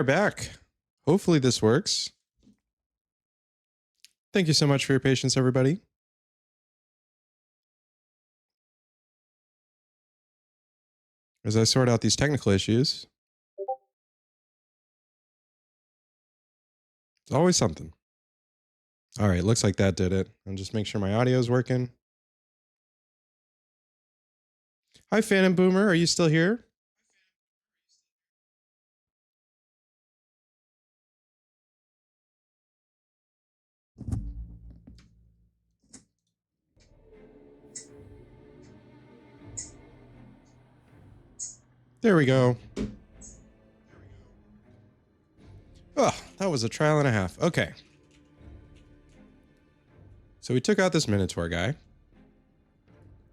We're back. Hopefully this works. Thank you so much for your patience, everybody. As I sort out these technical issues, it's always something. All right, looks like that did it. I'll just make sure my audio is working. Hi, Phantom Boomer. Are you still here? There we go. Oh, that was a trial and a half. Okay. So we took out this Minotaur guy.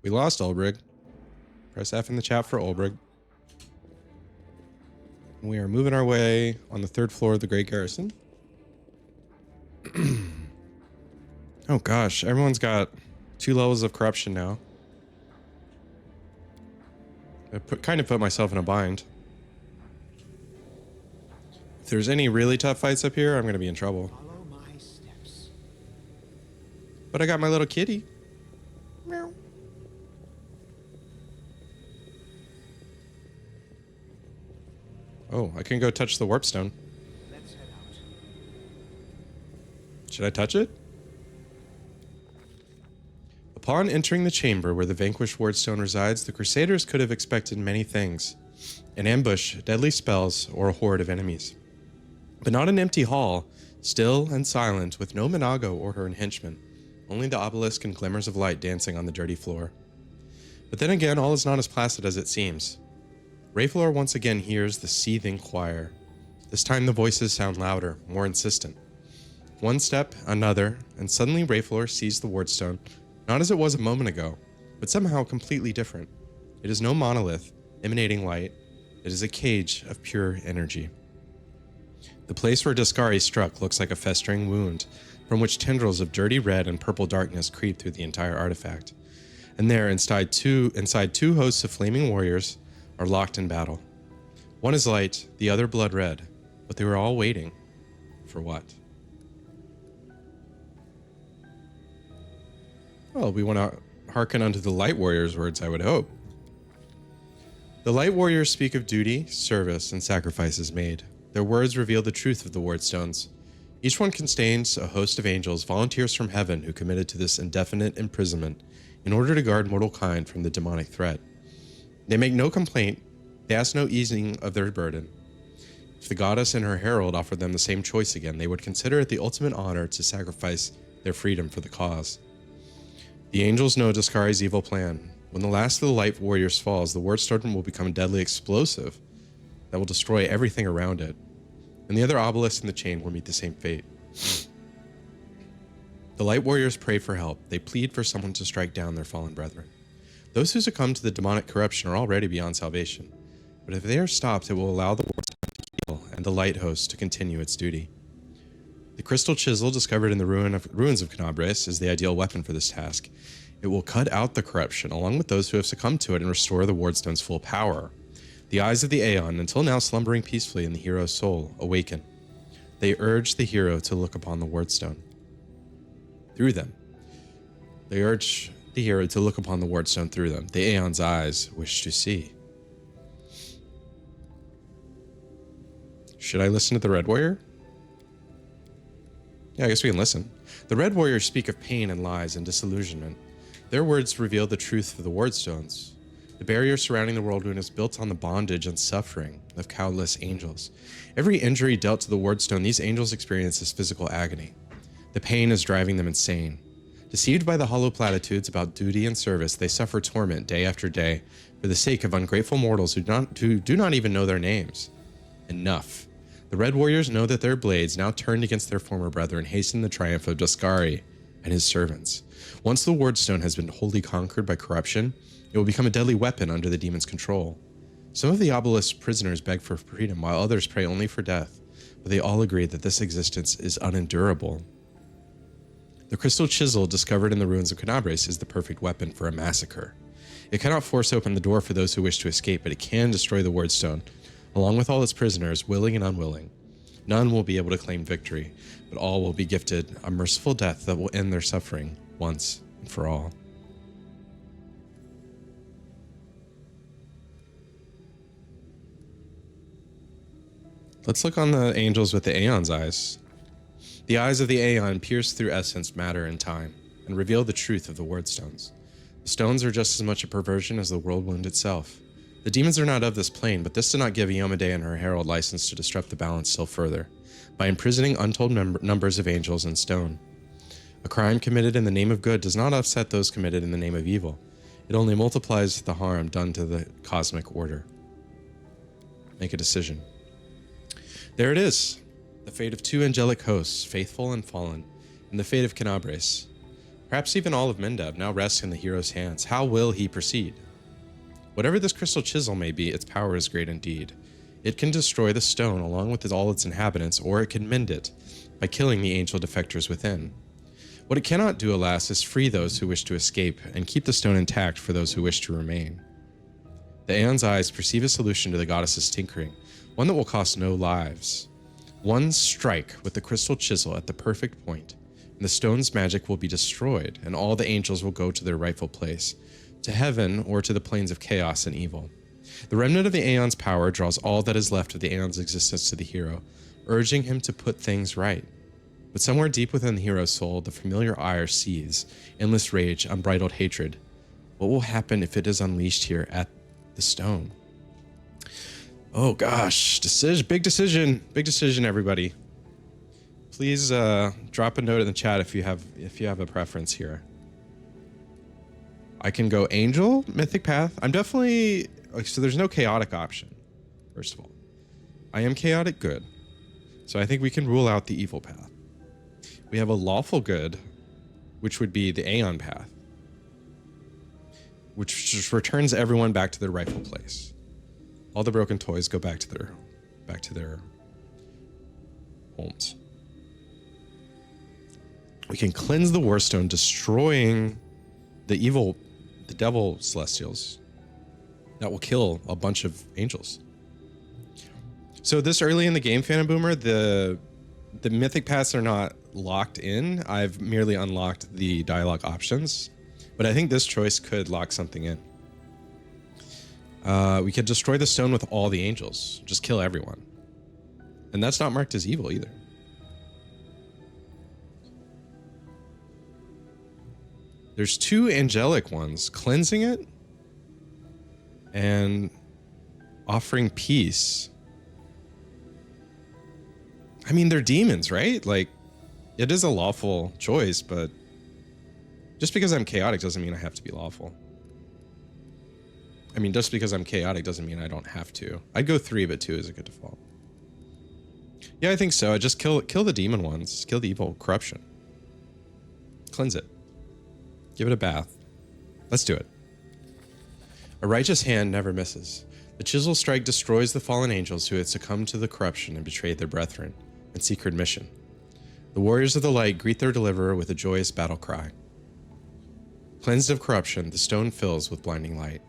We lost Ulbrig. Press F in the chat for Ulbrig. We are moving our way on the 3rd floor of the Great Garrison. Oh gosh, everyone's got 2 levels of corruption now. I kind of put myself in a bind. If there's any really tough fights up here, I'm going to be in trouble. Follow my steps. But I got my little kitty. Meow. Oh, I can go touch the warp stone. Let's head out. Should I touch it? Upon entering the chamber where the vanquished wardstone resides, the Crusaders could have expected many things. An ambush, deadly spells, or a horde of enemies. But not an empty hall, still and silent, with no Minago or her henchmen, only the obelisk and glimmers of light dancing on the dirty floor. But then again, all is not as placid as it seems. Rayflor once again hears the seething choir. This time the voices sound louder, more insistent. One step, another, and suddenly Rayflor sees the wardstone, not as it was a moment ago, but somehow completely different. It is no monolith, emanating light. It is a cage of pure energy. The place where Daskari struck looks like a festering wound, from which tendrils of dirty red and purple darkness creep through the entire artifact. And there, inside two hosts of flaming warriors, are locked in battle. One is light, the other blood red, but they were all waiting. For what? Well, we want to hearken unto the Light Warriors' words, I would hope. The Light Warriors speak of duty, service, and sacrifices made. Their words reveal the truth of the Wardstones. Each one contains a host of angels, volunteers from heaven who committed to this indefinite imprisonment in order to guard mortal kind from the demonic threat. They make no complaint, they ask no easing of their burden. If the goddess and her herald offered them the same choice again, they would consider it the ultimate honor to sacrifice their freedom for the cause. The angels know Daskari's evil plan. When the last of the Light Warriors falls, the Wardstone will become a deadly explosive that will destroy everything around it, and the other obelisks in the chain will meet the same fate. The Light Warriors pray for help. They plead for someone to strike down their fallen brethren. Those who succumb to the demonic corruption are already beyond salvation, but if they are stopped, it will allow the Wardstone to heal and the Light Host to continue its duty. The crystal chisel discovered in the ruins of Canabres is the ideal weapon for this task. It will cut out the corruption, along with those who have succumbed to it, and restore the Wardstone's full power. The eyes of the Aeon, until now slumbering peacefully in the hero's soul, awaken. They urge the hero to look upon the Wardstone. Through them. They urge the hero to look upon the Wardstone through them. The Aeon's eyes wish to see. Should I listen to the Red Warrior? Yeah, I guess we can listen. The Red Warriors speak of pain and lies and disillusionment. Their words reveal the truth of the Wardstones. The barrier surrounding the World Wound is built on the bondage and suffering of countless angels. Every injury dealt to the Wardstone, these angels experience as physical agony. The pain is driving them insane. Deceived by the hollow platitudes about duty and service, they suffer torment day after day for the sake of ungrateful mortals who do not even know their names. Enough. The Red Warriors know that their blades, now turned against their former brethren, hasten the triumph of Daskari and his servants. Once the Wardstone has been wholly conquered by corruption, it will become a deadly weapon under the demon's control. Some of the obelisk's prisoners beg for freedom, while others pray only for death, but they all agree that this existence is unendurable. The crystal chisel discovered in the ruins of Canabres is the perfect weapon for a massacre. It cannot force open the door for those who wish to escape, but it can destroy the Wardstone, along with all its prisoners, willing and unwilling. None will be able to claim victory, but all will be gifted a merciful death that will end their suffering once and for all. Let's look on the angels with the Aeon's eyes. The eyes of the Aeon pierce through essence, matter, and time, and reveal the truth of the word stones. The stones are just as much a perversion as the whirlwind itself. The demons are not of this plane, but this did not give Iyomade and her herald license to disrupt the balance still further, by imprisoning untold numbers of angels in stone. A crime committed in the name of good does not offset those committed in the name of evil. It only multiplies the harm done to the cosmic order. Make a decision. There it is. The fate of two angelic hosts, faithful and fallen, and the fate of Canabres. Perhaps even all of Mendeb now rests in the hero's hands. How will he proceed? Whatever this crystal chisel may be, its power is great indeed. It can destroy the stone along with all its inhabitants, or it can mend it by killing the angel defectors within. What it cannot do, alas, is free those who wish to escape and keep the stone intact for those who wish to remain. The Aeon's eyes perceive a solution to the goddess's tinkering, one that will cost no lives. One strike with the crystal chisel at the perfect point, and the stone's magic will be destroyed, and all the angels will go to their rightful place, to heaven or to the planes of chaos and evil. The remnant of the Aeon's power draws all that is left of the Aeon's existence to the hero, urging him to put things right. But somewhere deep within the hero's soul, the familiar ire seethes, endless rage, unbridled hatred. What will happen if it is unleashed here at the stone? Oh gosh, big decision, everybody. Please drop a note in the chat if you have a preference here. I can go angel, mythic path. I'm definitely, so there's no chaotic option, first of all. I am chaotic good, so I think we can rule out the evil path. We have a lawful good, which would be the Aeon path, which just returns everyone back to their rightful place. All the broken toys go back to their homes. We can cleanse the Warstone, destroying the devil celestials. That will kill a bunch of angels. So this early in the game, Phantom Boomer, the mythic paths are not locked in. I've merely unlocked the dialogue options, but I think this choice could lock something in. We could destroy the stone with all the angels. Just kill everyone. And that's not marked as evil either. There's two angelic ones, cleansing it and offering peace. I mean, they're demons, right? Like, it is a lawful choice, but just because I'm chaotic doesn't mean I have to be lawful. I mean, just because I'm chaotic doesn't mean I don't have to. I'd go 3, but 2 is a good default. Yeah, I think so. I just kill the demon ones. Kill the evil corruption. Cleanse it. Give it a bath. Let's do it. A righteous hand never misses. The chisel strike destroys the fallen angels who had succumbed to the corruption and betrayed their brethren and secret mission. The warriors of the light greet their deliverer with a joyous battle cry. Cleansed of corruption, the stone fills with blinding light.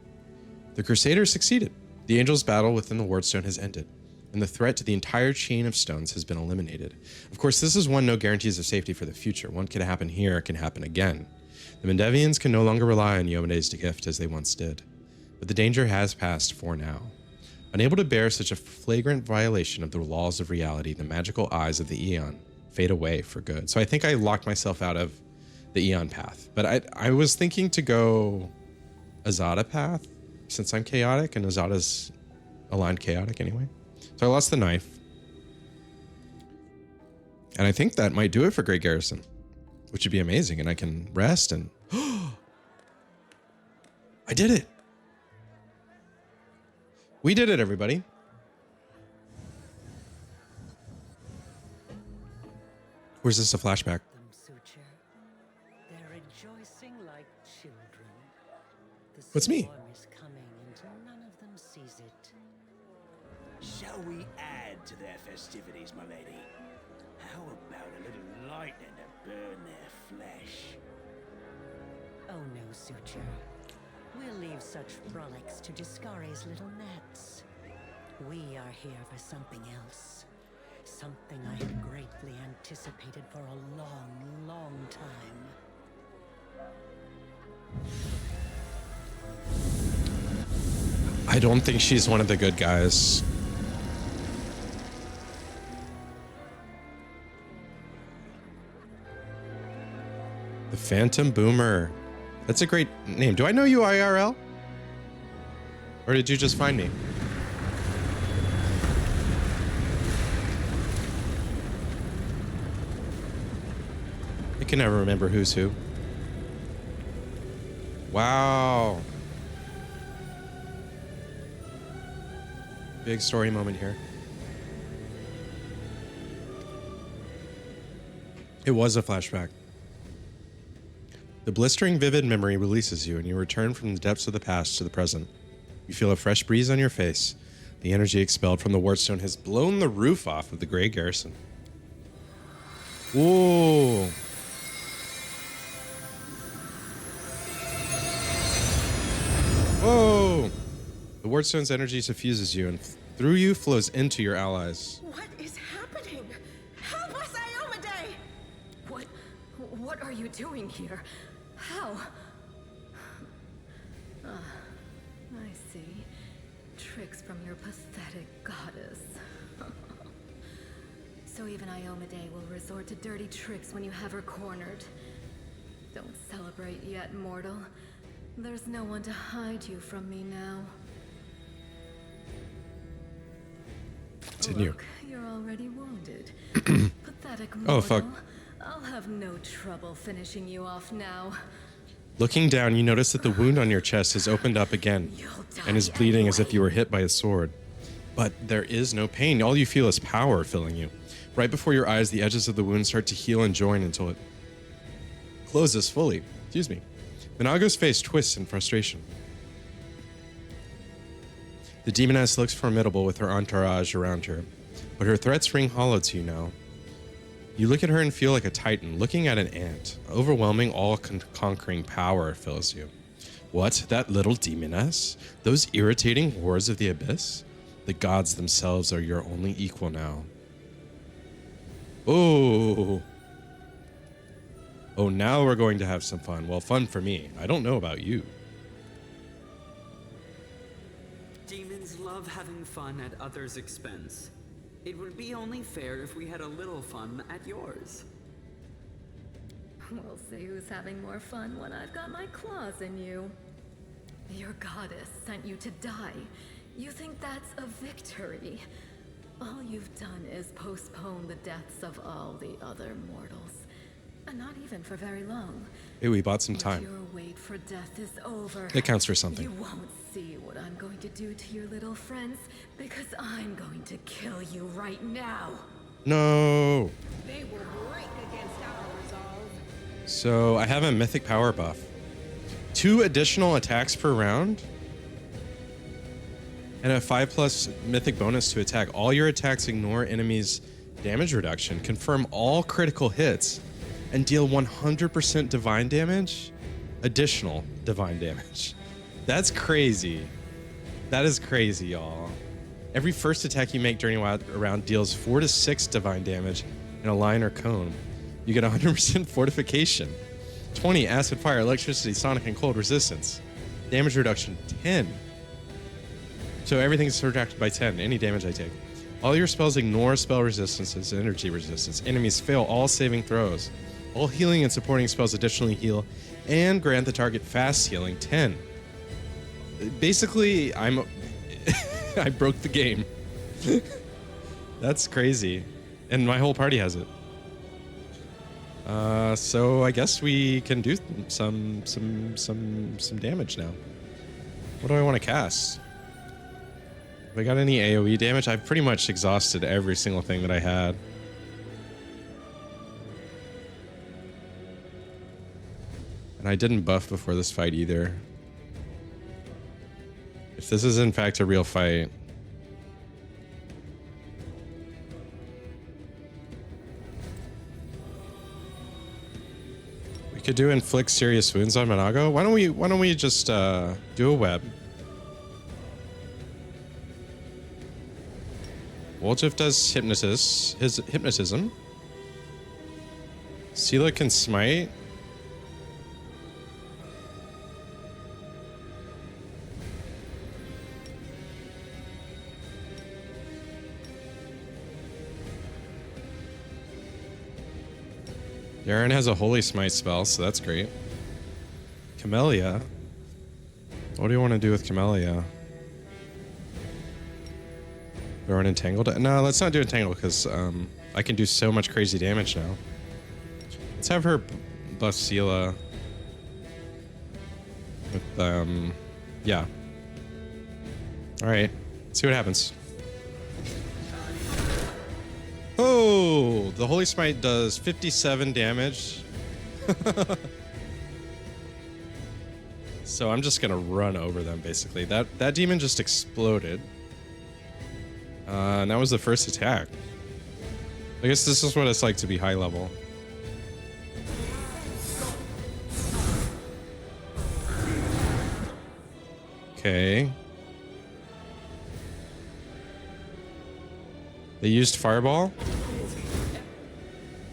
The Crusaders succeeded. The angels' battle within the Wardstone has ended, and the threat to the entire chain of stones has been eliminated. Of course, this is no guarantees of safety for the future. One could happen here, it can happen again. The Mendevians can no longer rely on Iomede's gift as they once did, but the danger has passed for now. Unable to bear such a flagrant violation of the laws of reality, the magical eyes of the Aeon fade away for good. So I think I locked myself out of the Aeon path, but I was thinking to go Azada path since I'm chaotic and Azada's aligned chaotic anyway. So I lost the knife. And I think that might do it for Great Garrison, which would be amazing. And I can rest and I did it. We did it, everybody. Where's this a flashback? They're rejoicing like children. The What's me? storm is coming and none of them sees it. Shall we add to their festivities, my lady? How about a little lightning to burn their flesh? Oh no, Suture. We'll leave such frolics to Discari's little gnats. We are here for something else. something I had greatly anticipated for a long, long time. I don't think she's one of the good guys. The Phantom Boomer. That's a great name. Do I know you IRL? Or did you just find me? I can never remember who's who. Wow. Big story moment here. It was a flashback. The blistering vivid memory releases you and you return from the depths of the past to the present. You feel a fresh breeze on your face. The energy expelled from the Wardstone has blown the roof off of the Grey Garrison. Whoa. Whoa. The Wardstone's energy suffuses you and through you flows into your allies. What is happening? Help us, Iomade! What are you doing here? How? I see. Tricks from your pathetic goddess. So even Iomade will resort to dirty tricks when you have her cornered. Don't celebrate yet, mortal. There's no one to hide you from me now. Continue. Look, you're already wounded. Pathetic mortal. Oh, fuck. I'll have no trouble finishing you off now. Looking down, you notice that the wound on your chest has opened up again and is bleeding as if you were hit by a sword. But there is no pain. All you feel is power filling you. Right before your eyes, the edges of the wound start to heal and join until it closes fully. Excuse me. Minago's face twists in frustration. The demoness looks formidable with her entourage around her, but her threats ring hollow to you now. You look at her and feel like a titan looking at an ant. Overwhelming, all-conquering power fills you. What? That little demoness? Those irritating horrors of the abyss? The gods themselves are your only equal now. Oh. Oh, now we're going to have some fun. Well, fun for me. I don't know about you. Demons love having fun at others' expense. It would be only fair if we had a little fun at yours. We'll see who's having more fun when I've got my claws in you. Your goddess sent you to die. You think that's a victory? All you've done is postpone the deaths of all the other mortals. And not even for very long. Hey, we bought some But time. your wait for death is over. It counts for something. You won't see what I'm going to do to your little friends, because I'm going to kill you right now. No. They will break against our resolve. So I have a mythic power buff. 2 additional attacks per round. And a 5+ mythic bonus to attack. All your attacks ignore enemies' damage reduction, confirm all critical hits, and deal 100% divine damage. Additional divine damage. That's crazy. That is crazy, y'all. Every first attack you make during a round deals 4 to 6 divine damage in a line or cone. You get 100% fortification. 20 acid, fire, electricity, sonic, and cold resistance. Damage reduction 10. So everything's subtracted by 10, any damage I take. All your spells ignore spell resistances, energy resistance. Enemies fail all saving throws. All healing and supporting spells additionally heal and grant the target fast healing 10. Basically, I broke the game. That's crazy. And my whole party has it. So I guess we can do some damage now. What do I want to cast? Have I got any AoE damage? I've pretty much exhausted every single thing that I had. And I didn't buff before this fight either. If this is in fact a real fight. We could do inflict serious wounds on Minago. Why don't we just do a web? Woljif does hypnotism. Sela can smite. Darren has a Holy Smite spell, so that's great. Camellia. What do you want to do with Camellia? Throw an Entangled? No, let's not do Entangle because I can do so much crazy damage now. Let's have her buff Sela with, yeah. Alright, see what happens. Oh, the Holy Smite does 57 damage. So I'm just gonna run over them basically. That demon just exploded. And that was the first attack. I guess this is what it's like to be high level. Okay. They used Fireball,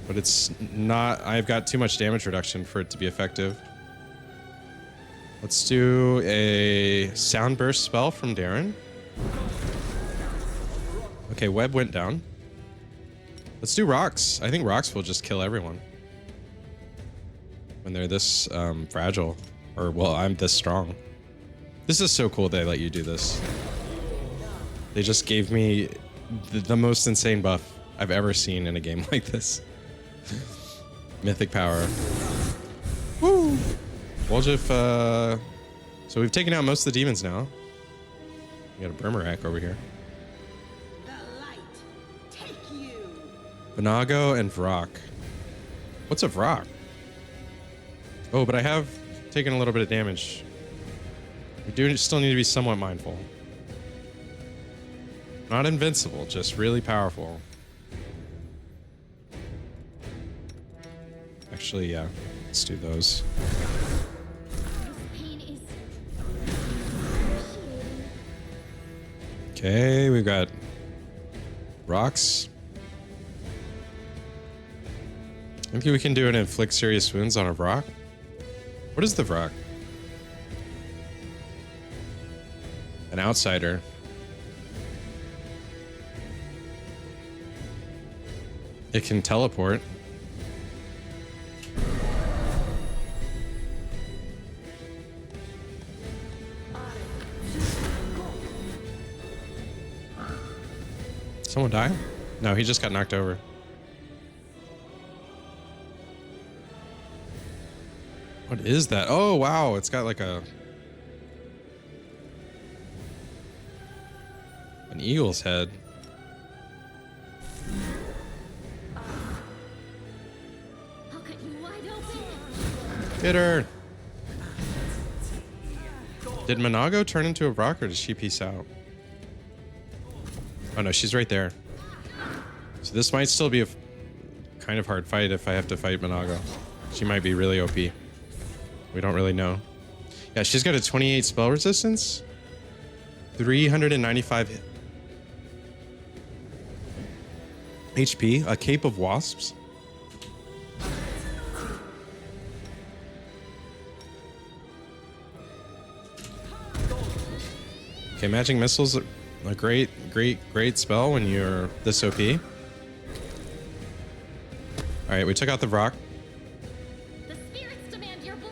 but it's not, I've got too much damage reduction for it to be effective. Let's do a Sound Burst spell from Darren. Okay, Web went down. Let's do Rocks. I think Rocks will just kill everyone when they're this fragile. Or, well, I'm this strong. This is so cool they let you do this. They just gave me the most insane buff I've ever seen in a game like this. Mythic power. Woo! Woljif, so we've taken out most of the demons now. We got a Bermerak over here. The light, take you. Bonago and Vrock. What's a Vrock? Oh, but I have taken a little bit of damage. We do still need to be somewhat mindful. Not invincible, just really powerful. Actually, yeah. Let's do those. Okay, we've got rocks. I think we can do an inflict serious wounds on a Vrock. What is the Vrock? An outsider. It can teleport. Someone die? No, he just got knocked over. What is that? Oh, wow. It's got like an eagle's head. Get her. Did Monago turn into a Vrock or did she peace out? Oh no, she's right there. So this might still be a kind of hard fight if I have to fight Monago. She might be really OP. We don't really know. Yeah, she's got a 28 spell resistance. 395 HP, a Cape of Wasps. Okay, Magic Missile's a great spell when you're this OP. Alright, we took out the Vrock. The spirits demand your blood.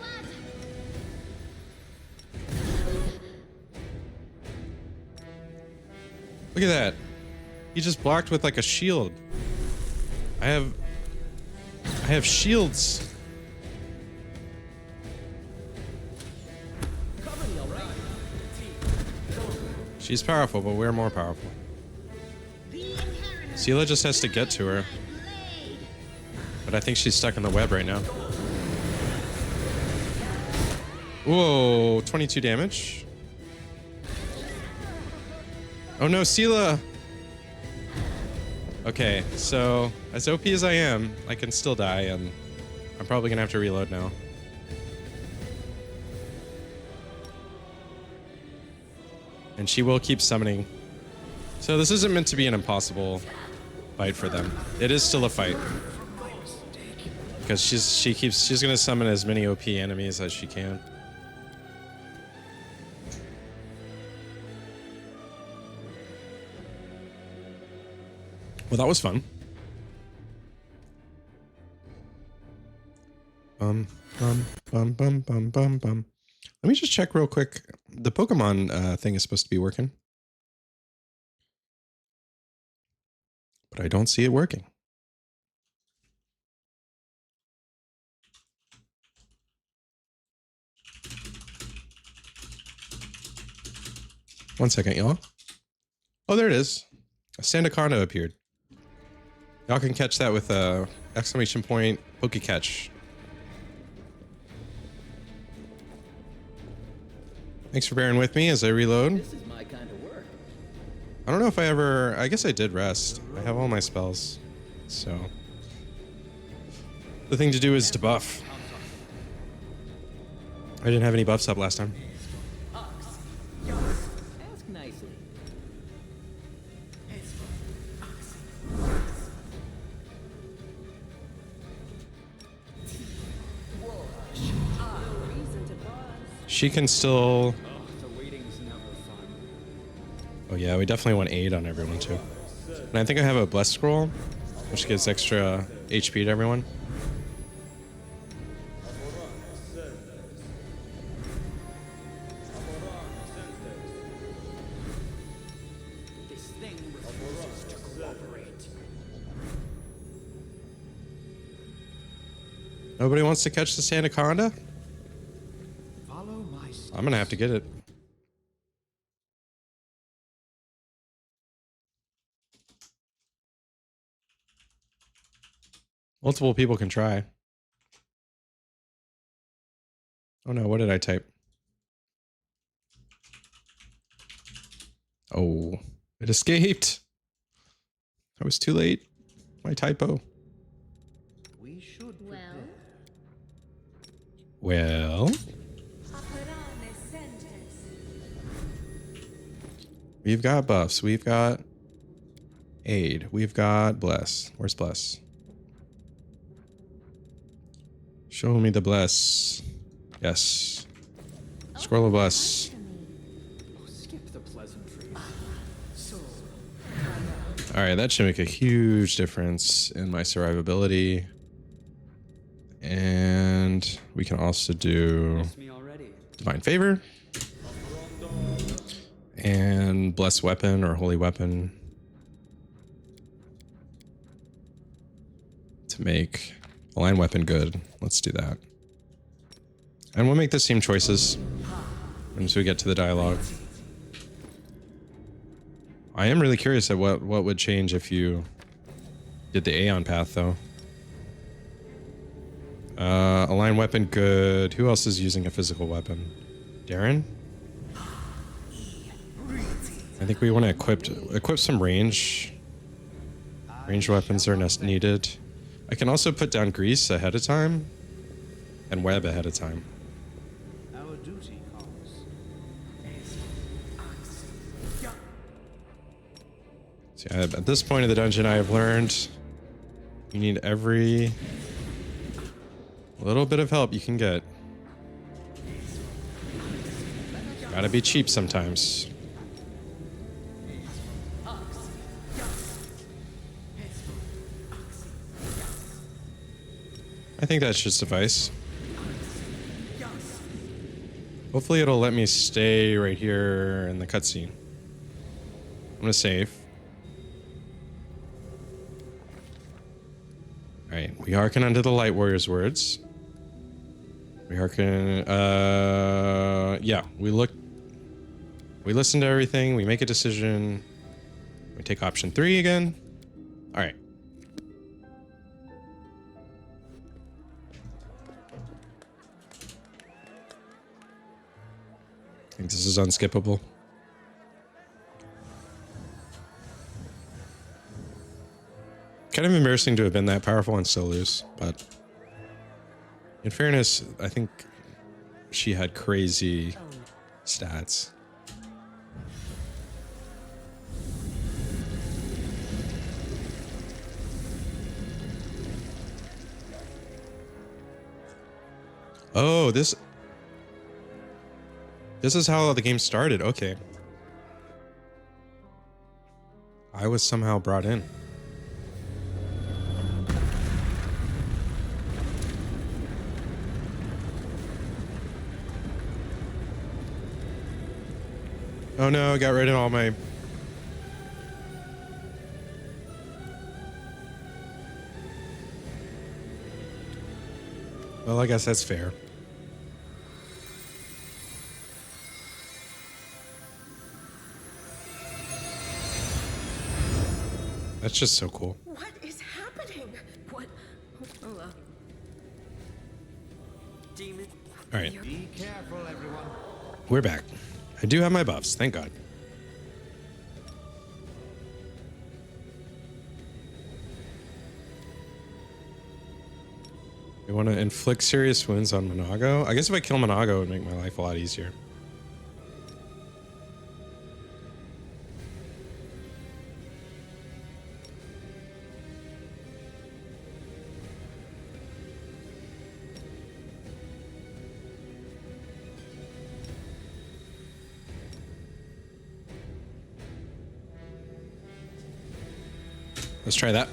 Look at that. He just blocked with like a shield. I have shields. She's powerful, but we're more powerful. Sela just has to get to her. But I think she's stuck in the web right now. Whoa, 22 damage. Oh no, Sela! Okay, so as OP as I am, I can still die, and I'm probably gonna have to reload now. And she will keep summoning So this isn't meant to be an impossible fight for them. It is still a fight. Because she's gonna summon as many OP enemies as she can. Well, that was fun. Bum, bum, bum, bum, bum, bum, bum. Let me just check real quick. The Pokemon thing is supposed to be working. But I don't see it working. One second, y'all. Oh, there it is. A Sandaconda appeared. Y'all can catch that with a exclamation point Pokecatch. Thanks for bearing with me as I reload. This is my kind of work. I don't know if I guess I did rest. I have all my spells. So the thing to do is to buff. I didn't have any buffs up last time. Ask nicely. She can still... The waiting's never fun. Oh yeah, we definitely want aid on everyone too. And I think I have a Bless Scroll, which gives extra HP to everyone. This thing refuses to cooperate. Nobody wants to catch the Sandaconda? Follow my steps. I'm gonna have to get it. Multiple people can try. Oh no, what did I type? Oh, it escaped. I was too late. My typo. We should Well, we've got buffs. We've got aid. We've got bless. Where's bless? Show me the bless. Yes. Scroll of bless. skip the pleasantries. All right, that should make a huge difference in my survivability. And we can also do Miss me already. Divine Favor and Bless Weapon or Holy Weapon to make Align Weapon good. Let's do that. And we'll make the same choices once we get to the dialogue. I am really curious at what would change if you did the Aeon path, though. Align Weapon, good. Who else is using a physical weapon? Darren? I think we want to equip some range. Ranged weapons are needed. I can also put down Grease ahead of time and Web ahead of time. Our duty calls. See, at this point of the dungeon, I have learned you need every little bit of help you can get. Gotta be cheap sometimes. I think that should suffice. Hopefully it'll let me stay right here in the cutscene. I'm gonna save. Alright, we hearken unto the Light Warrior's words. We hearken, yeah, we listen to everything, we make a decision. We take option 3 again. Alright. I think this is unskippable. Kind of embarrassing to have been that powerful and still lose, but in fairness, I think she had crazy stats. Oh, this is how the game started. Okay. I was somehow brought in. Oh no, I got rid of all my... Well, I guess that's fair. That's just so cool. What is happening? What? Hello. Demon. All right, Be careful, everyone. we're back. I do have my buffs, thank God. You want to inflict serious wounds on Monago? I guess if I kill Monago, it would make my life a lot easier. Let's try that.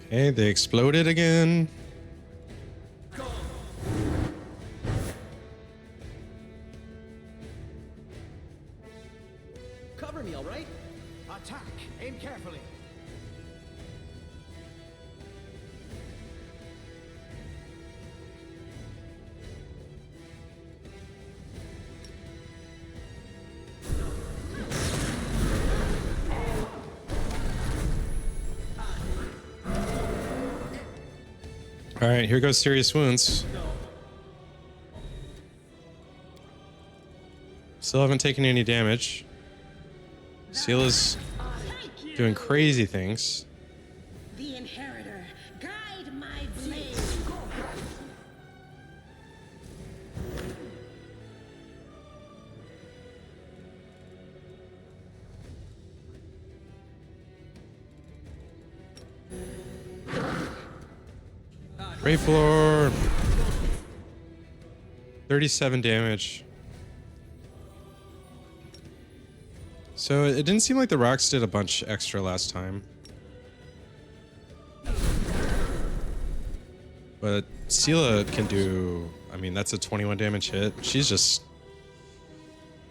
Okay, they exploded again. Cover me, all right? Attack. Aim carefully. All right, here goes serious wounds. Still haven't taken any damage. Seala's doing crazy things. The Inheritor, guide my blade. Ray floor. 37 damage. So it didn't seem like the rocks did a bunch extra last time. But Seala can do, I mean, that's a 21 damage hit. She's just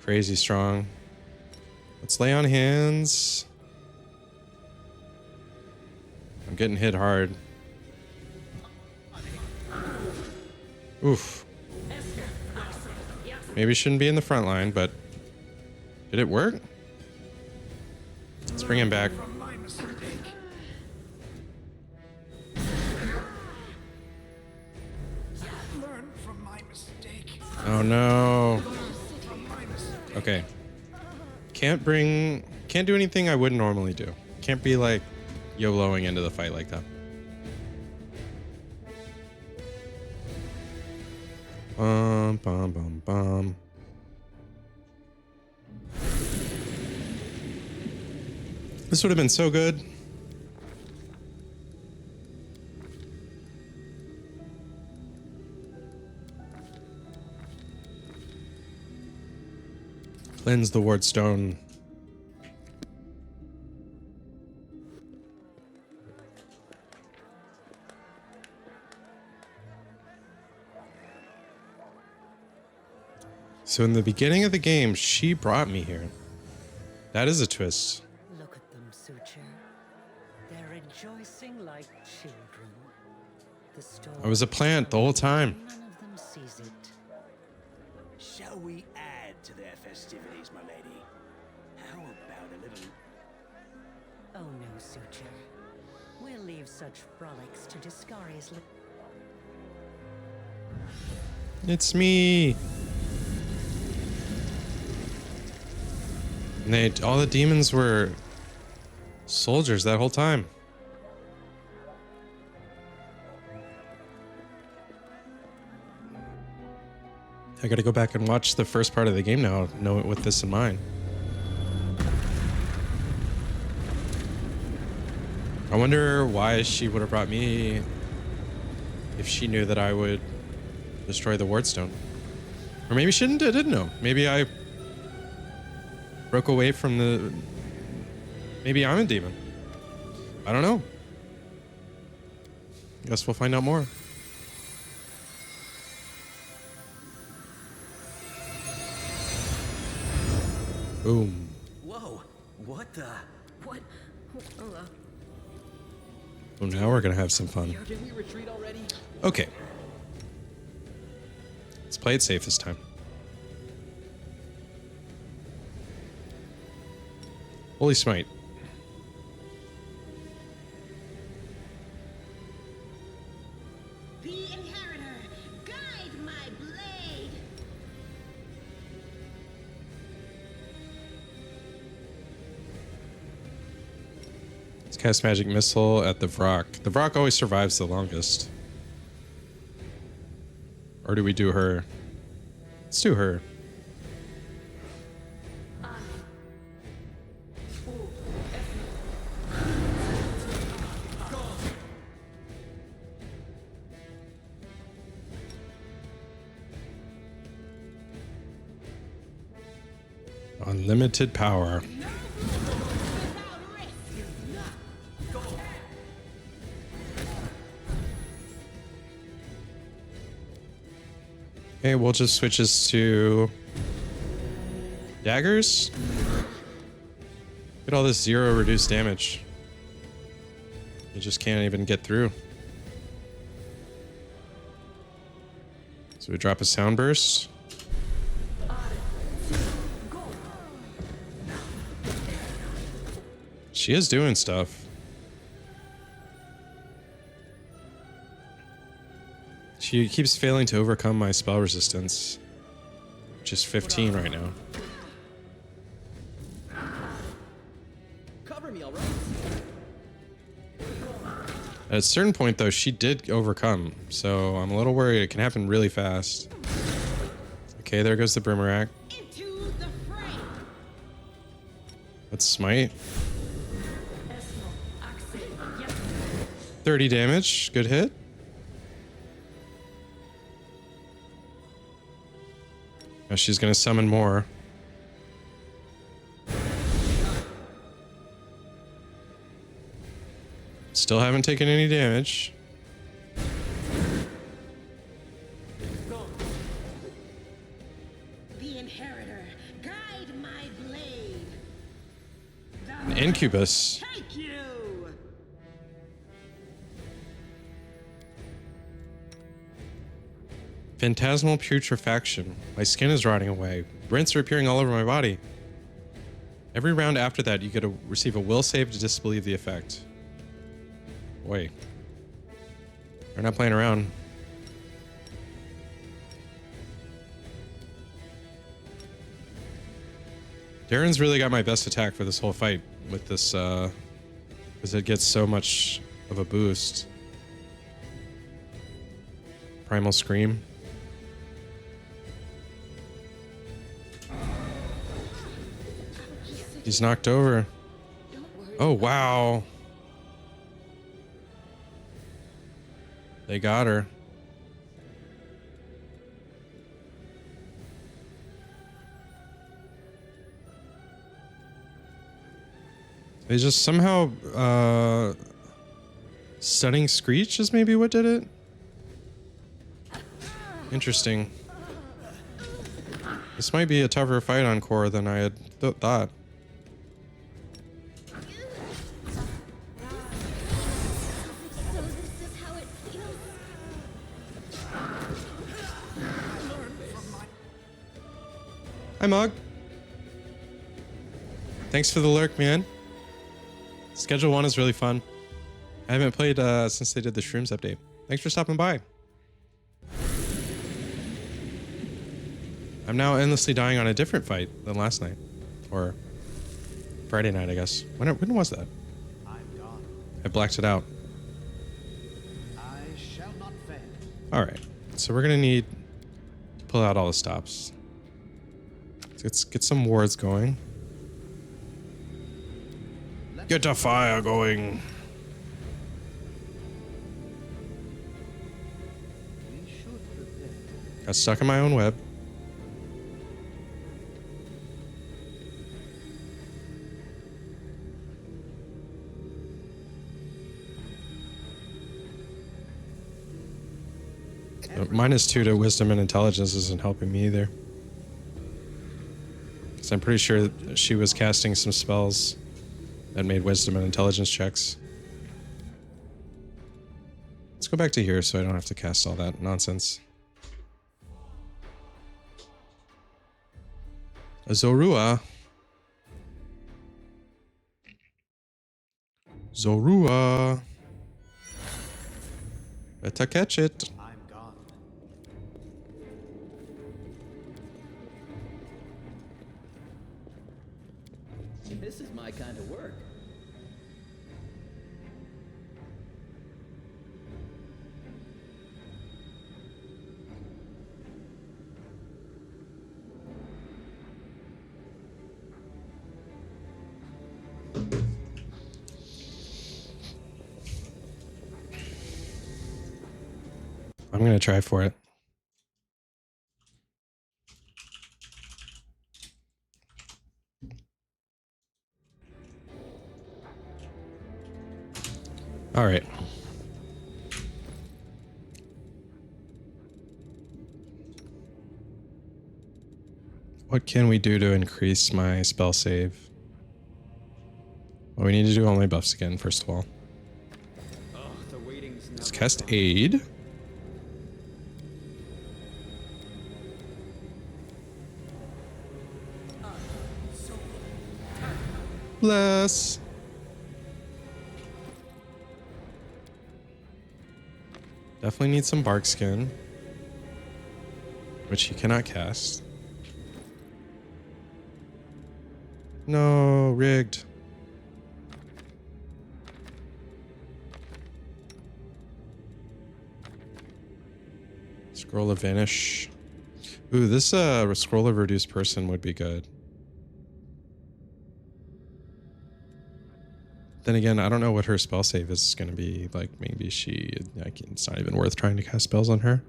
crazy strong. Let's lay on hands. I'm getting hit hard. Oof. Maybe shouldn't be in the front line, but did it work? Let's bring him back. From my mistake. Learn from my mistake. Oh no. From my mistake. Okay. Can't do anything I wouldn't normally do. Can't be like YOLOing into the fight like that. Bum, bum, bum, bum. This would have been so good. Cleanse the ward stone. So in the beginning of the game, she brought me here. That is a twist. Look at them, Suture. They're rejoicing like children. The storm I was a plant the whole time. None of them sees it. Shall we add to their festivities, my lady? How about a little... Oh no, Suture. We'll leave such frolics to Discari's It's me. And all the demons were soldiers that whole time. I gotta go back and watch the first part of the game now, know it with this in mind. I wonder why she would have brought me if she knew that I would destroy the Wardstone. Or maybe she didn't know. Maybe I broke away from the... Maybe I'm a demon. I don't know. Guess we'll find out more. Boom. Whoa, what the? What? Well, now we're gonna have some fun. Can we retreat already? Okay. Let's play it safe this time. Holy smite. The inheritor, guide my blade. Let's cast Magic Missile at the Vrock. The Vrock always survives the longest. Or do we do her? Let's do her. Unlimited power. Okay, we'll just switch this to daggers. Get all this 0 reduced damage. You just can't even get through. So we drop a sound burst. She is doing stuff. She keeps failing to overcome my spell resistance, which is 15 right now. Cover me, all right? At a certain point, though, she did overcome, so I'm a little worried. It can happen really fast. Okay, there goes the Brimerack. Into the fray. Let's smite. 30 damage. Good hit. Now she's gonna summon more. Still haven't taken any damage. The inheritor, guide my blade. An incubus. Take you. Phantasmal putrefaction. My skin is rotting away. Rents are appearing all over my body. Every round after that, you get to receive a will save to disbelieve the effect. Boy. They're not playing around. Darren's really got my best attack for this whole fight with this, because it gets so much of a boost. Primal Scream. He's knocked over. Oh, wow. They got her. They just somehow, stunning Screech is maybe what did it? Interesting. This might be a tougher fight on core than I had thought. So this is how it feels. Hi, Mog. Thanks for the lurk, man. Schedule 1 is really fun. I haven't played since they did the Shrooms update. Thanks for stopping by. I'm now endlessly dying on a different fight than last night. Or Friday night, I guess. When was that? I'm gone. I blacked it out. I shall not fail. Alright. So we're going to need to pull out all the stops. Let's get some wards going. Get a fire going. Got stuck in my own web. -2 to wisdom and intelligence isn't helping me either. Because I'm pretty sure that she was casting some spells that made wisdom and intelligence checks. Let's go back to here so I don't have to cast all that nonsense. Zorua. Zorua. Better catch it. I'm gone. This is my kind of work. I'm gonna try for it. All right. What can we do to increase my spell save? Well, we need to do all my buffs again, first of all. The waiting's never Let's cast fun. Aid. Bless. Definitely need some bark skin, which he cannot cast. No, rigged. Scroll of Vanish. Ooh, this Scroll of Reduced Person would be good. Then again, I don't know what her spell save is going to be. Like, maybe it's not even worth trying to cast spells on her.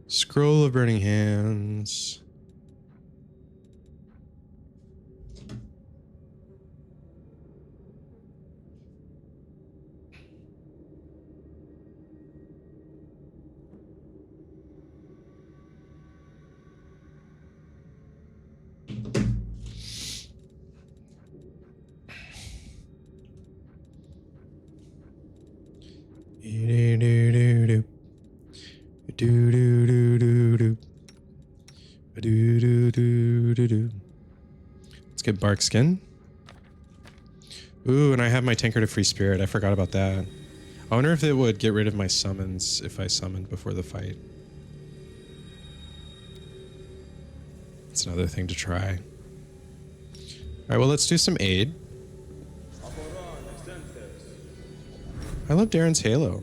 Scroll of Burning Hands. Let's get bark skin. Ooh, and I have my Tankard of Free Spirit. I forgot about that. I wonder if it would get rid of my summons if I summoned before the fight. That's another thing to try. Alright, well, let's do some aid. I love Darren's Halo.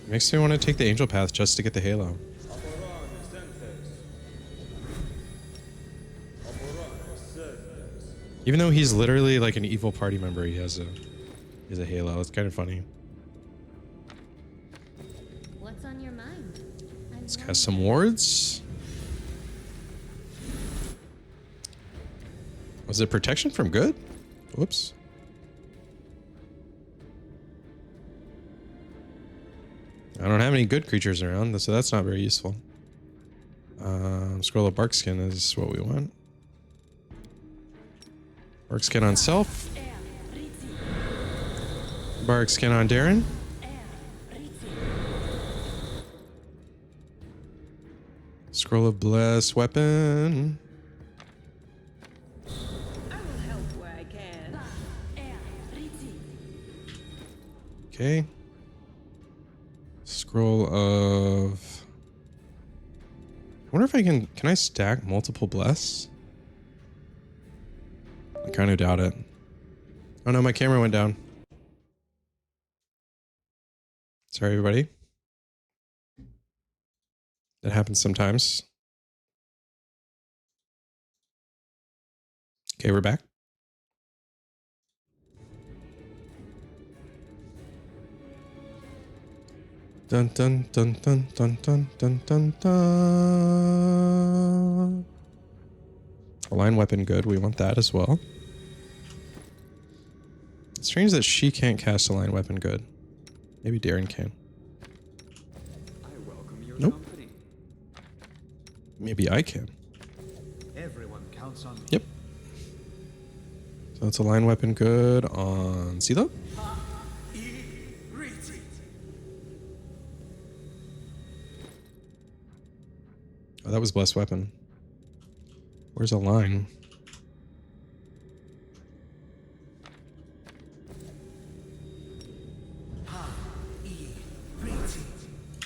Makes me want to take the angel path just to get the Halo. Even though he's literally like an evil party member, he has a Halo. It's kind of funny. What's on your mind? Let's cast some wards. Was it protection from good? Whoops. I don't have any good creatures around, so that's not very useful. Scroll of Bark Skin is what we want. Bark Skin on self. Bark Skin on Darren. Scroll of Bless Weapon. I will help where I can. Okay. Scroll of... I wonder if can I stack multiple Bless? I kind of doubt it. Oh no, my camera went down. Sorry, everybody. That happens sometimes. Okay, we're back. Dun dun dun dun dun dun dun dun dun. Align weapon good. We want that as well. It's strange that she can't cast Align weapon good. Maybe Darren can. I welcome your Nope. company. Maybe I can. Everyone counts on me. Yep. So it's Align weapon good on Silo. Oh, that was Blessed Weapon. Where's Align?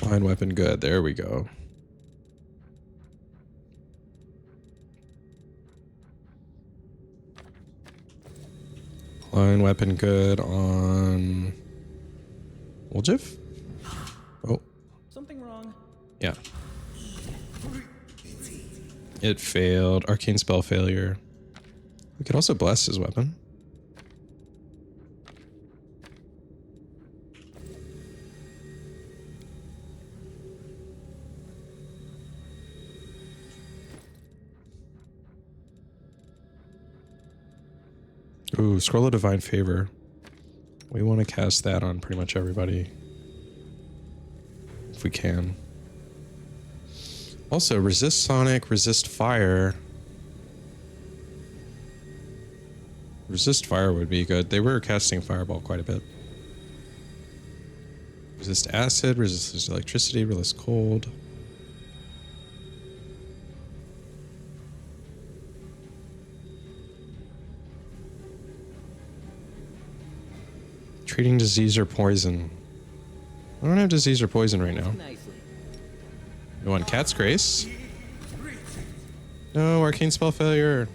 Align weapon good. There we go. Align weapon good on Woljif? Oh. Something wrong? Yeah. It failed. Arcane spell failure. We could also bless his weapon. Ooh, Scroll of Divine Favor. We want to cast that on pretty much everybody. If we can. Also, resist sonic, resist fire. Resist fire would be good. They were casting fireball quite a bit. Resist acid, resist electricity, resist cold. Treating disease or poison. I don't have disease or poison right now. Nicely. You want Cat's Grace? No, arcane spell failure.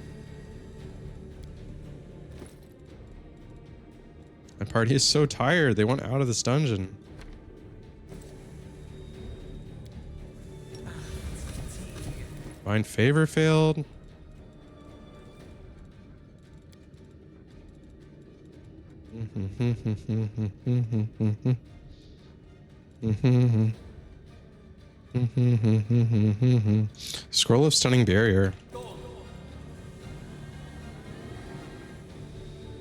My party is so tired. They want out of this dungeon. Divine Favor failed. Scroll of Stunning Barrier.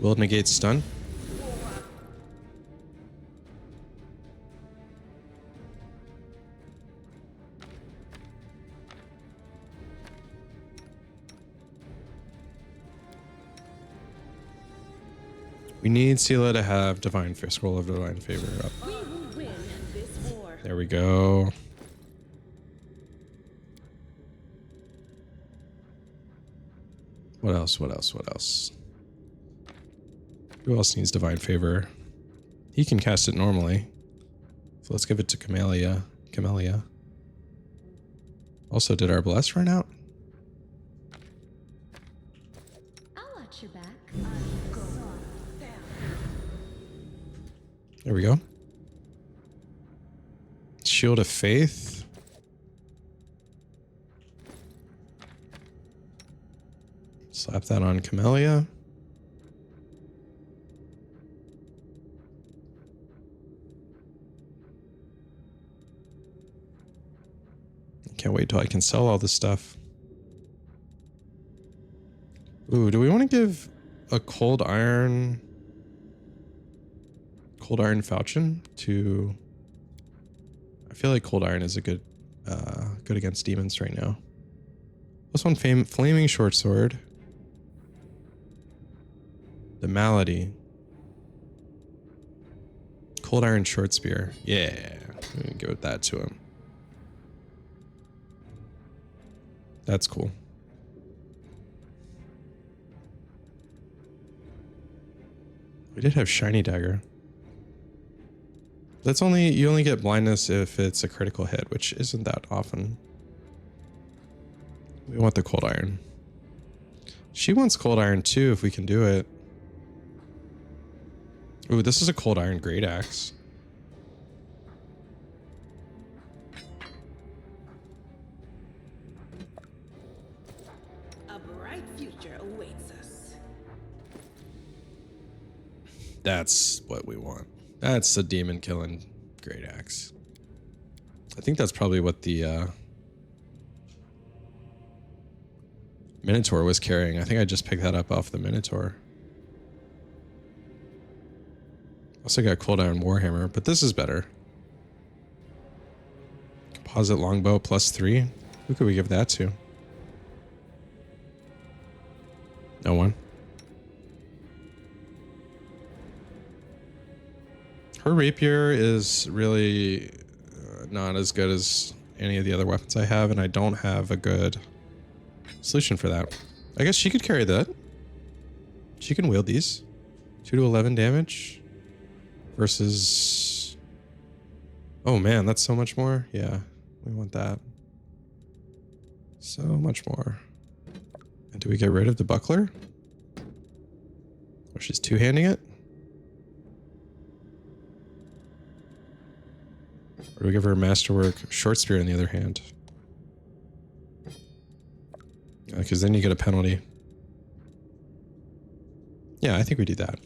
Will it negate stun? We need Sela to have Scroll of Divine Favor up. We will win this war. There we go. What else? What else? What else? Who else needs Divine Favor? He can cast it normally. So let's give it to Camellia. Camellia. Also, did our Bless run out? I'll watch your back. There we go. Shield of Faith. Slap that on Camellia. Can't wait till I can sell all this stuff. Ooh, do we want to give a Cold Iron Falchion to... I feel like Cold Iron is a good against demons right now. Plus one Flaming Short Sword. The Malady. Cold Iron Short Spear. Yeah, I'm gonna give that to him. That's cool. We did have Shiny Dagger. That's you only get blindness if it's a critical hit, which isn't that often. We want the Cold Iron. She wants Cold Iron too, if we can do it. Ooh, this is a Cold Iron Great Axe. A bright future awaits us. That's what we want. That's a demon killing Great Axe. I think that's probably what the Minotaur was carrying. I think I just picked that up off the Minotaur. Also got cooldown Warhammer, but this is better. Composite longbow +3. Who could we give that to? No one. Her rapier is really not as good as any of the other weapons I have, and I don't have a good solution for that. I guess she could carry that. She can wield these. 2 to 11 damage versus... Oh man, that's so much more. Yeah, we want that. So much more. And do we get rid of the buckler? Or she's two-handing it? Or do we give her a masterwork short spear in the other hand? Because then you get a penalty. Yeah, I think we do that.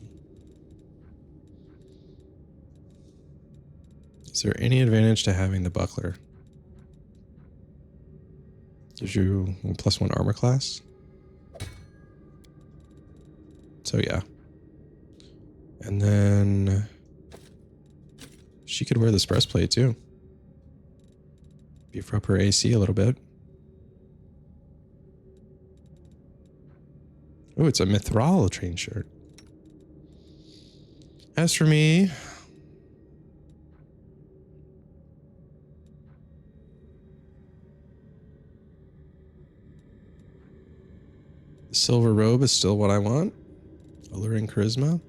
Is there any advantage to having the buckler? Gives you +1 armor class. So yeah. And then she could wear this breastplate too. Beef up her AC a little bit. Oh, it's a Mithral train shirt. As for me, the silver robe is still what I want. Alluring charisma.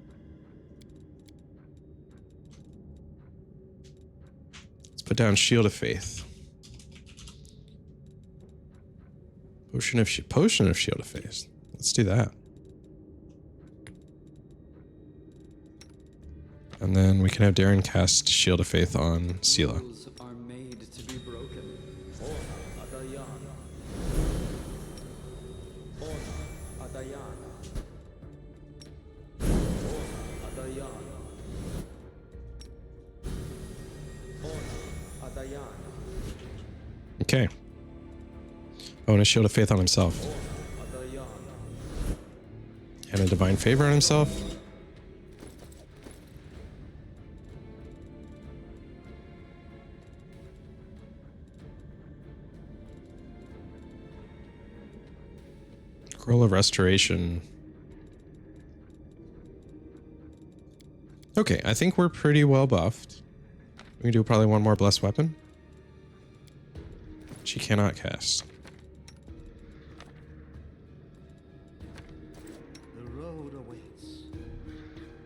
Let's put down Shield of Faith. Potion of Shield of Faith. Let's do that. And then we can have Darren cast Shield of Faith on Sela. Rules are made to be broken. Okay. Oh, and a Shield of Faith on himself. And a Divine Favor on himself. Scroll of Restoration. Okay, I think we're pretty well buffed. We can do probably one more Blessed Weapon. She cannot cast. The road awaits.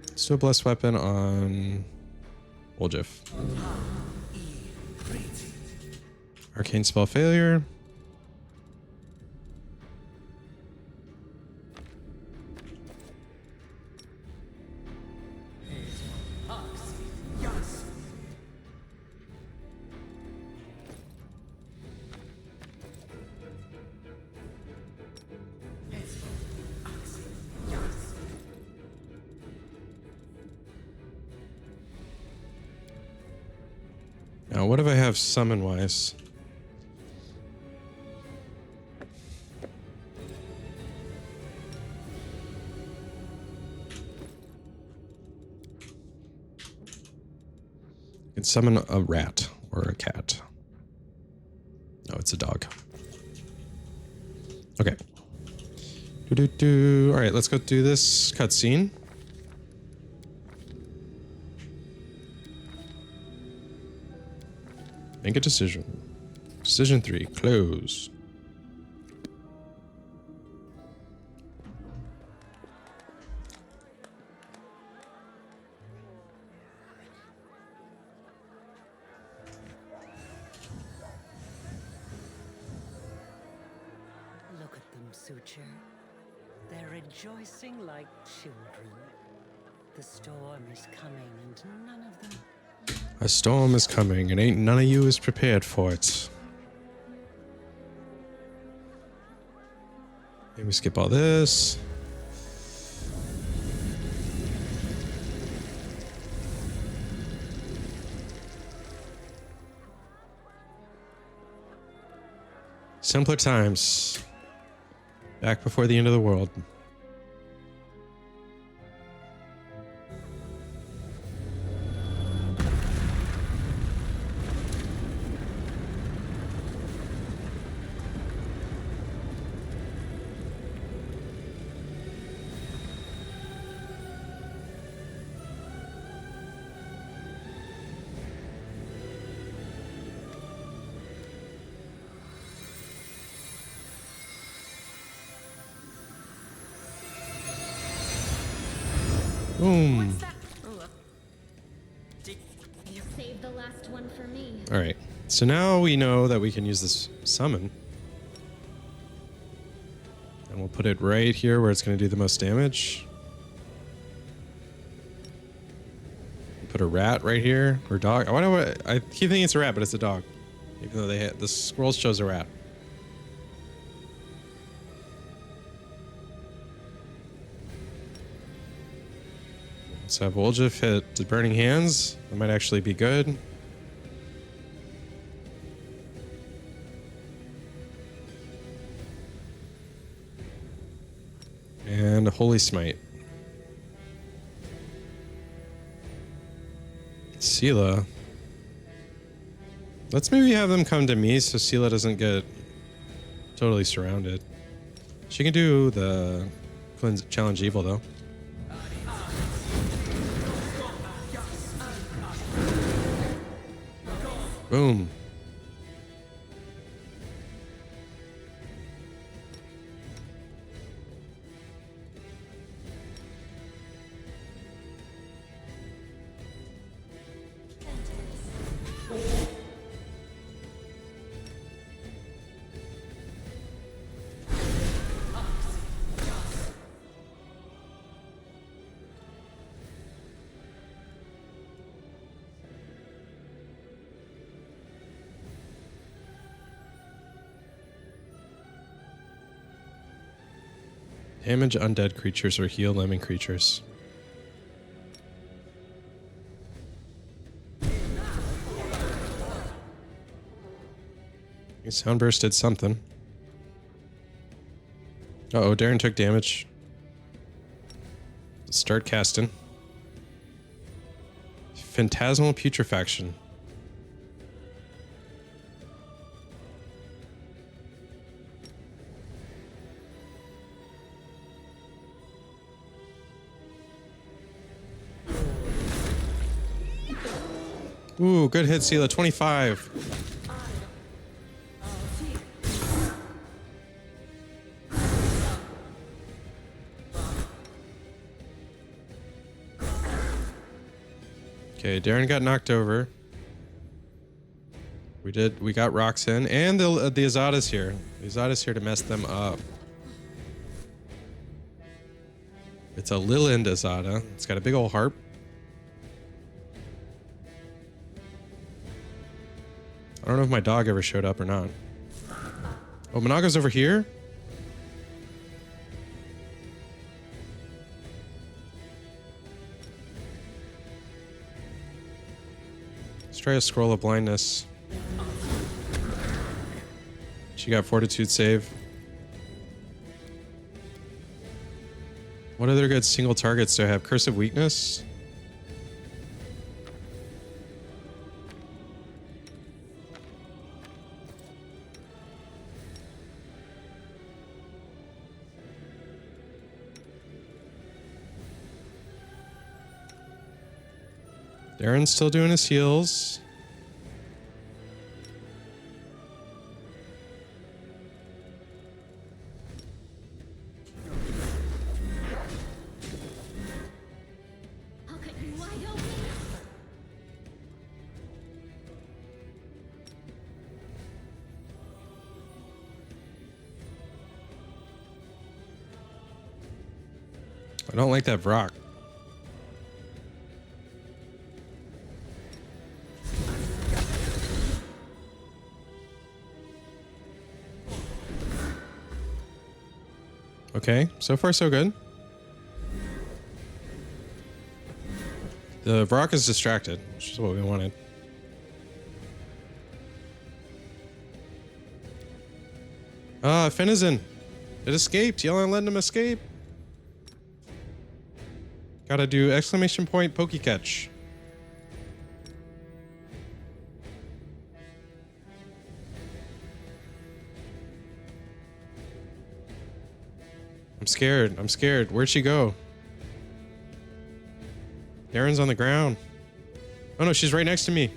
Let's do a Blessed Weapon on Woljif. Arcane Spell Failure. Now, what if I have summon wise? I can summon a rat or a cat. No, it's a dog. Okay. All right, let's go do this cutscene. Make a decision. Decision 3, close. Look at them, Suture. They're rejoicing like children. The storm is coming and none of them... A storm is coming and ain't none of you is prepared for it. Maybe skip all this. Simpler times. Back before the end of the world. Boom. You saved the last one for me. All right. So now we know that we can use this summon. And we'll put it right here where it's going to do the most damage. Put a rat right here, or dog. I keep thinking it's a rat, but it's a dog. Even though the scrolls shows a rat. Let's have Woljif hit the Burning Hands. That might actually be good. And a Holy Smite. Sela. Let's maybe have them come to me so Sela doesn't get totally surrounded. She can do the Challenge Evil though. Boom. Damage undead creatures or heal lemming creatures. Soundburst did something. Uh-oh, Darren took damage. Let's start casting. Phantasmal Putrefaction. Ooh, good hit, Sela. 25. Okay, Darren got knocked over. We got rocks in, and the Azada's here. The Azada's here to mess them up. It's a Lilind Azada. It's got a big old harp. I don't know if my dog ever showed up or not. Oh, Monaga's over here? Let's try a Scroll of Blindness. She got Fortitude save. What other good single targets do I have? Curse of Weakness? Darren's still doing his heals. I'll cut you wide open. I don't like that Vrock. Okay, so far so good. The Vrock is distracted, which is what we wanted. Ah, Fenizen. It escaped. Y'all aren't letting him escape. Gotta do exclamation point pokey catch. I'm scared. I'm scared. Where'd she go? Darren's on the ground. Oh no, she's right next to me.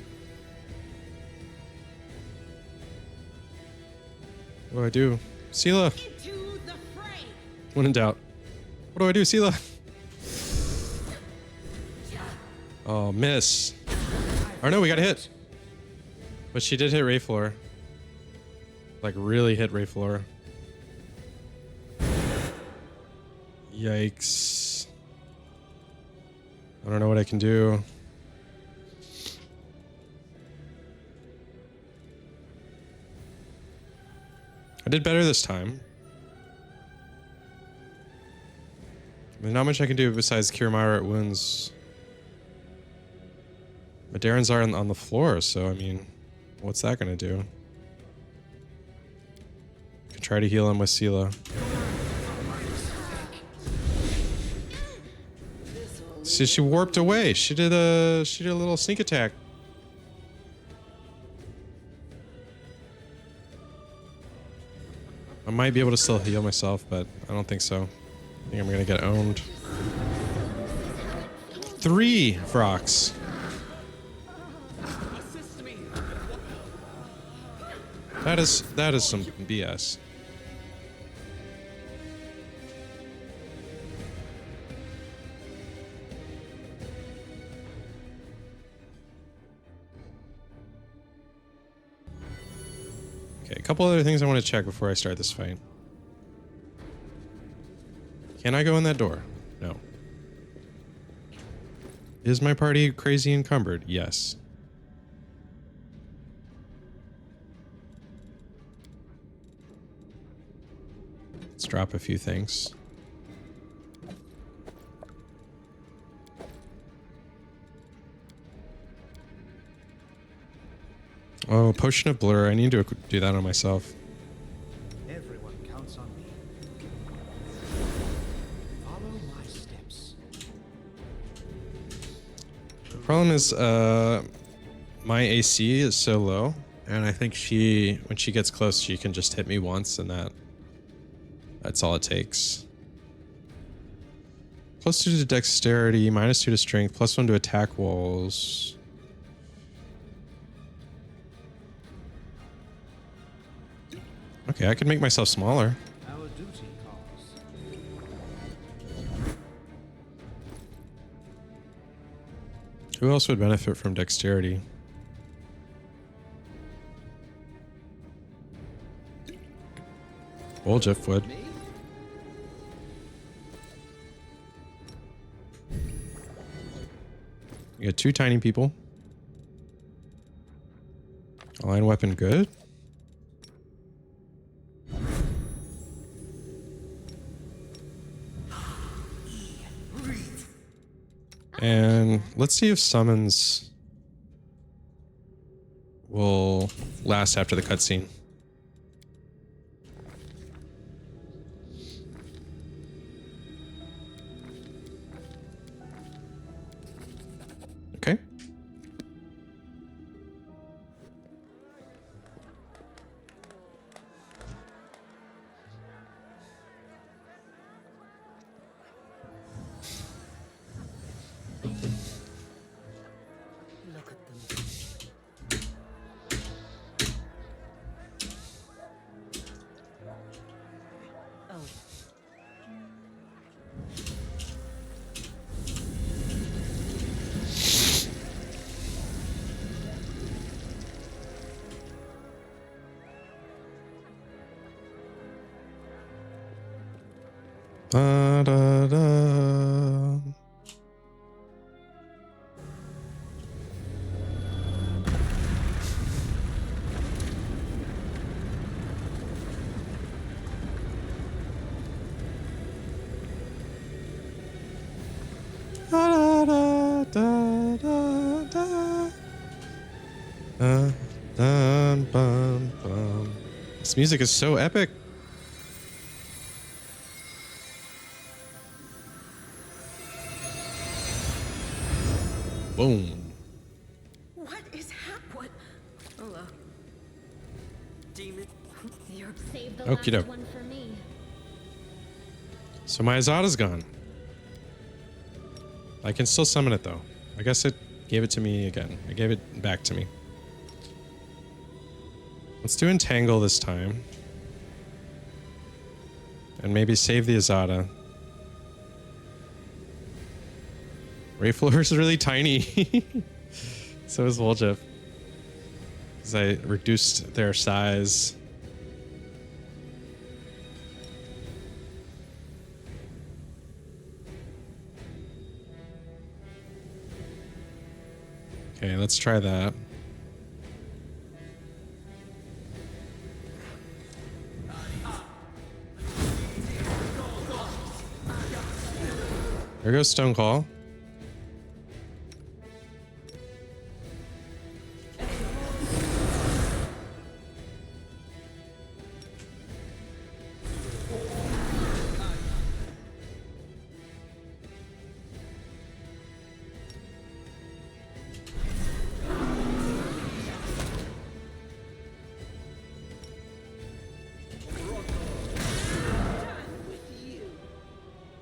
What do I do? Sela. Into the fray. When in doubt. What do I do, Sela? Oh, miss. Or no, we got hit. But she did hit Rayflor. Like, really hit Rayflor. Yikes. I don't know what I can do. I did better this time. There's not much I can do besides cure moderate wounds. But Darren's are on the floor, so I mean, what's that gonna do? Could try to heal him with Sela. See, she warped away. She did a little sneak attack. I might be able to still heal myself, but I don't think so. I think I'm gonna get owned. 3 Vrox. That is some BS. Okay, a couple other things I want to check before I start this fight. Can I go in that door? No. Is my party crazy encumbered? Yes. Let's drop a few things. Oh, Potion of Blur. I need to do that on myself. Everyone counts on me. Follow my steps. The problem is, my AC is so low, and I think when she gets close, she can just hit me once, and that's all it takes. +2 to dexterity, -2 to strength, +1 to attack walls. Okay, I could make myself smaller. Our duty calls. Who else would benefit from dexterity? Jeff would. You got 2 tiny people. Align weapon good. And let's see if summons will last after the cutscene. Okay. Look at them. Oh. Da, da, da. Da, da, da, da, da. Dun, bum, bum. This music is so epic. Boom. What is happening? What? Hello. Demon. You're save the Okie doke. last one for me. So my Azada's gone. I can still summon it though. I guess it gave it to me again. It gave it back to me. Let's do Entangle this time. And maybe save the Azada. Rayflower is really tiny. So is Woljif. Because I reduced their size. Okay, let's try that. There goes Stone Call.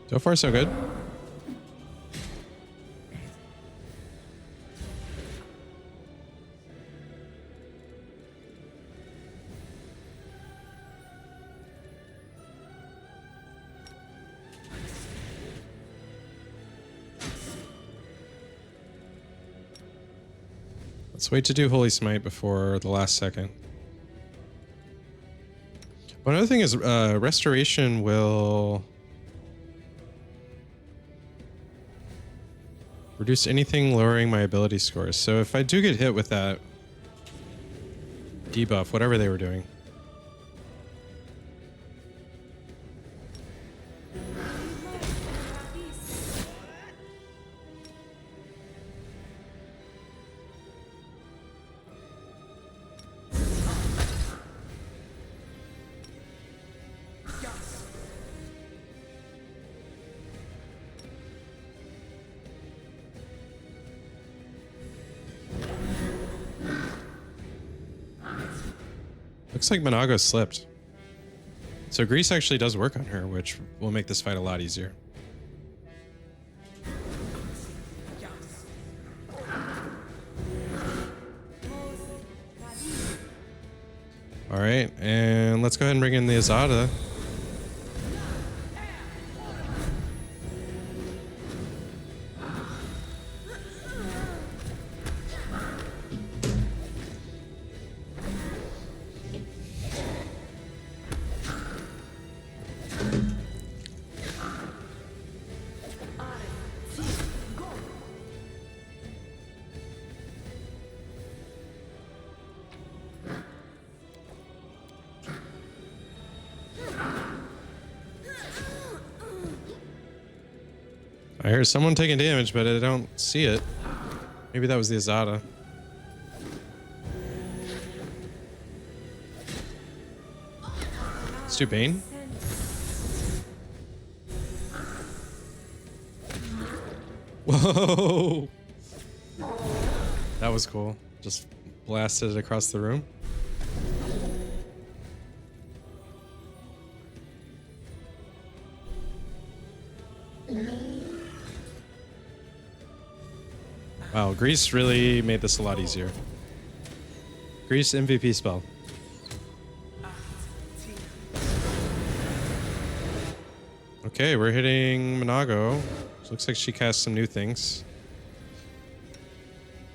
So far, so good. Let's wait to do Holy Smite before the last second. One other thing is Restoration will reduce anything lowering my ability scores. So if I do get hit with that debuff, whatever they were doing. Looks like Monago slipped. So Grease actually does work on her, which will make this fight a lot easier. All right, and let's go ahead and bring in the Azada. I hear someone taking damage, but I don't see it. Maybe that was the Azada. Let's do Bane. Whoa! That was cool. Just blasted it across the room. Wow, Grease really made this a lot easier. Grease MVP spell. Okay, we're hitting Monago. So looks like she cast some new things.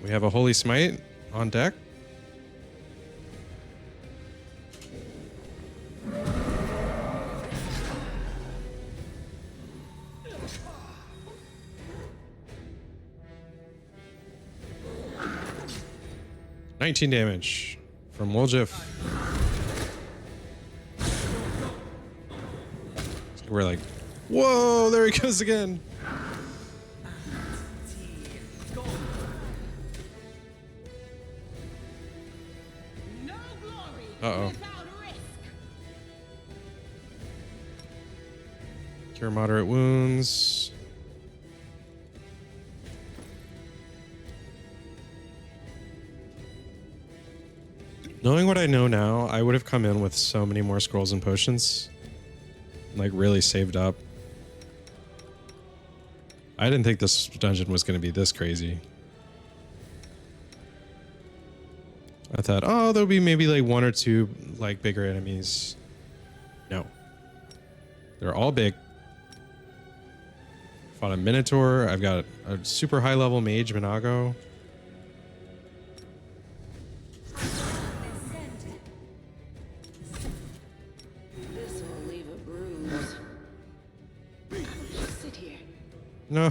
We have a Holy Smite on deck. $19 damage from Woljif. We're like, whoa, there he goes again. Uh-oh. Cure moderate wounds. Knowing what I know now, I would have come in with so many more scrolls and potions. Like, really saved up. I didn't think this dungeon was going to be this crazy. I thought, oh, there'll be maybe like 1 or 2 like bigger enemies. No. They're all big. Fought a Minotaur. I've got a super high level mage, Minago. This will leave a bruise. Sit here. No,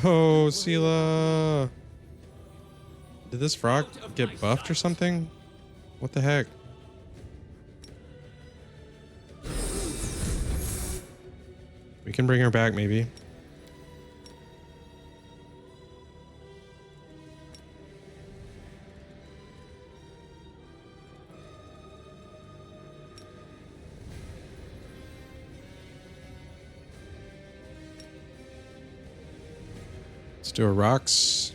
Sela. Did this frog get buffed or something? What the heck? We can bring her back, maybe. Let's do a rocks.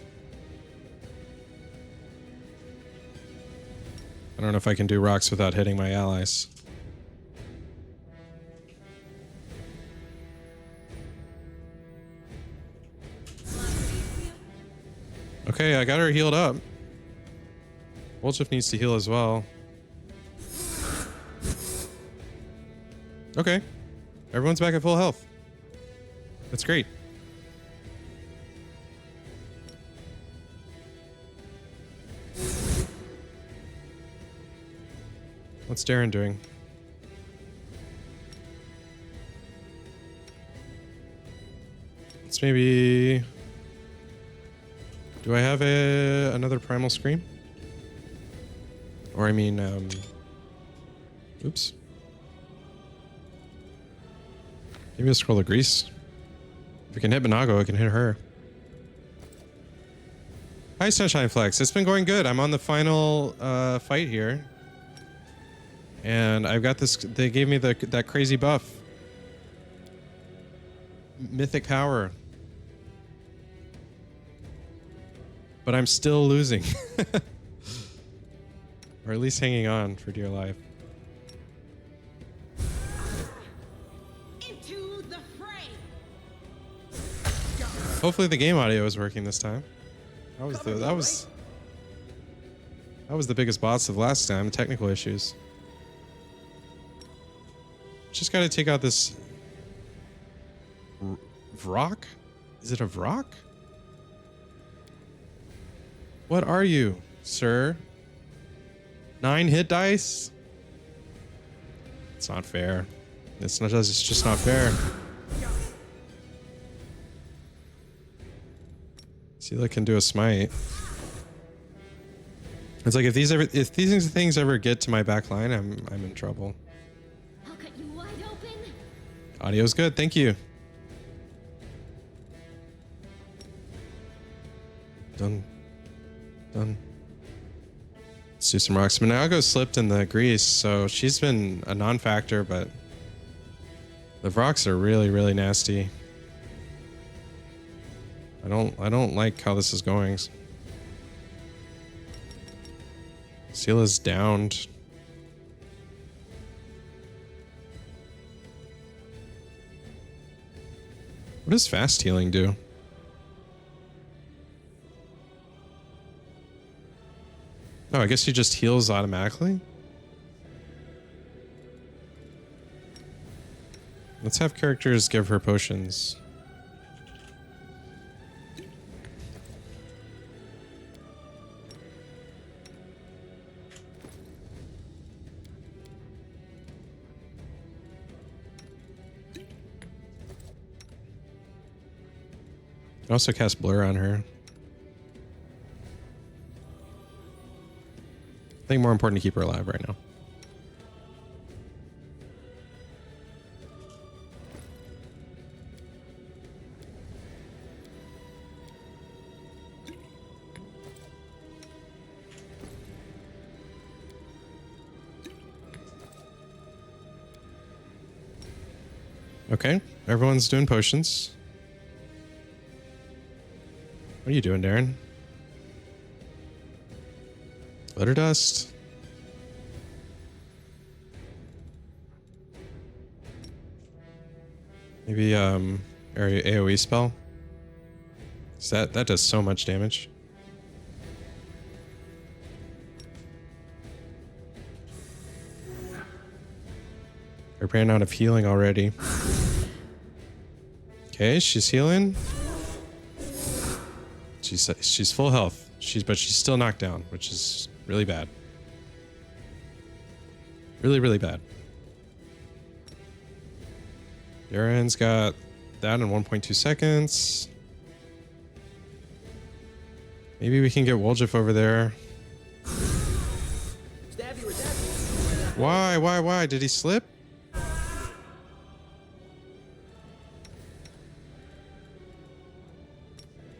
I don't know if I can do rocks without hitting my allies. Okay, I got her healed up. Wolchif needs to heal as well. Okay. Everyone's back at full health. That's great. What's Darren doing? Let's maybe... Do I have another Primal Scream? Or I mean, oops. Maybe a Scroll of Grease. If we can hit Minago, I can hit her. Hi, Sunshine Flex. It's been going good. I'm on the final fight here. And I've got this, they gave me that crazy buff. Mythic power. But I'm still losing. Or at least hanging on for dear life. Into the fray. Hopefully the game audio is working this time. That was the biggest boss of last time, technical issues. Just gotta take out this Vrock? Is it a Vrock? What are you, sir? 9 hit dice? It's not fair. It's just not fair. Sela can do a smite. It's like if these things ever get to my back line, I'm in trouble. I'll cut you wide open. Audio's good, thank you. Done. Done. Let's do some rocks. Minago slipped in the grease, so she's been a non-factor, but the rocks are really, really nasty. I don't like how this is going. Sela's downed. What does fast healing do? Oh, I guess he just heals automatically? Let's have characters give her potions. I also cast Blur on her. I think more important to keep her alive right now. Okay, everyone's doing potions. What are you doing, Darren? Glitter dust. Maybe area AoE spell. 'Cause that does so much damage. I ran out of healing already. Okay, she's healing. She's full health. But she's still knocked down, which is really bad. Really, really bad. Darren's got that in 1.2 seconds. Maybe we can get Woljif over there. Why? Did he slip?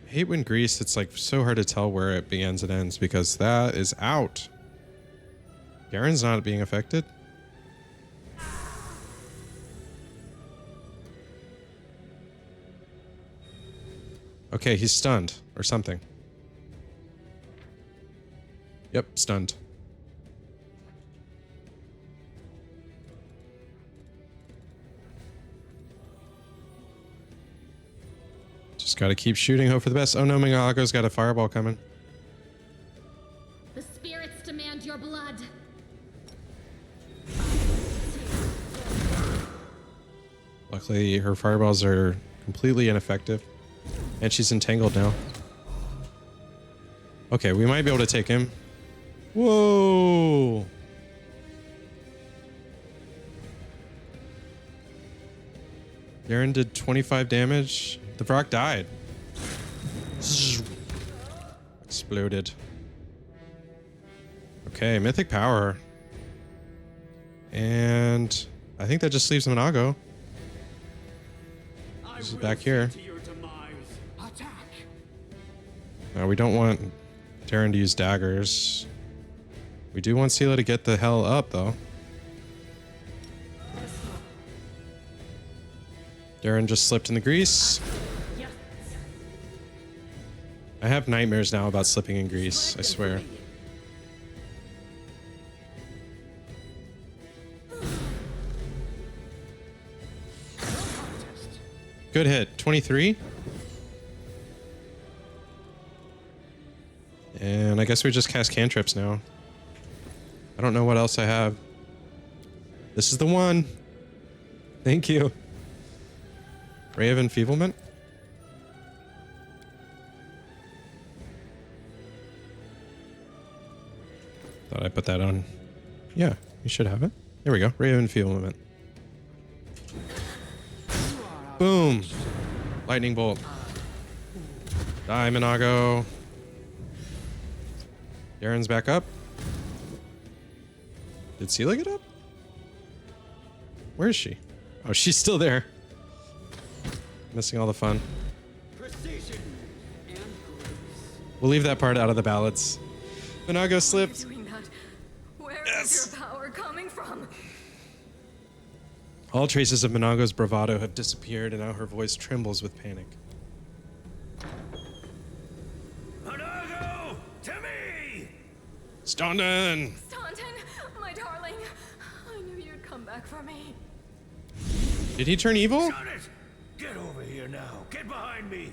I hate when Grease, it's like so hard to tell where it begins and ends because that is out. Darren's not being affected. Okay, he's stunned or something. Yep, stunned. Just gotta keep shooting, hope for the best. Oh no, Mingago's got a fireball coming. The spirits demand your blood. Luckily, her fireballs are completely ineffective. And she's entangled now. Okay, we might be able to take him. Whoa! Darren did 25 damage. The Vrock died. Exploded. Okay, Mythic Power. And I think that just leaves Minago. This is back here. Now we don't want Darren to use daggers. We do want Sela to get the hell up, though. Darren just slipped in the grease. I have nightmares now about slipping in grease, I swear. Good hit. 23. And I guess we just cast cantrips now. I don't know what else I have. This is the one. Thank you. Ray of Enfeeblement. Thought I put that on. Yeah, you should have it. There we go. Ray of Enfeeblement. Boom. Lightning bolt. Die, Minago. Darren's back up. Did Sela get up? Where is she? Oh, she's still there. Missing all the fun. We'll leave that part out of the ballads. Minago slipped. Doing that? Where is your power coming from? All traces of Minago's bravado have disappeared, and now her voice trembles with panic. Minago, to me! Staunton! Staunton, my darling. I knew you'd come back for me. Did he turn evil? Shut it! Get over here now. Get behind me.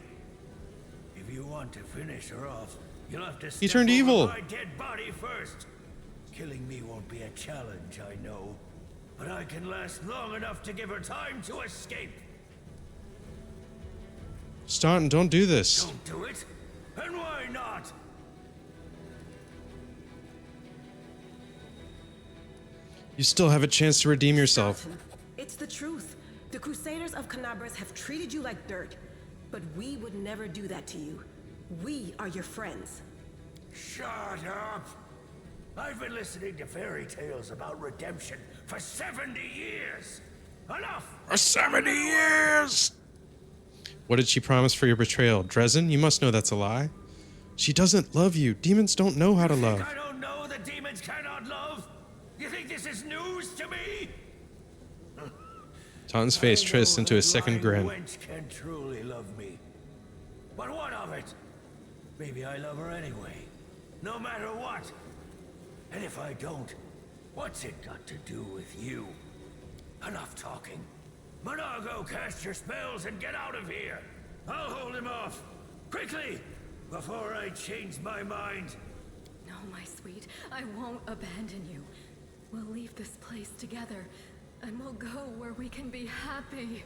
If you want to finish her off, you'll have to step He turned over evil. my dead body first. Killing me won't be a challenge, I know. But I can last long enough to give her time to escape. Staunton, don't do this. Don't do it? And why not? You still have a chance to redeem yourself. It's the truth. The Crusaders of Canabras have treated you like dirt, but we would never do that to you. We are your friends. Shut up! I've been listening to fairy tales about redemption for 70 years! Enough! For 70 years! What did she promise for your betrayal? Dresden, you must know that's a lie. She doesn't love you. Demons don't know how to love. I don't know that demons cannot love? You think this is news to me? Taunton's face twists into a second grin. Wench can truly love me. But what of it? Maybe I love her anyway. No matter what. And if I don't, what's it got to do with you? Enough talking. Monago, cast your spells and get out of here! I'll hold him off! Quickly! Before I change my mind! No, my sweet, I won't abandon you. We'll leave this place together, and we'll go where we can be happy.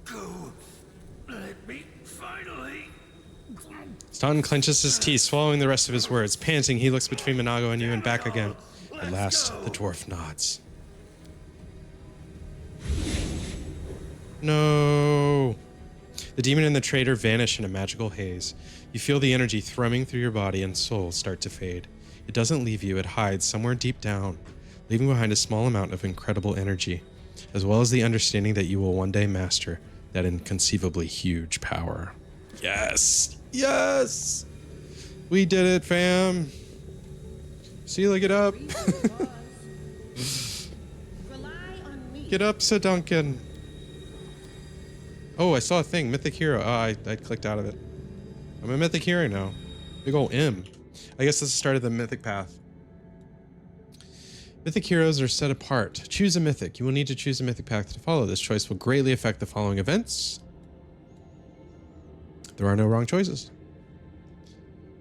Go! Let me finally... Staunton clenches his teeth, swallowing the rest of his words. Panting, he looks between Monago and you and back again. At last, the dwarf nods. No. The demon and the traitor vanish in a magical haze. You feel the energy thrumming through your body and soul start to fade. It doesn't leave you, it hides somewhere deep down, leaving behind a small amount of incredible energy, as well as the understanding that you will one day master that inconceivably huge power. Yes! Yes! We did it, fam! Celia, get up! Get up, Sir Duncan! Oh, I saw a thing. Mythic hero. Oh, I clicked out of it. I'm a mythic hero now. Big ol' M. I guess this is the start of the mythic path. Mythic heroes are set apart. Choose a mythic. You will need to choose a mythic path to follow. This choice will greatly affect the following events. There are no wrong choices.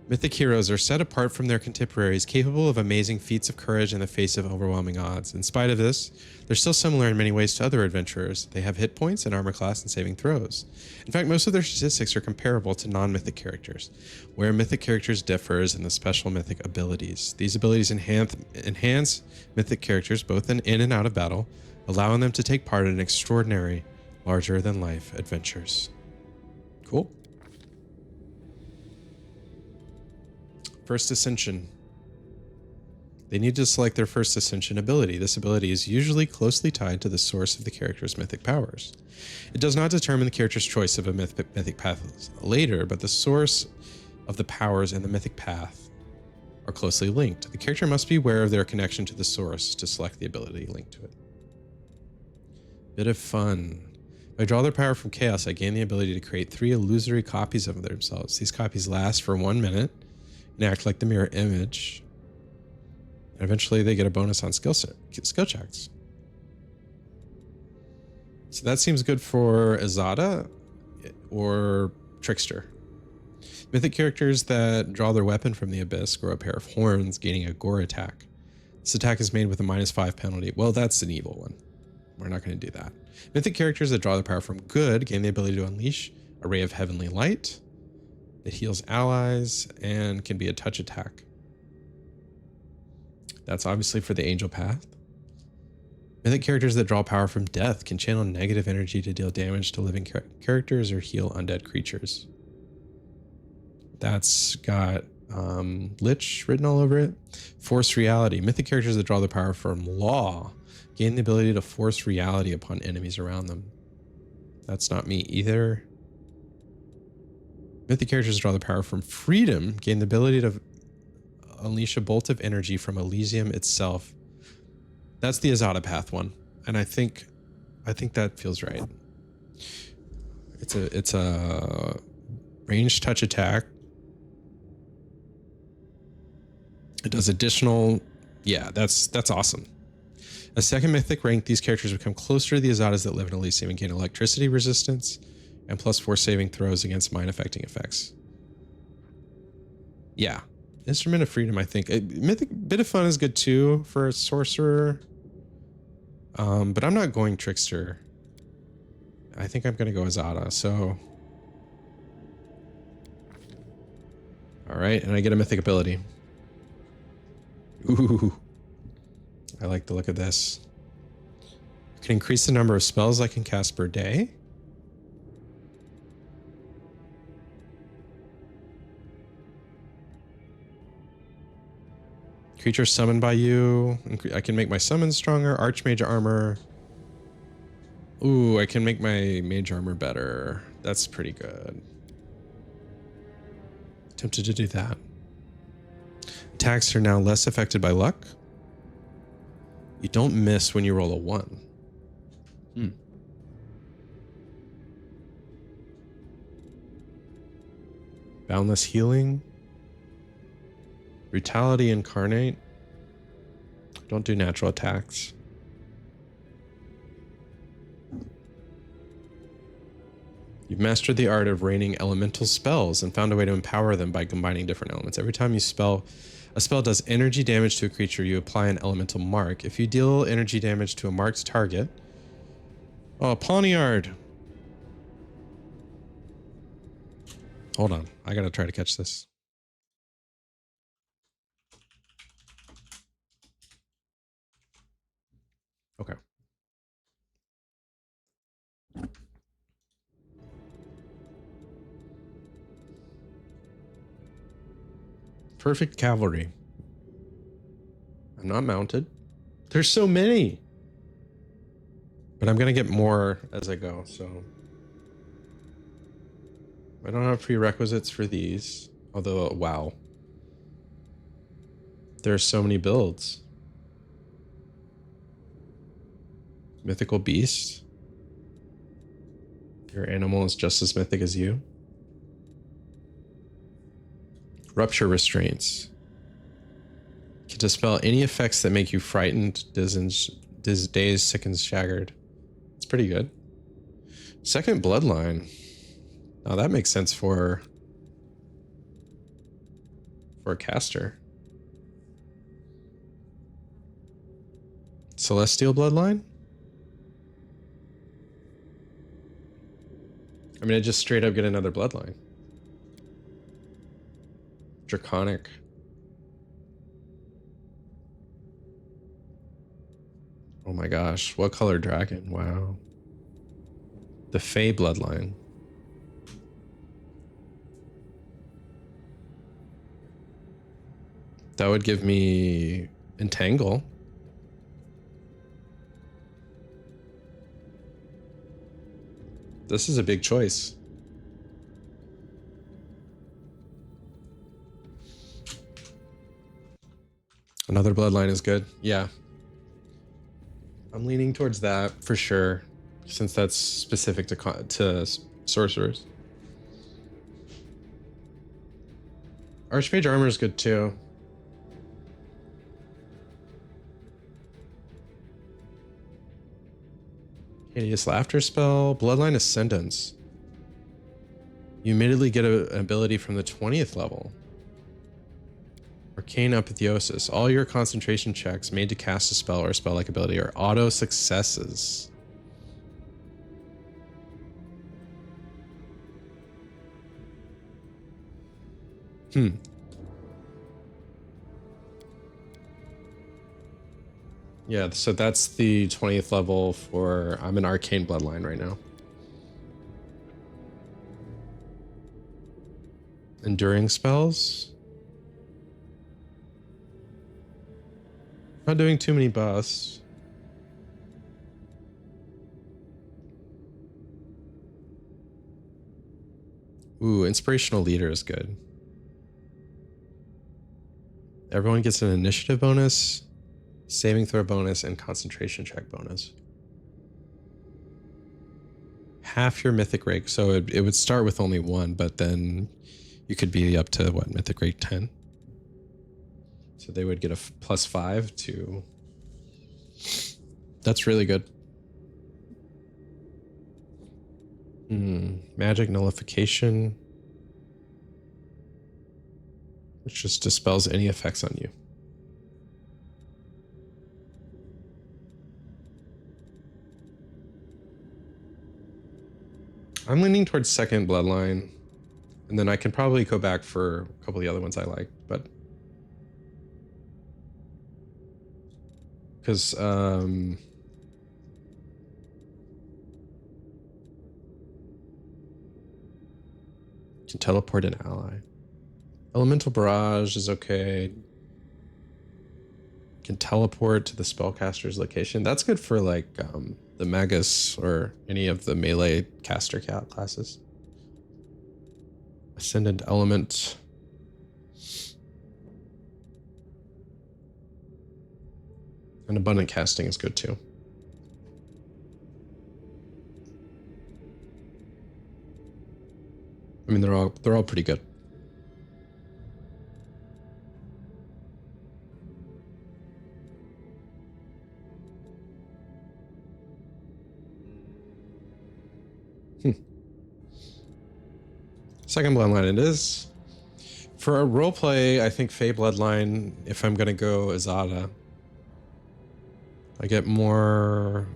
Mythic heroes are set apart from their contemporaries, capable of amazing feats of courage in the face of overwhelming odds. In spite of this, they're still similar in many ways to other adventurers. They have hit points and armor class and saving throws. In fact, most of their statistics are comparable to non-mythic characters, where mythic characters differs in the special mythic abilities. These abilities enhance mythic characters both in and out of battle, allowing them to take part in extraordinary, larger-than-life adventures. Cool. First Ascension. They need to select their first Ascension ability. This ability is usually closely tied to the source of the character's mythic powers. It does not determine the character's choice of a mythic path later, but the source of the powers and the mythic path are closely linked. The character must be aware of their connection to the source to select the ability linked to it. Bit of fun. If I draw their power from chaos, I gain the ability to create 3 illusory copies of themselves. These copies last for 1 minute and act like the mirror image. And eventually they get a bonus on skill checks. So that seems good for Azada or Trickster. Mythic characters that draw their weapon from the abyss grow a pair of horns, gaining a gore attack. This attack is made with a -5 penalty. Well, that's an evil one. We're not going to do that. Mythic characters that draw their power from good gain the ability to unleash a ray of heavenly light. It heals allies and can be a touch attack. That's obviously for the angel path. Mythic characters that draw power from death can channel negative energy to deal damage to living characters or heal undead creatures. That's got Lich written all over it. Force reality. Mythic characters that draw their power from law gain the ability to force reality upon enemies around them. That's not me either. Mythic characters draw the power from freedom, gain the ability to unleash a bolt of energy from Elysium itself. That's the Azada path one, and I think that feels right. It's a ranged touch attack. It does additional. Yeah, that's awesome. A second mythic rank, these characters become closer to the Azadas that live in Elysium and gain electricity resistance and +4 saving throws against mind affecting effects. Yeah. Instrument of Freedom, I think. Mythic Bit of Fun is good too for a sorcerer. But I'm not going Trickster. I think I'm going to go Azada, so. Alright, and I get a mythic ability. Ooh. I like the look of this. I can increase the number of spells I can cast per day. Creature summoned by you. I can make my summons stronger. Archmage armor. Ooh, I can make my mage armor better. That's pretty good. Tempted to do that. Attacks are now less affected by luck. You don't miss when you roll a 1. Boundless healing. Brutality incarnate. Don't do natural attacks. You've mastered the art of raining elemental spells and found a way to empower them by combining different elements. Every time a spell does energy damage to a creature, you apply an elemental mark. If you deal energy damage to a marked target... Oh, Pawniard! Hold on. I gotta try to catch this. Okay. Perfect cavalry. I'm not mounted. There's so many. But I'm gonna get more as I go, so I don't have prerequisites for these. Although, wow. There are so many builds. Mythical beast. Your animal is just as mythic as you. Rupture restraints. Can dispel any effects that make you frightened, dazed, sick, and staggered. It's pretty good. Second bloodline. Now that makes sense for a caster. Celestial bloodline? I mean, I just straight up get another bloodline. Draconic. Oh my gosh, what color dragon? Wow. The Fey bloodline. That would give me Entangle. This is a big choice. Another bloodline is good. Yeah. I'm leaning towards that for sure, since that's specific to sorcerers. Archmage armor is good too. Hideous Laughter spell, Bloodline Ascendance. You immediately get an ability from the 20th level. Arcane Apotheosis. All your concentration checks made to cast a spell or a spell-like ability are auto successes. Yeah, so that's the 20th level for... I'm an Arcane Bloodline right now. Enduring spells? Not doing too many buffs. Ooh, Inspirational Leader is good. Everyone gets an initiative bonus, saving throw bonus, and concentration check bonus. Half your mythic rank, so it would start with only one, but then you could be up to what, mythic rank 10? So they would get a +5 to... That's really good. Magic Nullification, which just dispels any effects on you. I'm leaning towards second bloodline, and then I can probably go back for a couple of the other ones I like, but because can teleport an ally. Elemental Barrage is okay. Can teleport to the spellcaster's location. That's good for like the Magus or any of the melee caster classes. Ascendant Element. And Abundant Casting is good too. I mean, they're all pretty good. Second bloodline it is. For a roleplay, I think Fey Bloodline, if I'm going to go Azada, I get more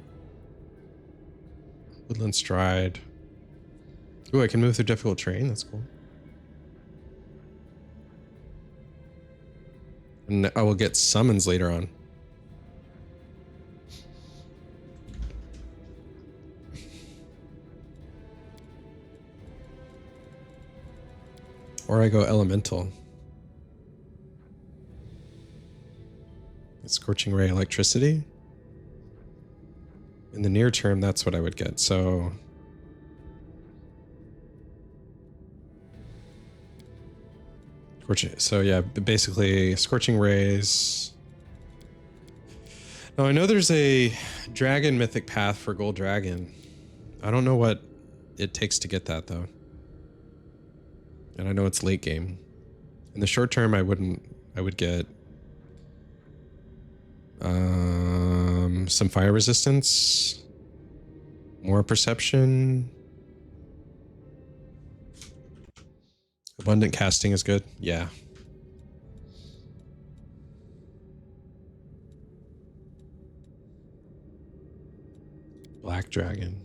Woodland Stride. Ooh, I can move through difficult terrain. That's cool. And I will get summons later on. Or I go Elemental. Scorching Ray Electricity. In the near term, that's what I would get. So yeah, basically Scorching Rays. Now I know there's a Dragon Mythic Path for Gold Dragon. I don't know what it takes to get that though. And I know it's late game. In the short term, I would get some fire resistance, more perception. Abundant casting is good. Yeah. Black Dragon.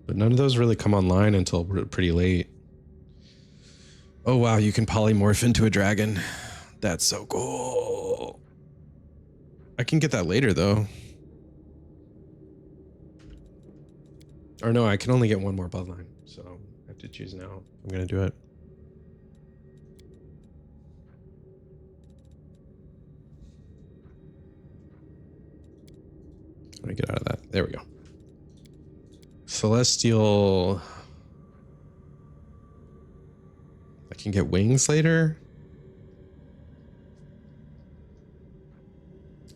But none of those really come online until pretty late. Oh wow, you can polymorph into a dragon. That's so cool. I can get that later though. Or no, I can only get one more bloodline. So I have to choose now. I'm gonna do it. Let me get out of that. There we go. Celestial. I can get wings later.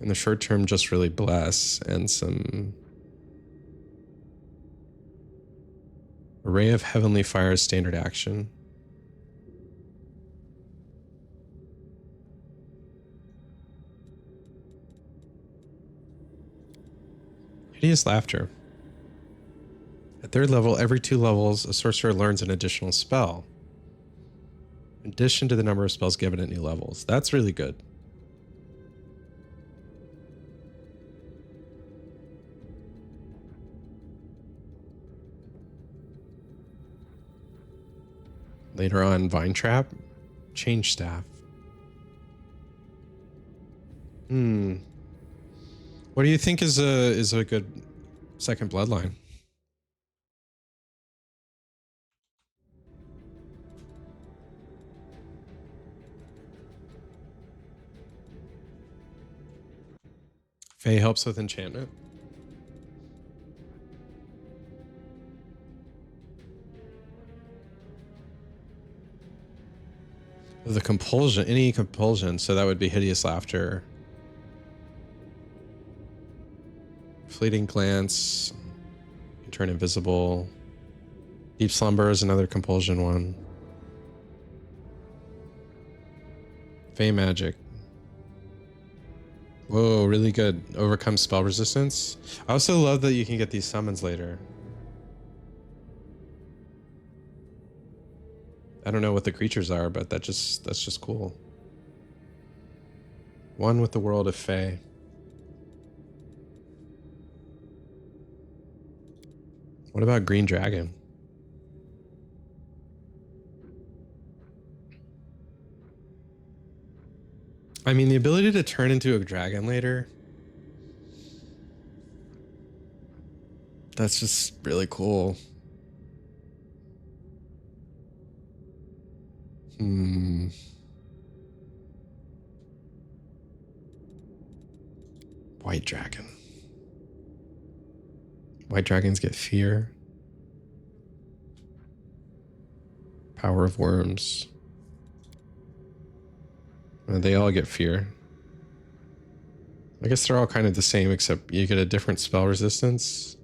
In the short term, just really bless and some Array of Heavenly Fire standard action. Hideous Laughter. At third level, every 2 levels, a sorcerer learns an additional spell. In addition to the number of spells given at new levels. That's really good. Later on, Vine Trap, Change Staff. What do you think is a good second bloodline? Faye helps with enchantment. The compulsion, any compulsion, so that would be Hideous Laughter. Fleeting Glance, you turn invisible. Deep Slumber is another compulsion one. Fey Magic. Whoa, really good. Overcome spell resistance. I also love that you can get these summons later. I don't know what the creatures are, but that's just cool. One with the world of Fey. What about Green Dragon? I mean, the ability to turn into a dragon later. That's just really cool. White Dragon. White dragons get fear. Power of Worms. They all get fear. I guess they're all kind of the same, except you get a different spell resistance.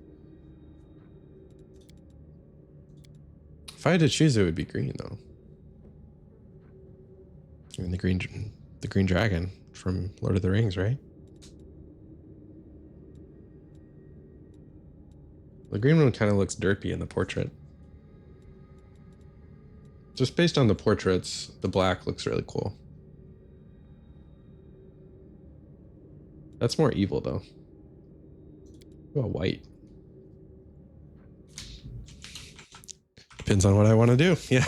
If I had to choose, it would be green, though. I mean, the green dragon from Lord of the Rings, right? The green one kind of looks derpy in the portrait. Just based on the portraits, the black looks really cool. That's more evil though. Oh, white. Depends on what I want to do. Yeah.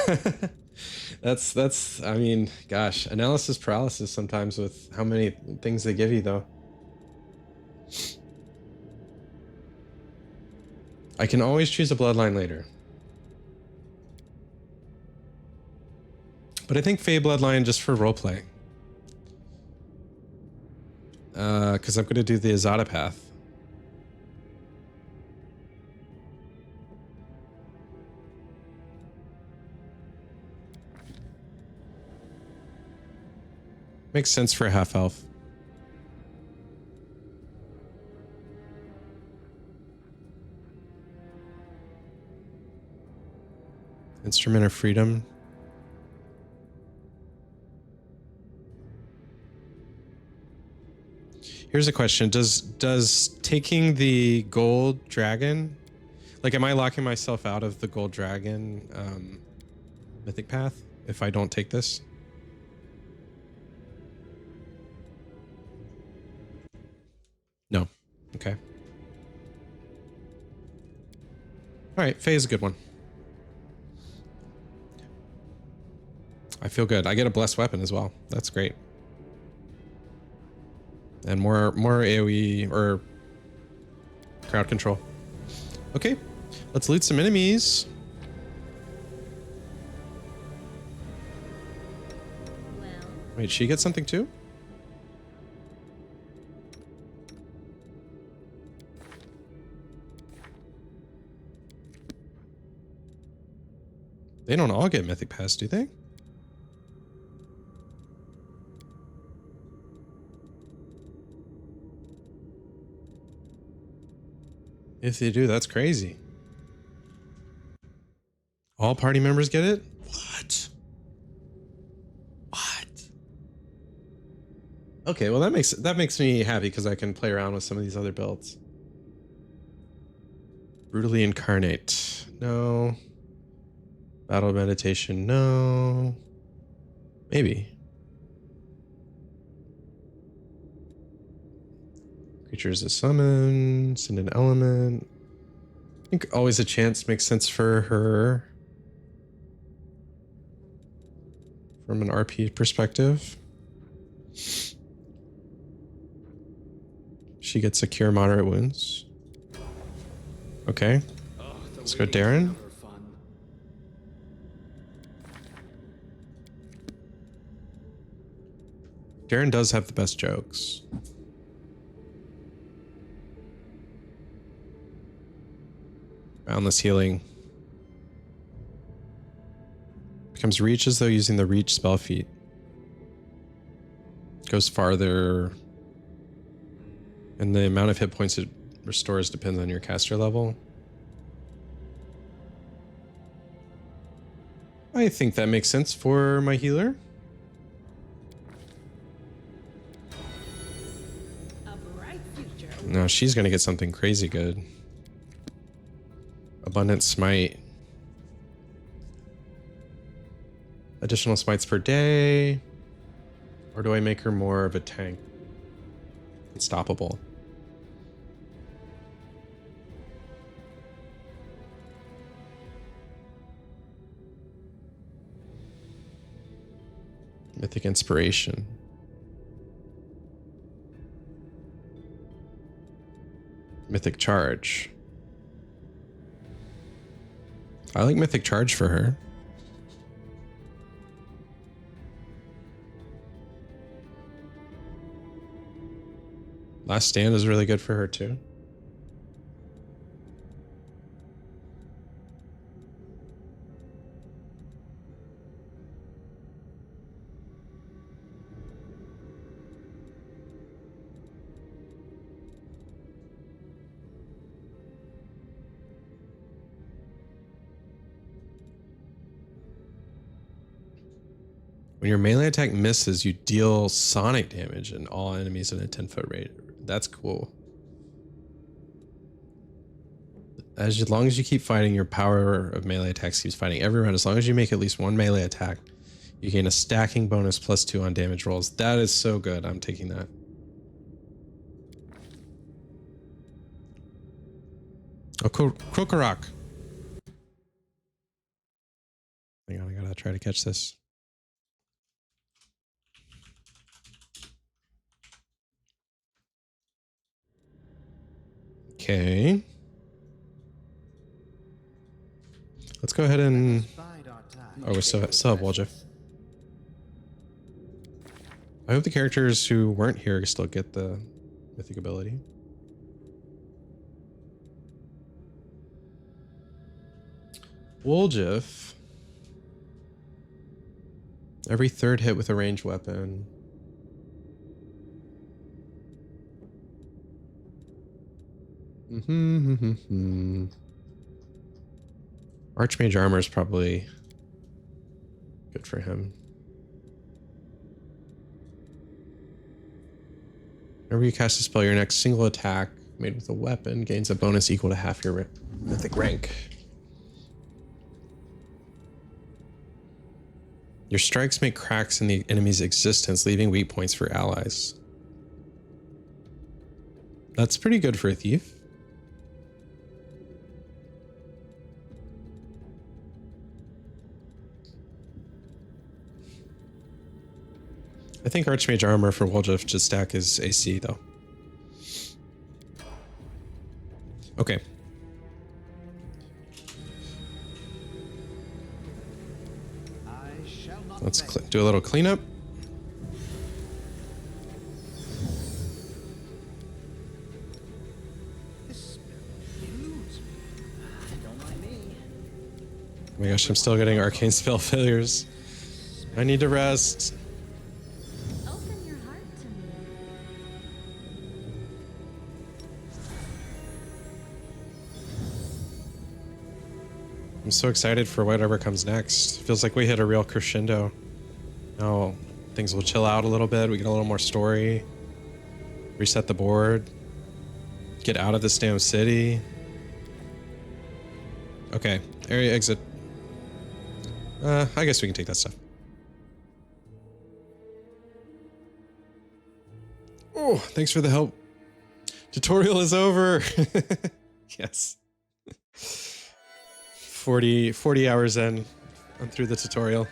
That's I mean, gosh, analysis paralysis sometimes with how many things they give you though. I can always choose a bloodline later. But I think Fae bloodline just for roleplay. Because I'm going to do the Azada path. Makes sense for a half elf. Instrument of freedom. Here's a question. Does taking the gold dragon, like, am I locking myself out of the gold dragon mythic path if I don't take this? No. Okay. All right. Faye is a good one. I feel good. I get a blessed weapon as well. That's great. And more AoE or crowd control. Okay, let's loot some enemies. Well, Wait, she gets something too? They don't all get Mythic Pass, do they? If they do, that's crazy. All party members get it? What? What? Okay, well that makes me happy because I can play around with some of these other builds. Brutally incarnate. No. Battle meditation. No. Maybe. Creatures to summon, send an element. I think always a chance makes sense for her from an RP perspective. She gets a cure moderate wounds. Okay. Let's go Darren. Darren does have the best jokes. Boundless healing. Becomes reach as though using the reach spell feat. Goes farther. And the amount of hit points it restores depends on your caster level. I think that makes sense for my healer. A bright future. No, she's gonna get something crazy good. Abundant smite. Additional smites per day. Or do I make her more of a tank? Unstoppable. Mythic inspiration. Mythic charge. I like Mythic Charge for her. Last Stand is really good for her too. When your melee attack misses, you deal sonic damage and all enemies in a 10-foot radius. That's cool. As long as you keep fighting, your power of melee attacks keeps fighting every round. As long as you make at least one melee attack, you gain a stacking bonus +2 on damage rolls. That is so good. I'm taking that. Oh, Krokorok. Hang on, I gotta try to catch this. Okay. Let's go ahead and... Oh, we still have Woljif. I hope the characters who weren't here still get the mythic ability. Woljif. Every third hit with a ranged weapon. Archmage armor is probably good for him. Whenever you cast a spell, your next single attack made with a weapon gains a bonus equal to half your mythic rank. Your strikes make cracks in the enemy's existence, leaving weak points for allies. That's pretty good for a thief. I think Archmage armor for Woljif to stack is AC though. Okay. Let's do a little cleanup. Oh my gosh, I'm still getting arcane spell failures. I need to rest. Open your heart to me. I'm so excited for whatever comes next. Feels like we hit a real crescendo. Now things will chill out a little bit. We get a little more story. Reset the board. Get out of this damn city. Okay, area exit. I guess we can take that stuff. Oh, thanks for the help. Tutorial is over. Yes. 40 hours in. I'm through the tutorial.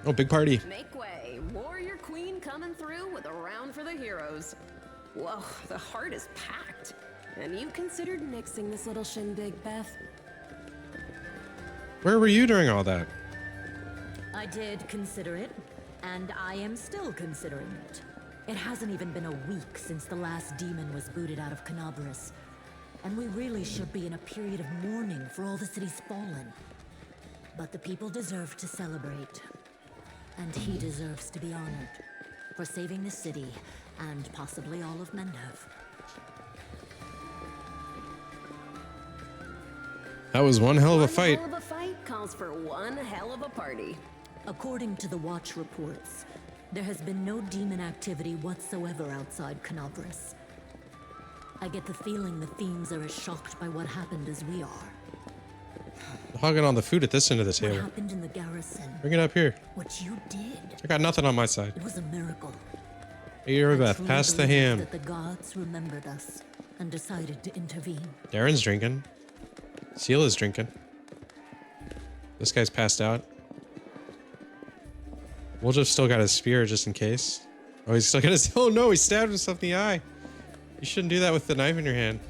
Oh, big party. Make way. Warrior Queen coming through with a round for the heroes. Whoa, the heart is packed. And you considered nixing this little shindig, Beth? Where were you during all that? I did consider it, and I am still considering it. It hasn't even been a week since the last demon was booted out of Canabras, and we really should be in a period of mourning for all the city's fallen. But the people deserve to celebrate, and he deserves to be honored for saving the city and possibly all of Mendov. That was one hell of a fight. One hell of a fight calls for one hell of a party. According to the Watch reports, there has been no demon activity whatsoever outside Canabras. I get the feeling the Fiends are as shocked by what happened as we are. Hogging on the food at this end of the What table. happened in the garrison? Bring it up here. What you did? I got nothing on my side. It was a miracle. Hey, I Beth, truly pass the believe ham. that the gods remembered us and decided to intervene. Darren's drinking. Seal is drinking. This guy's passed out. Woljif still got his spear just in case. Oh, he's still got his... Oh no, he stabbed himself in the eye. You shouldn't do that with the knife in your hand.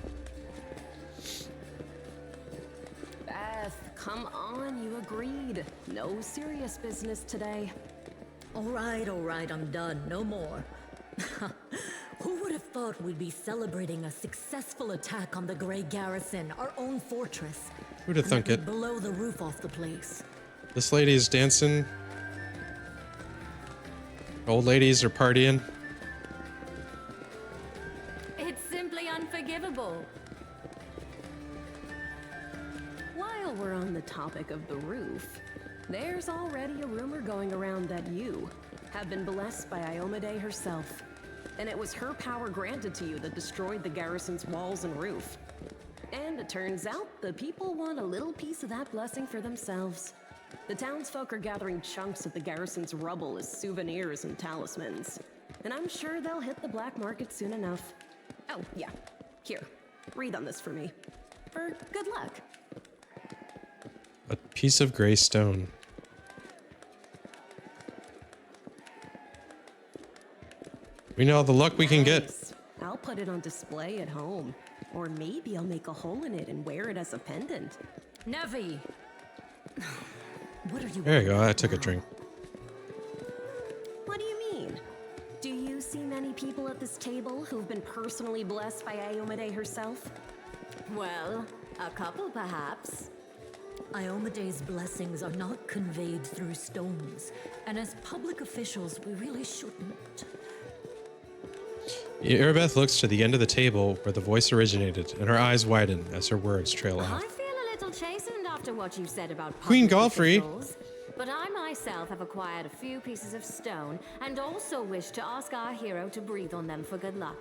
Beth, come on, you agreed. No serious business today. All right, I'm done. No more. Who would have thought we'd be celebrating a successful attack on the Grey Garrison, our own fortress? Who'd have thunk it? Below the roof off the place. This lady is dancing. Old ladies are partying. It's simply unforgivable. While we're on the topic of the roof, there's already a rumor going around that you have been blessed by Iomade herself. And it was her power granted to you that destroyed the garrison's walls and roof. And it turns out the people want a little piece of that blessing for themselves. The townsfolk are gathering chunks of the garrison's rubble as souvenirs and talismans. And I'm sure they'll hit the black market soon enough. Oh, yeah. Here, read on this for me. For good luck. A piece of gray stone. We know all the luck we can get. Nice. I'll put it on display at home. Or maybe I'll make a hole in it and wear it as a pendant. Nevi! What are you... There you go, I took a drink. What do you mean? Do you see many people at this table who've been personally blessed by Iomedae herself? Well, a couple perhaps. Iomedae's blessings are not conveyed through stones, and as public officials, we really shouldn't. Irabeth looks to the end of the table where the voice originated, and her eyes widen as her words trail off. I feel a little chastened after what you said about Queen public Galfrey. officials, but I myself have acquired a few pieces of stone and also wish to ask our hero to breathe on them for good luck.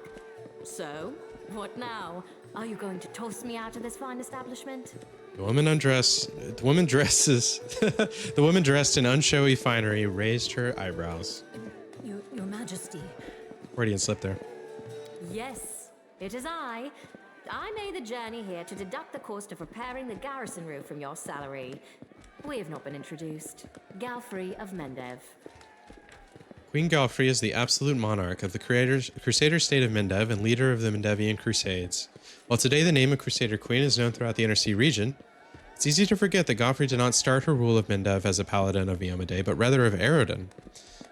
So, what now? Are you going to toast me out of this fine establishment? The woman dresses the woman dressed in unshowy finery raised her eyebrows. Your Majesty. Freudian slip there. Yes, it is I. I made the journey here to deduct the cost of repairing the garrison roof from your salary. We have not been introduced. Galfrey of Mendev. Queen Galfrey is the absolute monarch of the Crusader state of Mendev and leader of the Mendevian Crusades. While today the name of Crusader Queen is known throughout the Inner Sea region, it's easy to forget that Galfrey did not start her rule of Mendev as a paladin of Iomedae, but rather of Eredin.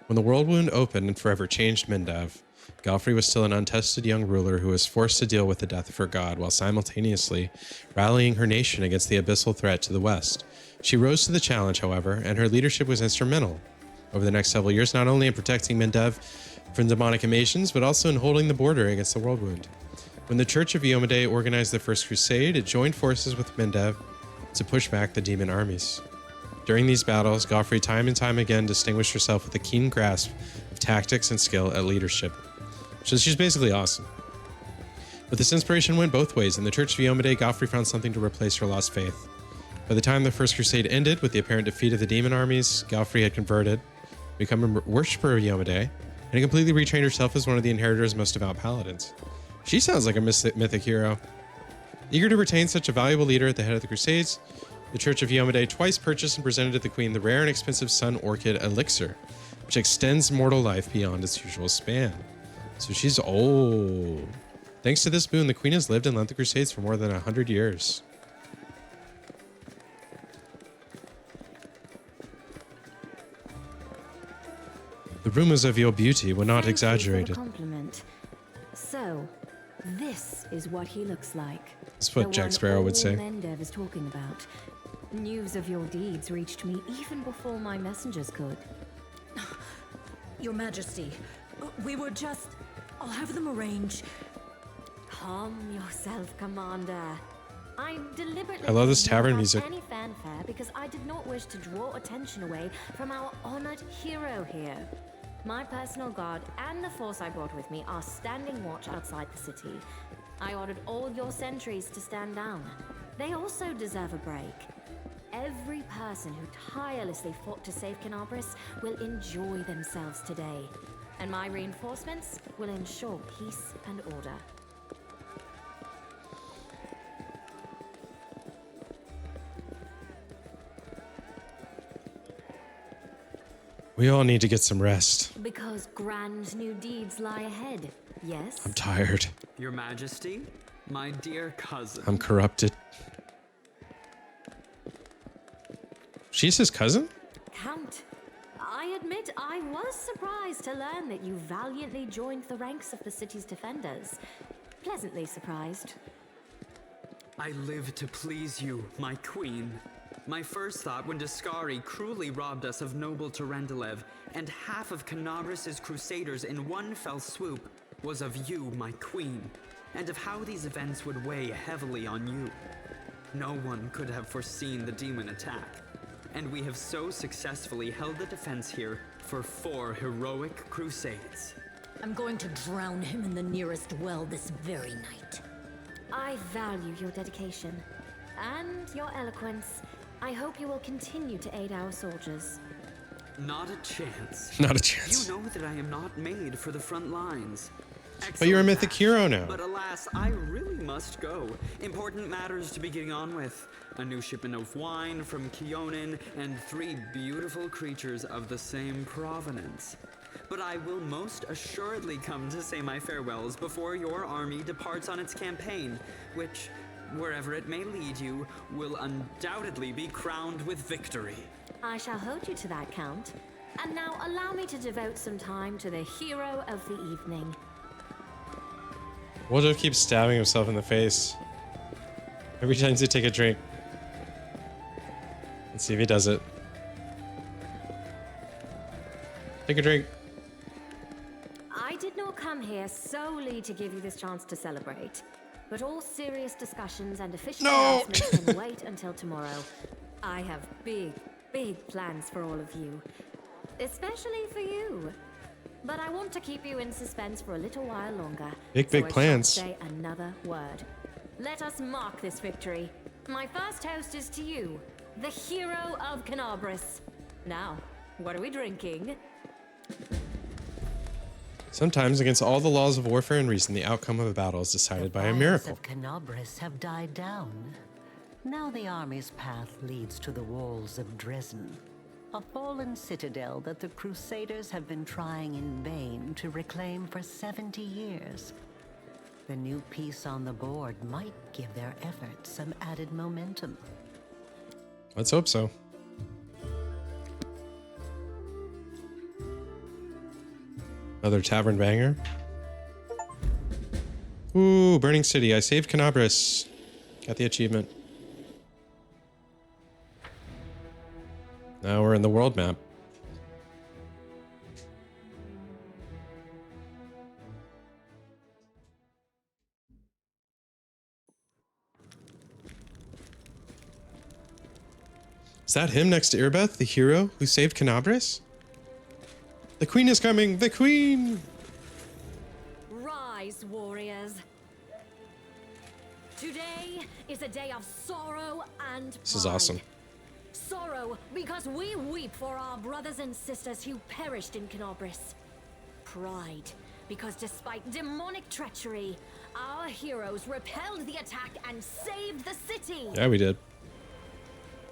When the world wound opened and forever changed Mendev, Galfrey was still an untested young ruler who was forced to deal with the death of her god while simultaneously rallying her nation against the abyssal threat to the west. She rose to the challenge, however, and her leadership was instrumental over the next several years, not only in protecting Mendev from demonic invasions, but also in holding the border against the world wound. When the Church of Iomedae organized the First Crusade, it joined forces with Mendev to push back the demon armies. During these battles, Galfrey time and time again distinguished herself with a keen grasp of tactics and skill at leadership. So she's basically awesome. But this inspiration went both ways. In the Church of Iomedae, Galfrey found something to replace her lost faith. By the time the First Crusade ended, with the apparent defeat of the demon armies, Galfrey had converted, become a worshipper of Iomedae, and had completely retrained herself as one of the inheritors' most devout paladins. She sounds like a mythic hero. Eager to retain such a valuable leader at the head of the Crusades, the Church of Iomedae twice purchased and presented to the Queen the rare and expensive Sun Orchid Elixir, which extends mortal life beyond its usual span. So she's old. Thanks to this boon, the Queen has lived and led the Crusades for more than 100 years. The rumors of your beauty were not exaggerated. Compliment. So, this is what he looks like. That's what Jack Sparrow would say. Mendev is talking about. News of your deeds reached me even before my messengers could. Your Majesty, we were just... I'll have them arrange. Calm yourself, Commander. I deliberately I love this did tavern not music. have any fanfare because I did not wish to draw attention away from our honored hero here. My personal guard and the force I brought with me are standing watch outside the city. I ordered all your sentries to stand down. They also deserve a break. Every person who tirelessly fought to save Canabris will enjoy themselves today. And my reinforcements will ensure peace and order. We all need to get some rest. Because grand new deeds lie ahead, yes? I'm tired. Your Majesty, my dear cousin. I'm corrupted. She's his cousin? Count, I admit I was surprised to learn that you valiantly joined the ranks of the city's defenders. Pleasantly surprised. I live to please you, my queen. My first thought when Daskari cruelly robbed us of noble Tarendalev and half of Canabris' crusaders in one fell swoop was of you, my queen, and of how these events would weigh heavily on you. No one could have foreseen the demon attack, and we have so successfully held the defense here for 4 heroic crusades. I'm going to drown him in the nearest well this very night. I value your dedication and your eloquence. I hope you will continue to aid our soldiers. Not a chance. Not a chance. You know that I am not made for the front lines. But you're a Excellent mythic match. hero now. But alas, I really must go. Important matters to be getting on with. A new shipment of wine from Keonan and 3 beautiful creatures of the same provenance. But I will most assuredly come to say my farewells before your army departs on its campaign, which, wherever it may lead you, will undoubtedly be crowned with victory. I shall hold you to that, Count. And now allow me to devote some time to the hero of the evening. Waldo keeps stabbing himself in the face every time he take a drink. Let's see if he does it. Take a drink. I did not come here solely to give you this chance to celebrate, but all serious discussions and official announcements can wait until tomorrow. I have big plans for all of you, especially for you. But I want to keep you in suspense for a little while longer. Big so I plans. shan't say another word. Let us mark this victory. My first toast is to you, the hero of Canabris. Now, what are we drinking? Sometimes, against all the laws of warfare and reason, the outcome of a battle is decided by a fires miracle. of Canabris have died down. Now the army's path leads to the walls of Dresden, a fallen citadel that the Crusaders have been trying in vain to reclaim for 70 years. The new piece on the board might give their efforts some added momentum. Let's hope so. Another tavern banger. Ooh, Burning City. I saved Canabris. Got the achievement. Now we're in the world map. Is that him next to Irbeth, the hero who saved Canabris? The queen is coming! The queen! Rise, warriors. Today is a day of sorrow and pride. This is awesome. Sorrow because we weep for our brothers and sisters who perished in Canabris. Pride because despite demonic treachery, our heroes repelled the attack and saved the city. Yeah, we did.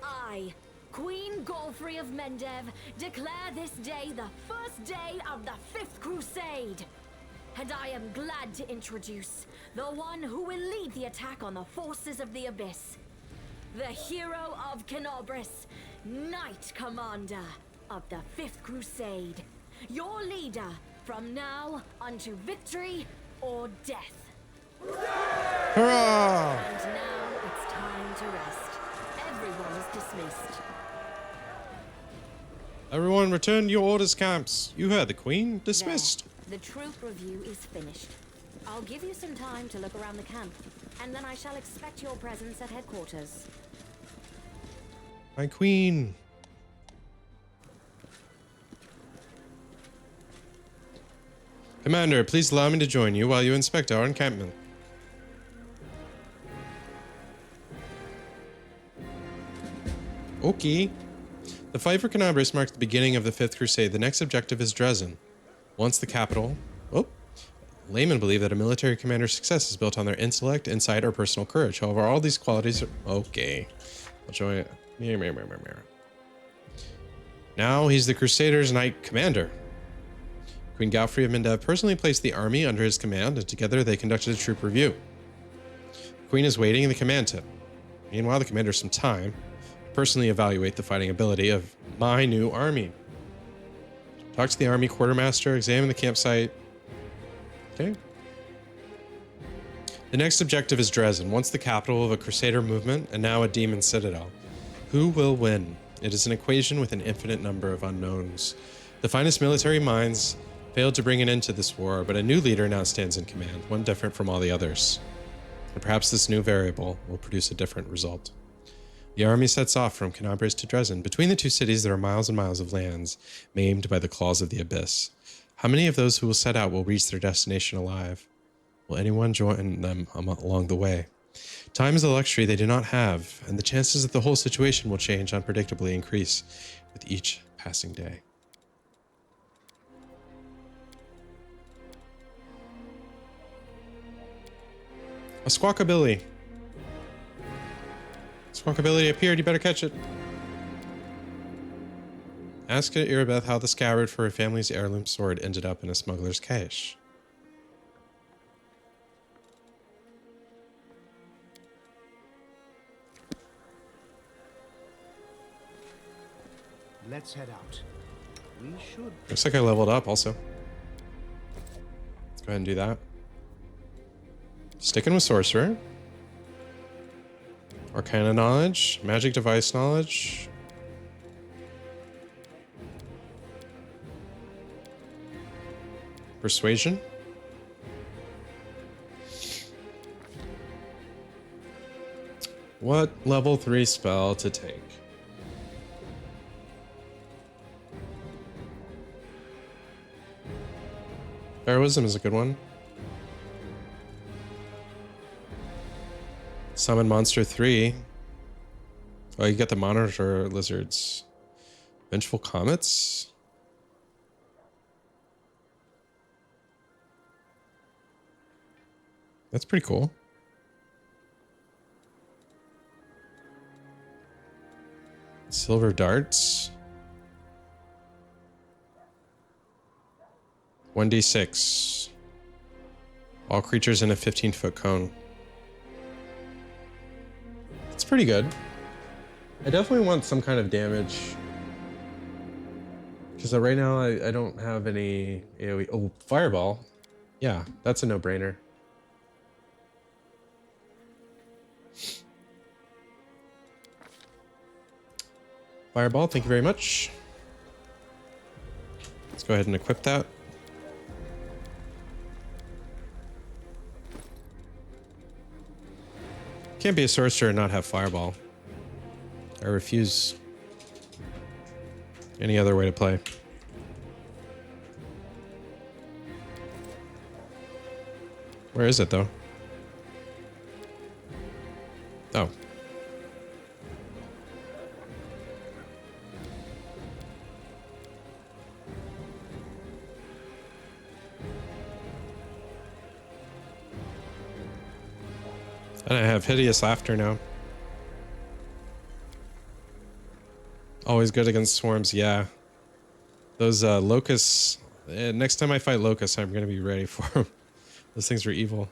I, Queen Golfrey of Mendev, declare this day the first day of the 5th Crusade. And I am glad to introduce the one who will lead the attack on the forces of the Abyss. The hero of Canabris, Knight Commander of the 5th Crusade. Your leader from now unto victory or death. Hurrah! And now it's time to rest. Everyone is dismissed. Everyone return to your orders camps. You heard the queen. Dismissed. There. The troop review is finished. I'll give you some time to look around the camp, and then I shall expect your presence at headquarters. My queen. Commander, please allow me to join you while you inspect our encampment. Okay. The fight for Canabris marks the beginning of the 5th Crusade. The next objective is Dresden. Once the capital... Oh. Laymen believe that a military commander's success is built on their intellect, insight, or personal courage. However, all these qualities are... Okay. I'll join it. Now he's the Crusaders' Knight Commander. Queen Galfrey of Mendev personally placed the army under his command, and together they conducted a troop review. The Queen is waiting in the command tent. Meanwhile, the commander has some time to personally evaluate the fighting ability of my new army. Talk to the army quartermaster, examine the campsite. Okay. The next objective is Dresden, once the capital of a Crusader movement and now a demon citadel. Who will win? It is an equation with an infinite number of unknowns. The finest military minds failed to bring an end to this war, but a new leader now stands in command, one different from all the others. And perhaps this new variable will produce a different result. The army sets off from Canabris to Dresden. Between the two cities, there are miles and miles of lands maimed by the claws of the abyss. How many of those who will set out will reach their destination alive? Will anyone join them along the way? Time is a luxury they do not have, and the chances that the whole situation will change unpredictably increase with each passing day. A squawkabilly. Squawkabilly appeared, you better catch it. Ask Irabeth how the scabbard for her family's heirloom sword ended up in a smuggler's cache. Let's head out. We should. Looks like I leveled up also. Let's go ahead and do that. Sticking with sorcerer. Arcana knowledge. Magic device knowledge. Persuasion. What level 3 spell to take? Heroism is a good one. Summon monster 3. Oh, you get the monitor lizards. Vengeful comets. That's pretty cool. Silver darts. 1d6. All creatures in a 15-foot cone. It's pretty good. I definitely want some kind of damage. Because right now I don't have any AoE. Oh, fireball. Yeah, that's a no-brainer. Fireball, thank you very much. Let's go ahead and equip that. Can't be a sorcerer and not have fireball. I refuse any other way to play. Where is it though? Oh. And I have hideous laughter now. Always good against swarms, yeah. Those locusts. Next time I fight locusts, I'm gonna be ready for them. Those things are evil.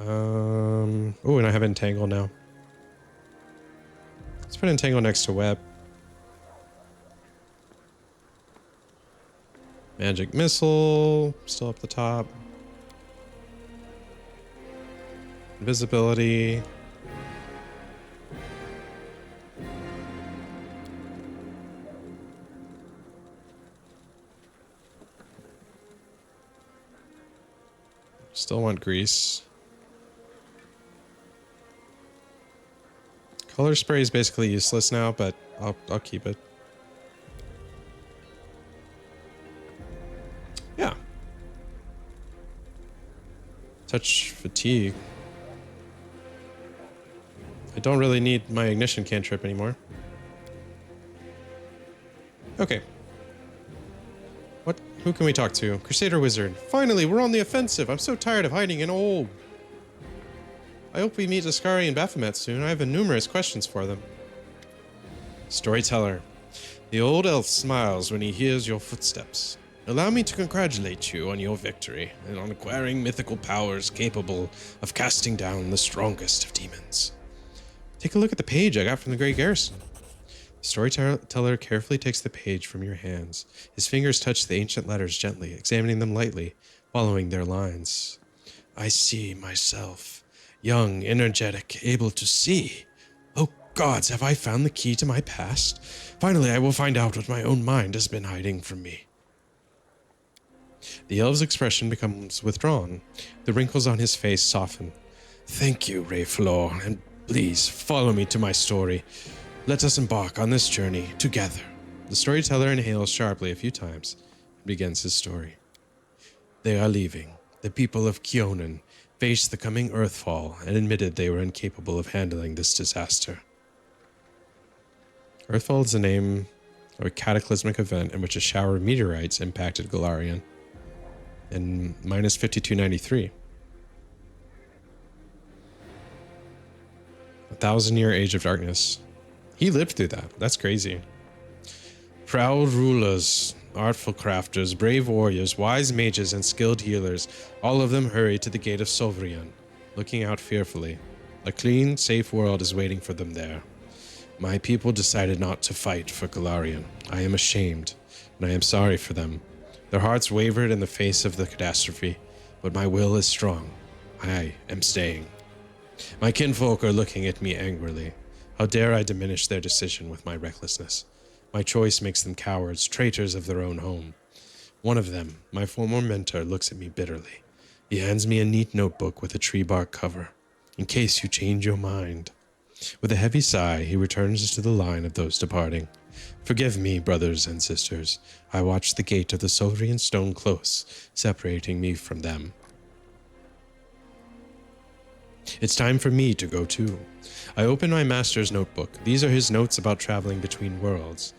Oh, and I have entangle now. Let's put entangle next to web. Magic missile, still up the top. Invisibility. Still want grease. Color spray is basically useless now, but I'll keep it. Yeah. Touch fatigue. I don't really need my ignition cantrip anymore. Okay. Who can we talk to? Crusader Wizard. Finally, we're on the offensive. I'm so tired of hiding in old. I hope we meet Ascari and Baphomet soon. I have numerous questions for them. Storyteller. The old elf smiles when he hears your footsteps. Allow me to congratulate you on your victory and on acquiring mythical powers capable of casting down the strongest of demons. Take a look at the page I got from the Great Garrison. The storyteller carefully takes the page from your hands. His fingers touch the ancient letters gently, examining them lightly, following their lines. I see myself, young, energetic, able to see. Oh gods, have I found the key to my past? Finally, I will find out what my own mind has been hiding from me. The elf's expression becomes withdrawn. The wrinkles on his face soften. Thank you, Rayflor, and please follow me to my story. Let us embark on this journey together. The storyteller inhales sharply a few times and begins his story. They are leaving. The people of Kionan faced the coming earthfall and admitted they were incapable of handling this disaster. Earthfall is the name of a cataclysmic event in which a shower of meteorites impacted Golarion in minus 5293. 1,000-year age of darkness. He lived through that. That's crazy. Proud rulers, artful crafters, brave warriors, wise mages, and skilled healers, all of them hurry to the gate of Solvrian, looking out fearfully. A clean, safe world is waiting for them there. My people decided not to fight for Golarion. I am ashamed, and I am sorry for them. Their hearts wavered in the face of the catastrophe, but my will is strong. I am staying. My kinfolk are looking at me angrily. How dare I diminish their decision with my recklessness? My choice makes them cowards, traitors of their own home. One of them, my former mentor, looks at me bitterly. He hands me a neat notebook with a tree bark cover. In case you change your mind. With a heavy sigh, he returns to the line of those departing. Forgive me, brothers and sisters. I watch the gate of the Solvrian stone close, separating me from them. It's time for me to go too. I open my master's notebook. These are his notes about traveling between worlds.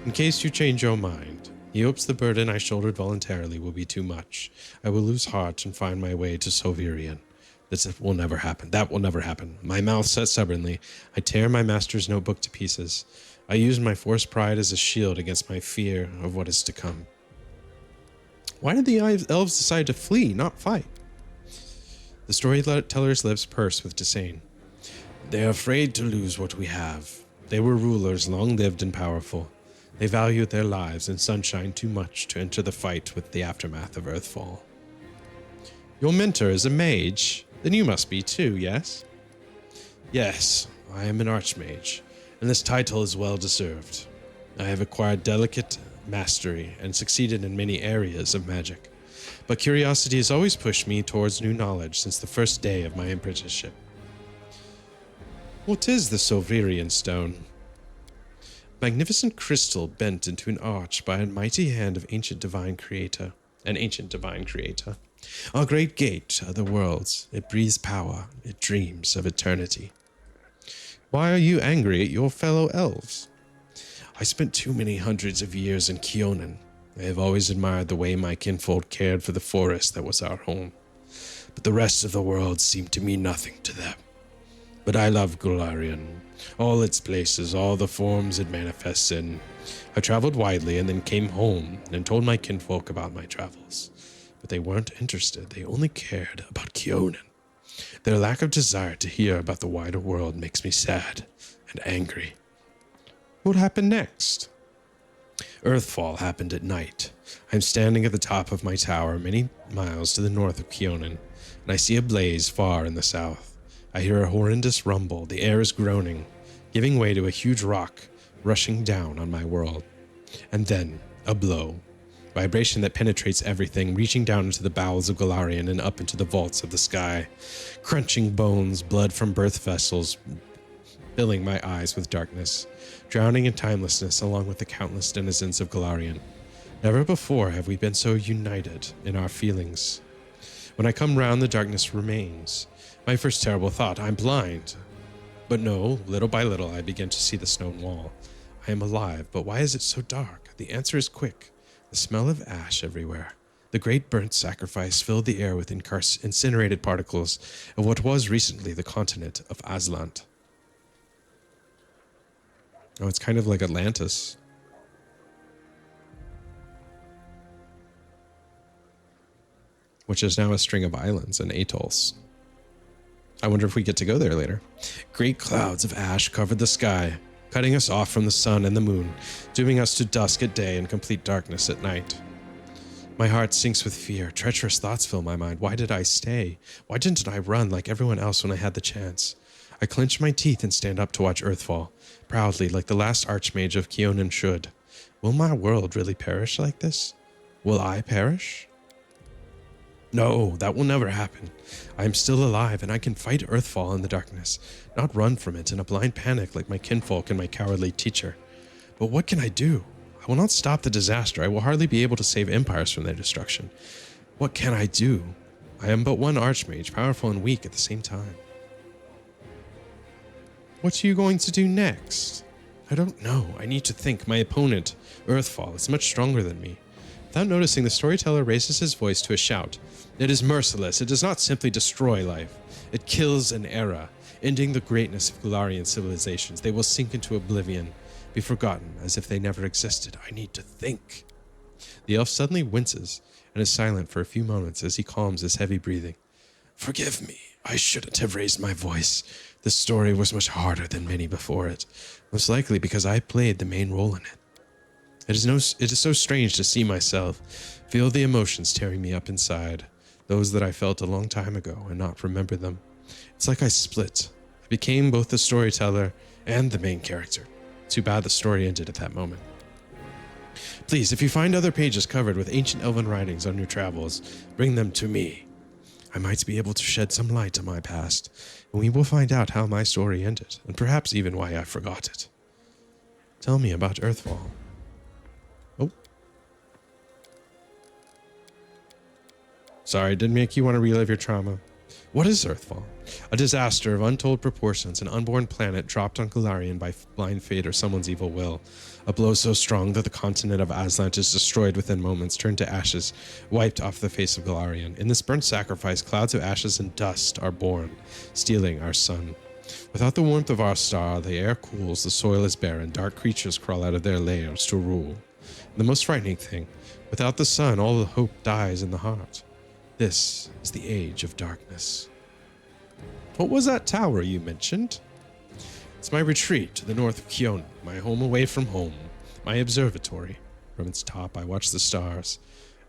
In case you change your mind, he hopes the burden I shouldered voluntarily will be too much. I will lose heart and find my way to Solvrian. This will never happen. That will never happen. My mouth set stubbornly. I tear my master's notebook to pieces. I use my forced pride as a shield against my fear of what is to come. Why did the elves decide to flee, not fight? The storyteller's lips purse with disdain. They are afraid to lose what we have. They were rulers, long-lived and powerful. They valued their lives and sunshine too much to enter the fight with the aftermath of Earthfall. Your mentor is a mage. Then you must be too, yes? Yes, I am an archmage, and this title is well deserved. I have acquired delicate mastery and succeeded in many areas of magic. But curiosity has always pushed me towards new knowledge since the first day of my apprenticeship. What is the Solvrian stone? Magnificent crystal bent into an arch by a mighty hand of an ancient divine creator. Our great gate of the worlds. It breathes power. It dreams of eternity. Why are you angry at your fellow elves? I spent too many hundreds of years in Kionan. I have always admired the way my kinfolk cared for the forest that was our home. But the rest of the world seemed to mean nothing to them. But I love Golarion, all its places, all the forms it manifests in. I traveled widely and then came home and told my kinfolk about my travels. But they weren't interested. They only cared about Kionan. Their lack of desire to hear about the wider world makes me sad and angry. What happened next? Earthfall happened at night. I'm standing at the top of my tower many miles to the north of Kionan, and I see a blaze far in the south. I hear a horrendous rumble. The air is groaning, giving way to a huge rock rushing down on my world. And then, a blow. Vibration that penetrates everything, reaching down into the bowels of Golarion and up into the vaults of the sky. Crunching bones, blood from birth vessels, filling my eyes with darkness, drowning in timelessness along with the countless denizens of Golarion. Never before have we been so united in our feelings. When I come round, the darkness remains. My first terrible thought, I'm blind. But no, little by little I begin to see the stone wall. I am alive, but why is it so dark? The answer is quick. The smell of ash everywhere. The great burnt sacrifice filled the air with incinerated particles of what was recently the continent of Aslant. Oh, it's kind of like Atlantis. Which is now a string of islands and atolls. I wonder if we get to go there later. Great clouds of ash covered the sky, cutting us off from the sun and the moon, dooming us to dusk at day and complete darkness at night. My heart sinks with fear. Treacherous thoughts fill my mind. Why did I stay? Why didn't I run like everyone else when I had the chance? I clench my teeth and stand up to watch Earthfall, proudly like the last archmage of Kionan should. Will my world really perish like this? Will I perish? No, that will never happen. I am still alive, and I can fight Earthfall in the darkness, not run from it in a blind panic like my kinfolk and my cowardly teacher. But what can I do? I will not stop the disaster. I will hardly be able to save empires from their destruction. What can I do? I am but one archmage, powerful and weak at the same time. What are you going to do next? I don't know. I need to think. My opponent, Earthfall, is much stronger than me. Without noticing, the storyteller raises his voice to a shout. It is merciless. It does not simply destroy life. It kills an era, ending the greatness of Galarian civilizations. They will sink into oblivion, be forgotten as if they never existed. I need to think. The elf suddenly winces and is silent for a few moments as he calms his heavy breathing. Forgive me. I shouldn't have raised my voice. This story was much harder than many before it, most likely because I played the main role in it. It is so strange to see myself, feel the emotions tearing me up inside, those that I felt a long time ago, and not remember them. It's like I split. I became both the storyteller and the main character. Too bad the story ended at that moment. Please, if you find other pages covered with ancient elven writings on your travels, bring them to me. I might be able to shed some light on my past, and we will find out how my story ended, and perhaps even why I forgot it. Tell me about Earthfall. Oh. Sorry, didn't make you want to relive your trauma. What is Earthfall? A disaster of untold proportions, an unborn planet dropped on Galarian by blind fate or someone's evil will. A blow so strong that the continent of Aslant is destroyed within moments, turned to ashes, wiped off the face of Galarian. In this burnt sacrifice, clouds of ashes and dust are born, stealing our sun. Without the warmth of our star, the air cools, the soil is barren, dark creatures crawl out of their lairs to rule. And the most frightening thing, without the sun, all the hope dies in the heart. This is the age of darkness. What was that tower you mentioned? It's my retreat to the north of Kiona, my home away from home, my observatory. From its top I watch the stars,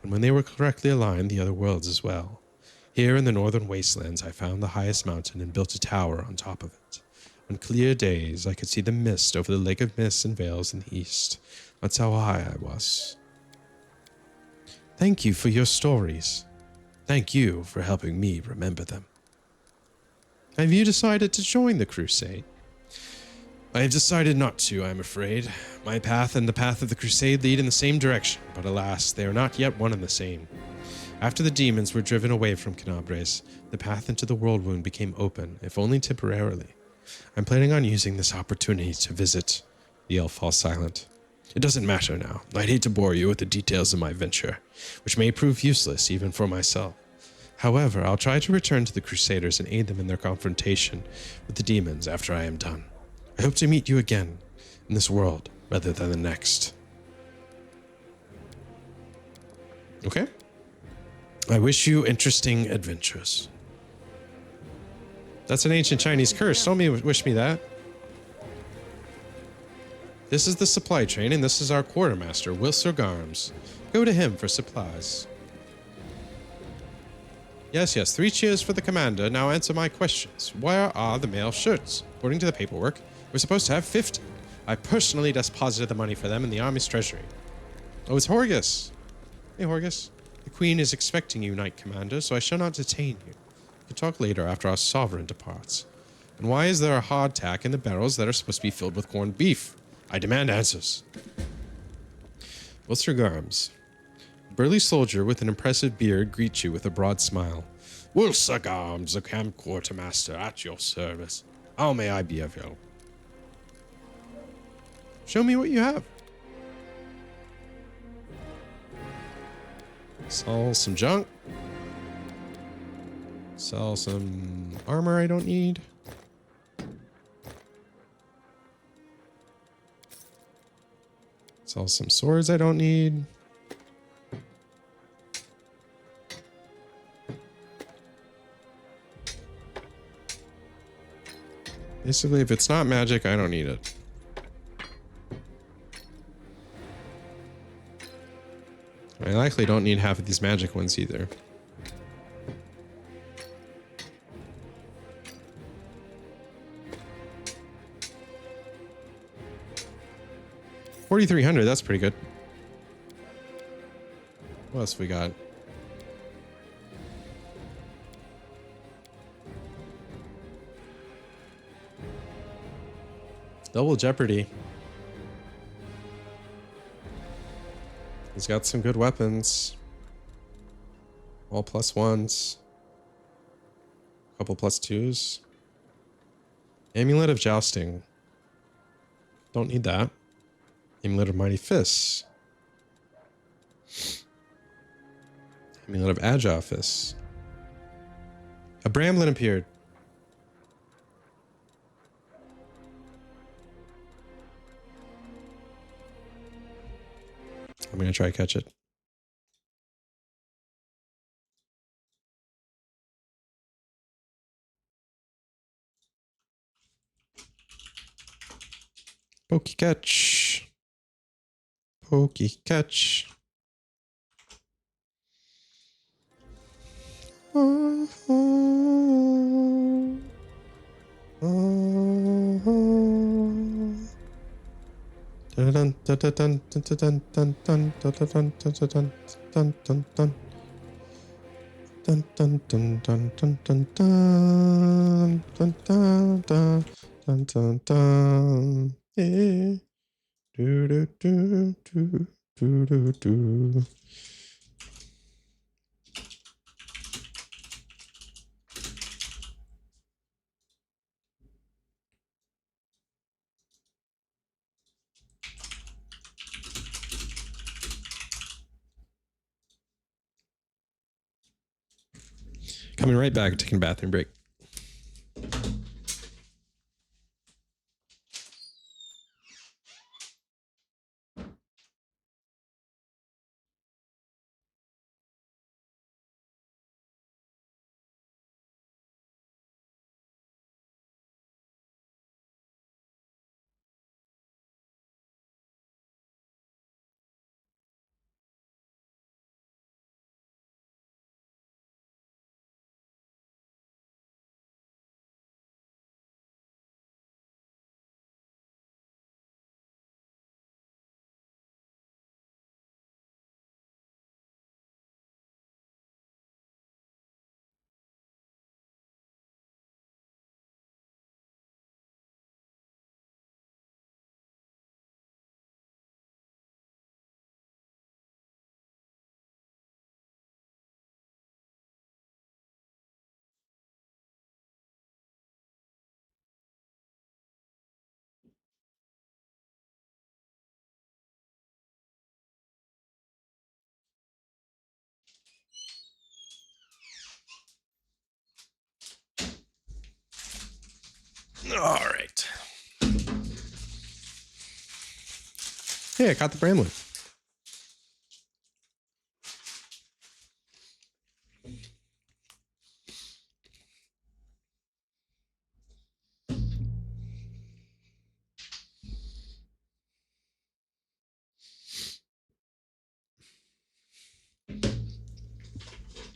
and when they were correctly aligned, the other worlds as well. Here in the northern wastelands I found the highest mountain and built a tower on top of it. On clear days I could see the mist over the lake of mists and veils in the east. That's how high I was. Thank you for your stories. Thank you for helping me remember them. Have you decided to join the crusade? I have decided not to, I'm afraid. My path and the path of the crusade lead in the same direction, but alas, they are not yet one and the same. After the demons were driven away from Canabres, the path into the world wound became open, if only temporarily. I'm planning on using this opportunity to visit. The elf falls silent. It doesn't matter now. I'd hate to bore you with the details of my venture, which may prove useless even for myself. However, I'll try to return to the Crusaders and aid them in their confrontation with the demons after I am done. I hope to meet you again in this world rather than the next. Okay. I wish you interesting adventures. That's an ancient Chinese curse. Don't wish me that. This is the supply train, and this is our quartermaster, Wilsir Garms. Go to him for supplies. Yes, 3 cheers for the commander. Now answer my questions. Where are the mail shirts? According to the paperwork, we're supposed to have 50. I personally deposited the money for them in the army's treasury. Oh, it's Horgus. Hey, Horgus. The queen is expecting you, Knight Commander, so I shall not detain you. We can talk later after our sovereign departs. And why is there a hardtack in the barrels that are supposed to be filled with corned beef? I demand answers. Wilsir Garms. A burly soldier with an impressive beard greets you with a broad smile. Wilsir Garms, the camp quartermaster, at your service. How may I be of help? Show me what you have. Sell some junk. Sell some armor I don't need. Sell some swords I don't need. Basically, if it's not magic, I don't need it. I likely don't need half of these magic ones either. $4,300, that's pretty good. What else we got? Double Jeopardy. He's got some good weapons. All +1s. Couple +2s. Amulet of Jousting. Don't need that. Amulet of Mighty Fists. Amulet of Agile Fists. A Bramblin appeared. I'm gonna try to catch it. Pokey catch. Pokey catch. Dun dun dun dun dun dun dun dun dun dun dun dun dun. Dun dun dun dun dun dun dun dun dun dun dun dun dun. Yeah. Do do do do do do do. Coming right back, taking a bathroom break. All right. Hey, I caught the Bramlin.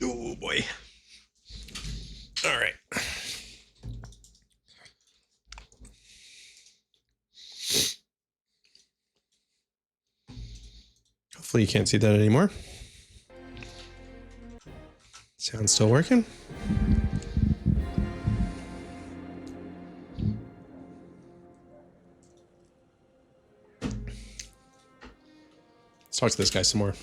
Oh boy. All right. Hopefully you can't see that anymore. Sound's still working. Let's talk to this guy some more.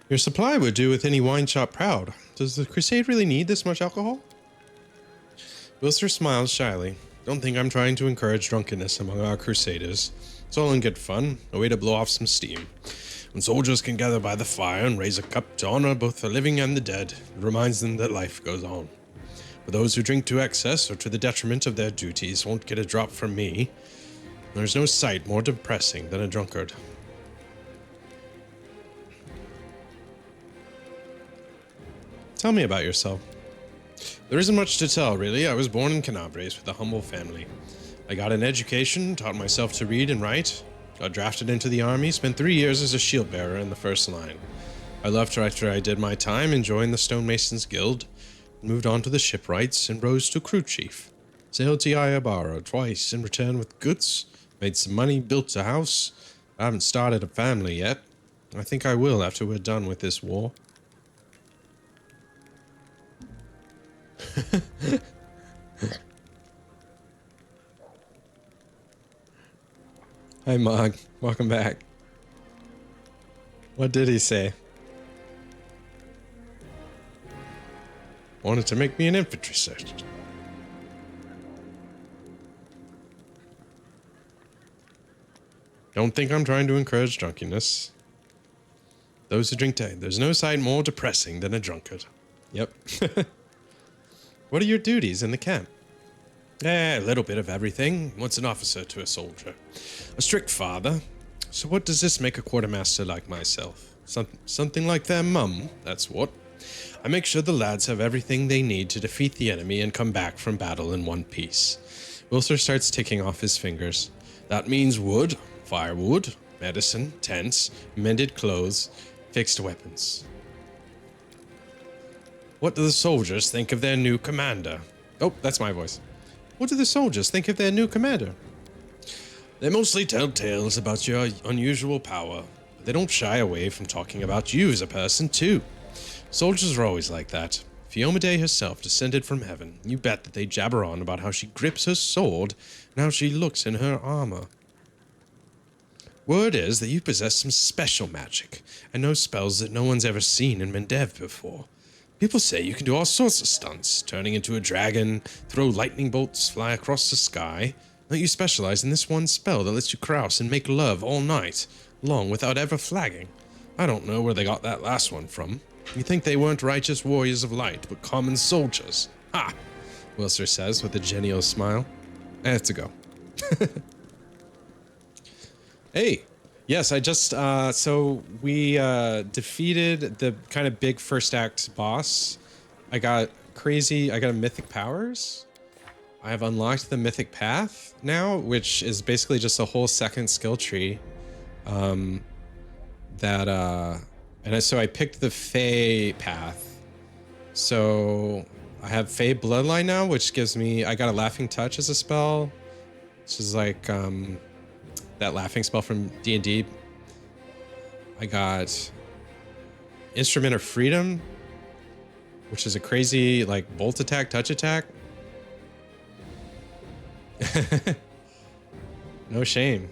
Your supply would do with any wine shop proud. Does the crusade really need this much alcohol? Wilster smiles shyly. Don't think I'm trying to encourage drunkenness among our crusaders. It's all in good fun, a way to blow off some steam. When soldiers can gather by the fire and raise a cup to honor both the living and the dead, it reminds them that life goes on. But those who drink to excess or to the detriment of their duties won't get a drop from me. There's no sight more depressing than a drunkard. Tell me about yourself. There isn't much to tell, really. I was born in Canabres with a humble family. I got an education, taught myself to read and write, got drafted into the army, spent 3 years as a shield bearer in the first line. I left right after I did my time and joined the Stonemasons Guild, moved on to the shipwrights and rose to crew chief. Sailed to Iabara twice and returned with goods, made some money, built a house. I haven't started a family yet. I think I will after we're done with this war. Hi, Mog. Welcome back. What did he say? Wanted to make me an infantry sergeant. Don't think I'm trying to encourage drunkenness. Those who drink there's no sight more depressing than a drunkard. Yep. What are your duties in the camp? A little bit of everything. What's an officer to a soldier? A strict father. So what does this make a quartermaster like myself? Something like their mum, that's what. I make sure the lads have everything they need to defeat the enemy and come back from battle in one piece. Wilser starts ticking off his fingers. That means wood, firewood, medicine, tents, mended clothes, fixed weapons. What do the soldiers think of their new commander? Oh, that's my voice. What do the soldiers think of their new commander? They mostly tell tales about your unusual power, but they don't shy away from talking about you as a person, too. Soldiers are always like that. Fiomede herself descended from heaven. You bet that they jabber on about how she grips her sword and how she looks in her armor. Word is that you possess some special magic and know spells that no one's ever seen in Mendev before. People say you can do all sorts of stunts, turning into a dragon, throw lightning bolts, fly across the sky. That you specialize in this one spell that lets you carouse and make love all night, long without ever flagging. I don't know where they got that last one from. You think they weren't righteous warriors of light, but common soldiers. Ha! Wilser says with a genial smile. I have to go. Hey! Yes, I just, so we defeated the kind of big first act boss. I got a mythic powers. I have unlocked the mythic path now, which is basically just a whole second skill tree. So I picked the Fey path. So I have Fey Bloodline now, which gives me, I got a Laughing Touch as a spell. Which is like, that laughing spell from D&D. I got Instrument of Freedom, which is a crazy, like, bolt attack, touch attack. No shame.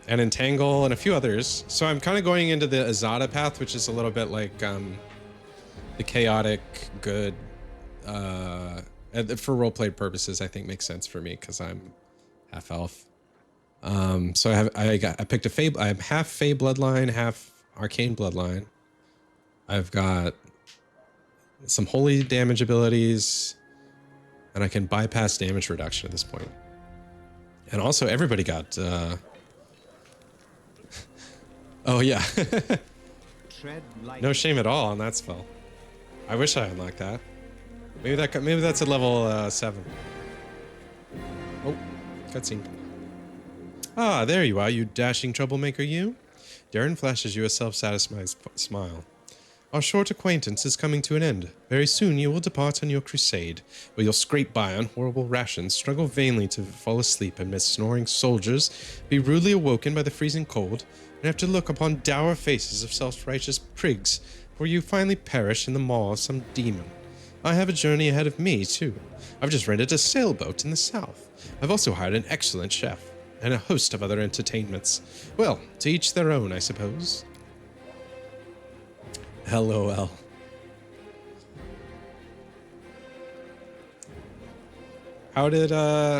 And Entangle and a few others. So I'm kind of going into the Azada path, which is a little bit like the chaotic good. For roleplay purposes, I think makes sense for me because I'm half elf. So I picked a Fey. I'm half Fey bloodline, half arcane bloodline. I've got some holy damage abilities, and I can bypass damage reduction at this point. And also, everybody got. Oh yeah. No shame at all on that spell. I wish I unlocked that. Maybe that's at level 7. Oh, cutscene. Ah, there you are, you dashing troublemaker, you. Darren flashes you a self-satisfied smile. Our short acquaintance is coming to an end. Very soon you will depart on your crusade, where you'll scrape by on horrible rations, struggle vainly to fall asleep amidst snoring soldiers, be rudely awoken by the freezing cold, and have to look upon dour faces of self-righteous prigs, before you finally perish in the maw of some demon. I have a journey ahead of me, too. I've just rented a sailboat in the south. I've also hired an excellent chef, and a host of other entertainments. Well, to each their own, I suppose. LOL. How did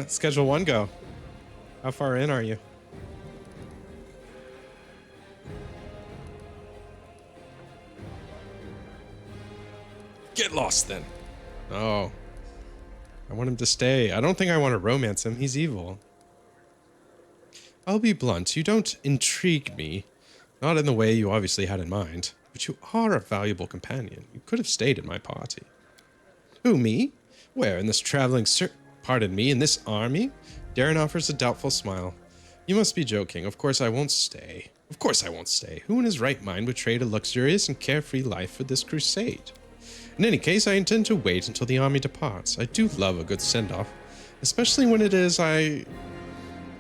Schedule 1 go? How far in are you? Get lost then. Oh. I want him to stay. I don't think I want to romance him. He's evil. I'll be blunt. You don't intrigue me. Not in the way you obviously had in mind. But you are a valuable companion. You could have stayed in my party. Who, me? Where, in this traveling pardon me, in this army? Darren offers a doubtful smile. You must be joking. Of course I won't stay. Of course I won't stay. Who in his right mind would trade a luxurious and carefree life for this crusade? In any case, I intend to wait until the army departs. I do love a good send-off, especially when it is I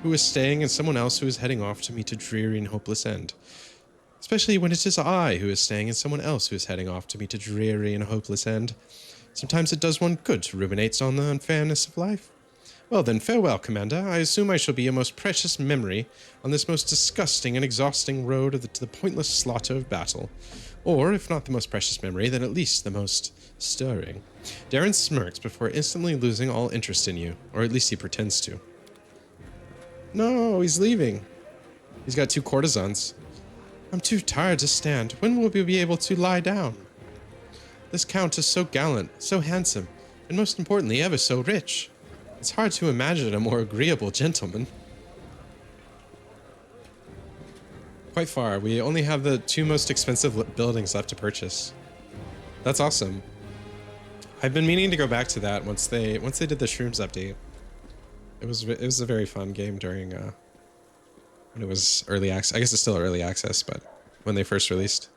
who is staying and someone else who is heading off to meet a dreary and hopeless end. Especially when it is I who is staying and someone else who is heading off to meet a dreary and hopeless end. Sometimes it does one good to ruminate on the unfairness of life. Well then, farewell, Commander. I assume I shall be a most precious memory on this most disgusting and exhausting road to the pointless slaughter of battle. Or, if not the most precious memory, then at least the most stirring. Darren smirks before instantly losing all interest in you, or at least he pretends to. No, he's leaving. He's got 2 courtesans. I'm too tired to stand. When will we be able to lie down? This count is so gallant, so handsome, and most importantly, ever so rich. It's hard to imagine a more agreeable gentleman. Quite far. We only have the 2 most expensive buildings left to purchase. That's awesome. I've been meaning to go back to that once they did the Shrooms update. It was a very fun game during when it was early access. I guess it's still early access, but when they first released.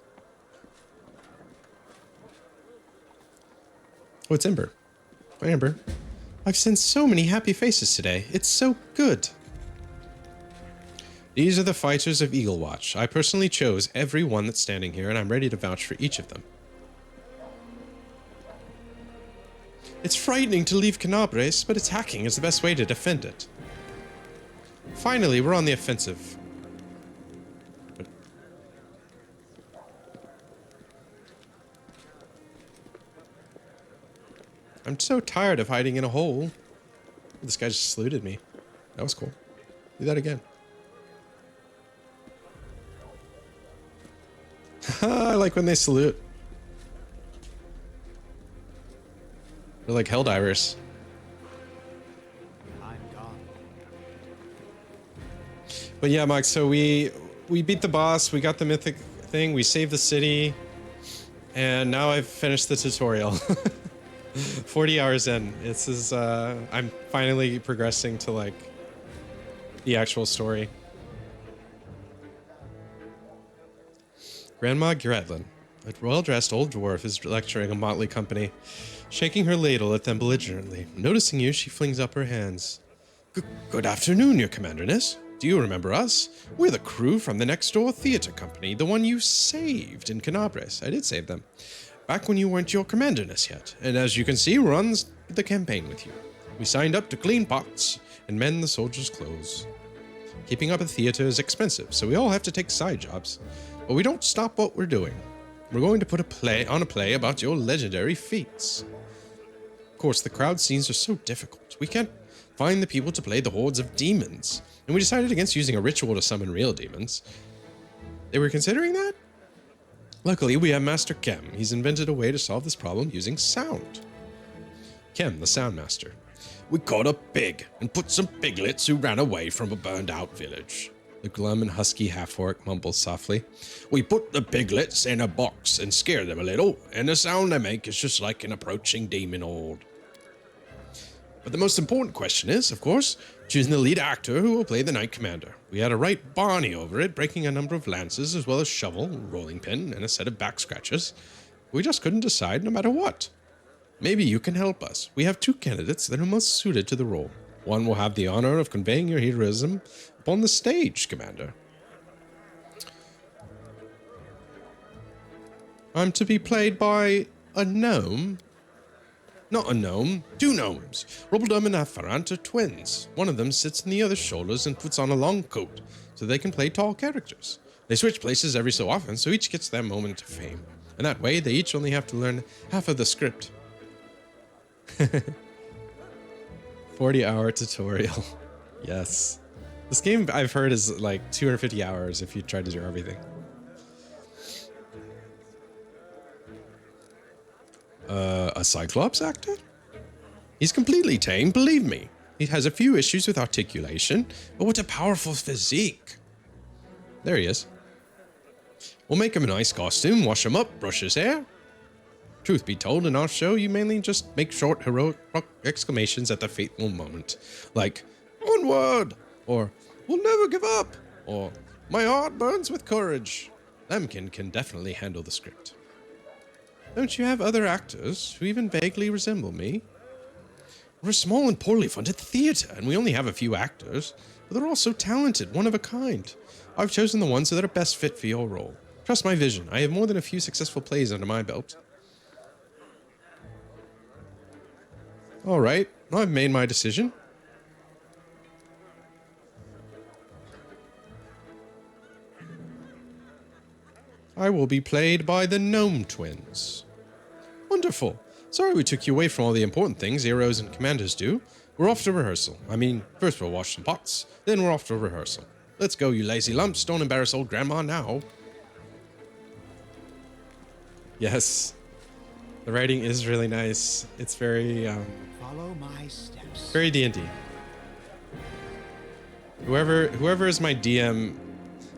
Oh, it's Ember. Hi, Ember. I've seen so many happy faces today. It's so good. These are the fighters of Eagle Watch. I personally chose every one that's standing here, and I'm ready to vouch for each of them. It's frightening to leave Canabres, but attacking is the best way to defend it. Finally, we're on the offensive. I'm so tired of hiding in a hole. This guy just saluted me. That was cool. Do that again. I like when they salute. They're like helldivers. I'm gone. But yeah, Mike, so we beat the boss, we got the mythic thing, we saved the city, and now I've finished the tutorial. 40 hours in. This is I'm finally progressing to like the actual story. Grandma Gretlin, a well-dressed old dwarf, is lecturing a motley company, shaking her ladle at them belligerently. Noticing you, she flings up her hands. Good afternoon, your commanderness. Do you remember us? We're the crew from the next door theater company, the one you saved in Canabres. I did save them. Back when you weren't your commanderness yet. And as you can see, we're on the campaign with you. We signed up to clean pots and mend the soldiers' clothes. Keeping up a theater is expensive, so we all have to take side jobs. But we don't stop what we're doing. We're going to put a play about your legendary feats. Of course, the crowd scenes are so difficult. We can't find the people to play the hordes of demons, and we decided against using a ritual to summon real demons. They were considering that? Luckily, we have Master Kem. He's invented a way to solve this problem using sound. Kem, the sound master. We caught a pig and put some piglets who ran away from a burned-out village. The glum and husky half-orc mumbles softly. We put the piglets in a box and scare them a little, and the sound they make is just like an approaching demon horde. But the most important question is, of course, choosing the lead actor who will play the Knight Commander. We had a right Barney over it, breaking a number of lances, as well as shovel, rolling pin, and a set of back scratches. We just couldn't decide no matter what. Maybe you can help us. We have 2 candidates that are most suited to the role. One will have the honor of conveying your heroism upon the stage, Commander. I'm to be played by a gnome? Not a gnome, 2 gnomes. Rubbledum and Afarant are twins. One of them sits on the other's shoulders and puts on a long coat, so they can play tall characters. They switch places every so often, so each gets their moment of fame. And that way, they each only have to learn half of the script. 40-hour tutorial. Yes. This game, I've heard, is like 250 hours if you try to do everything. A Cyclops actor? He's completely tame, believe me. He has a few issues with articulation, but what a powerful physique. There he is. We'll make him a nice costume, wash him up, brush his hair. Truth be told, in our show, you mainly just make short, heroic exclamations at the fateful moment. Like, onward! Or, we'll never give up! Or, my heart burns with courage. Lemkin can definitely handle the script. Don't you have other actors who even vaguely resemble me? We're a small and poorly funded theater, and we only have a few actors, but they're all so talented, one of a kind. I've chosen the ones that are best fit for your role. Trust my vision. I have more than a few successful plays under my belt. All right, I've made my decision. I will be played by the Gnome Twins. Wonderful. Sorry we took you away from all the important things heroes and commanders do. We're off to rehearsal. I mean, first we'll wash some pots, then we're off to rehearsal. Let's go, you lazy lumps. Don't embarrass old grandma now. Yes. The writing is really nice. It's very, Follow my steps. very D&D. Whoever is my DM,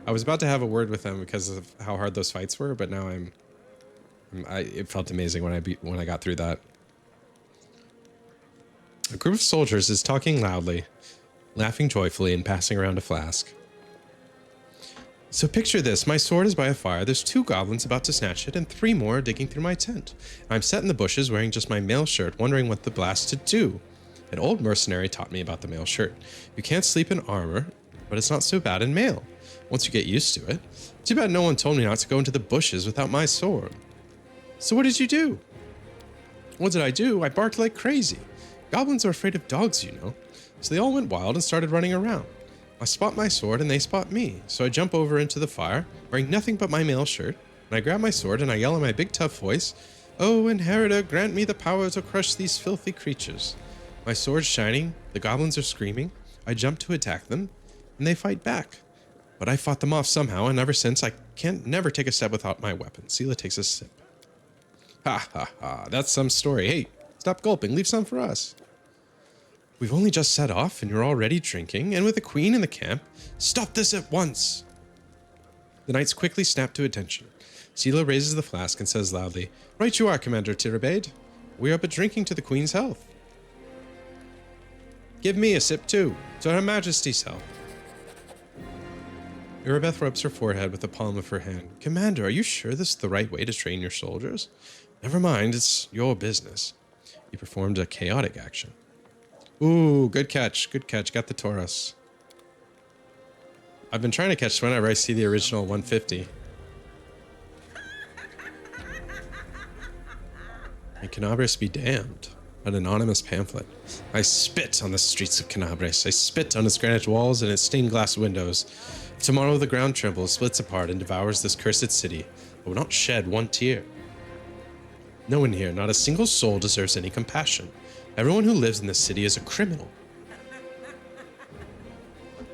I was about to have a word with them because of how hard those fights were, but now it felt amazing when I got through that. A group of soldiers is talking loudly, laughing joyfully, and passing around a flask. So picture this, my sword is by a fire, there's 2 goblins about to snatch it, and 3 more are digging through my tent. I'm set in the bushes wearing just my mail shirt, wondering what the blast to do. An old mercenary taught me about the mail shirt. You can't sleep in armor, but it's not so bad in mail, once you get used to it. Too bad no one told me not to go into the bushes without my sword. So what did you do? What did I do? I barked like crazy. Goblins are afraid of dogs, you know. So they all went wild and started running around. I spot my sword and they spot me, so I jump over into the fire, wearing nothing but my mail shirt, and I grab my sword and I yell in my big tough voice, "Oh, Inheritor, grant me the power to crush these filthy creatures." My sword's shining, the goblins are screaming, I jump to attack them, and they fight back. But I fought them off somehow, and ever since I can't never take a step without my weapon. Sela takes a sip. Ha ha ha, that's some story. Hey, stop gulping, leave some for us. We've only just set off, and you're already drinking, and with the queen in the camp. Stop this at once! The knights quickly snap to attention. Sela raises the flask and says loudly, "Right you are, Commander Tirabade. We are but drinking to the queen's health." "Give me a sip too, to Her Majesty's health." Irabeth rubs her forehead with the palm of her hand. "Commander, are you sure this is the right way to train your soldiers?" "Never mind, it's your business." He performed a chaotic action. Ooh, good catch, got the Taurus. I've been trying to catch whenever I see the original 150. May Canabres be damned. An anonymous pamphlet. I spit on the streets of Canabres. I spit on its granite walls and its stained glass windows. If tomorrow the ground trembles, splits apart, and devours this cursed city, I will not shed one tear. No one here, not a single soul, deserves any compassion. Everyone who lives in this city is a criminal.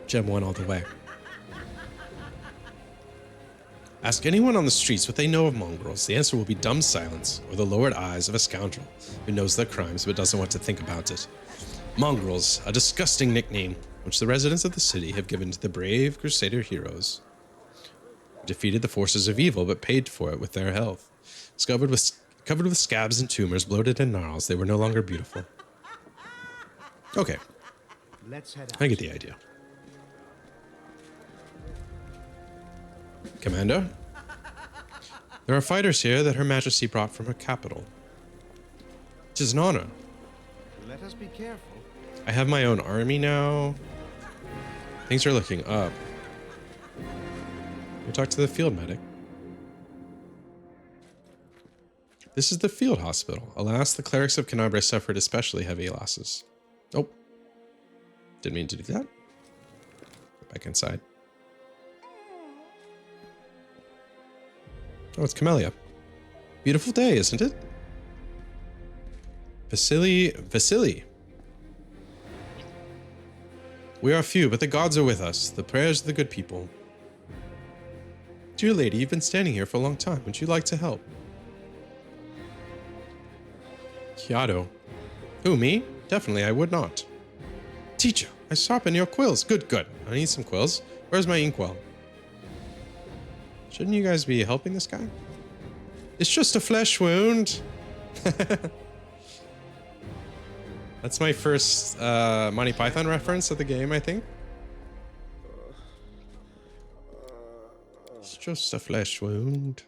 Gem 1 all the way. Ask anyone on the streets what they know of mongrels. The answer will be dumb silence or the lowered eyes of a scoundrel who knows their crimes but doesn't want to think about it. Mongrels, a disgusting nickname which the residents of the city have given to the brave Crusader heroes who defeated the forces of evil but paid for it with their health. Covered with scabs and tumors, bloated and gnarls, they were no longer beautiful. Okay. Let's head out. I get the idea. Commander? There are fighters here that Her Majesty brought from her capital. It is an honor. Let us be careful. I have my own army now. Things are looking up. We'll talk to the field medic. This is the field hospital. Alas, the clerics of Canabres suffered especially heavy losses. Oh. Didn't mean to do that. Go back inside. Oh, it's Camellia. Beautiful day, isn't it? Vasily. We are few, but the gods are with us. The prayers of the good people. Dear lady, you've been standing here for a long time. Would you like to help? Kiado. Who, me? Definitely, I would not. Teacher, I sharpen your quills. Good. I need some quills. Where's my inkwell? Shouldn't you guys be helping this guy? It's just a flesh wound. That's my first Monty Python reference of the game, I think. It's just a flesh wound.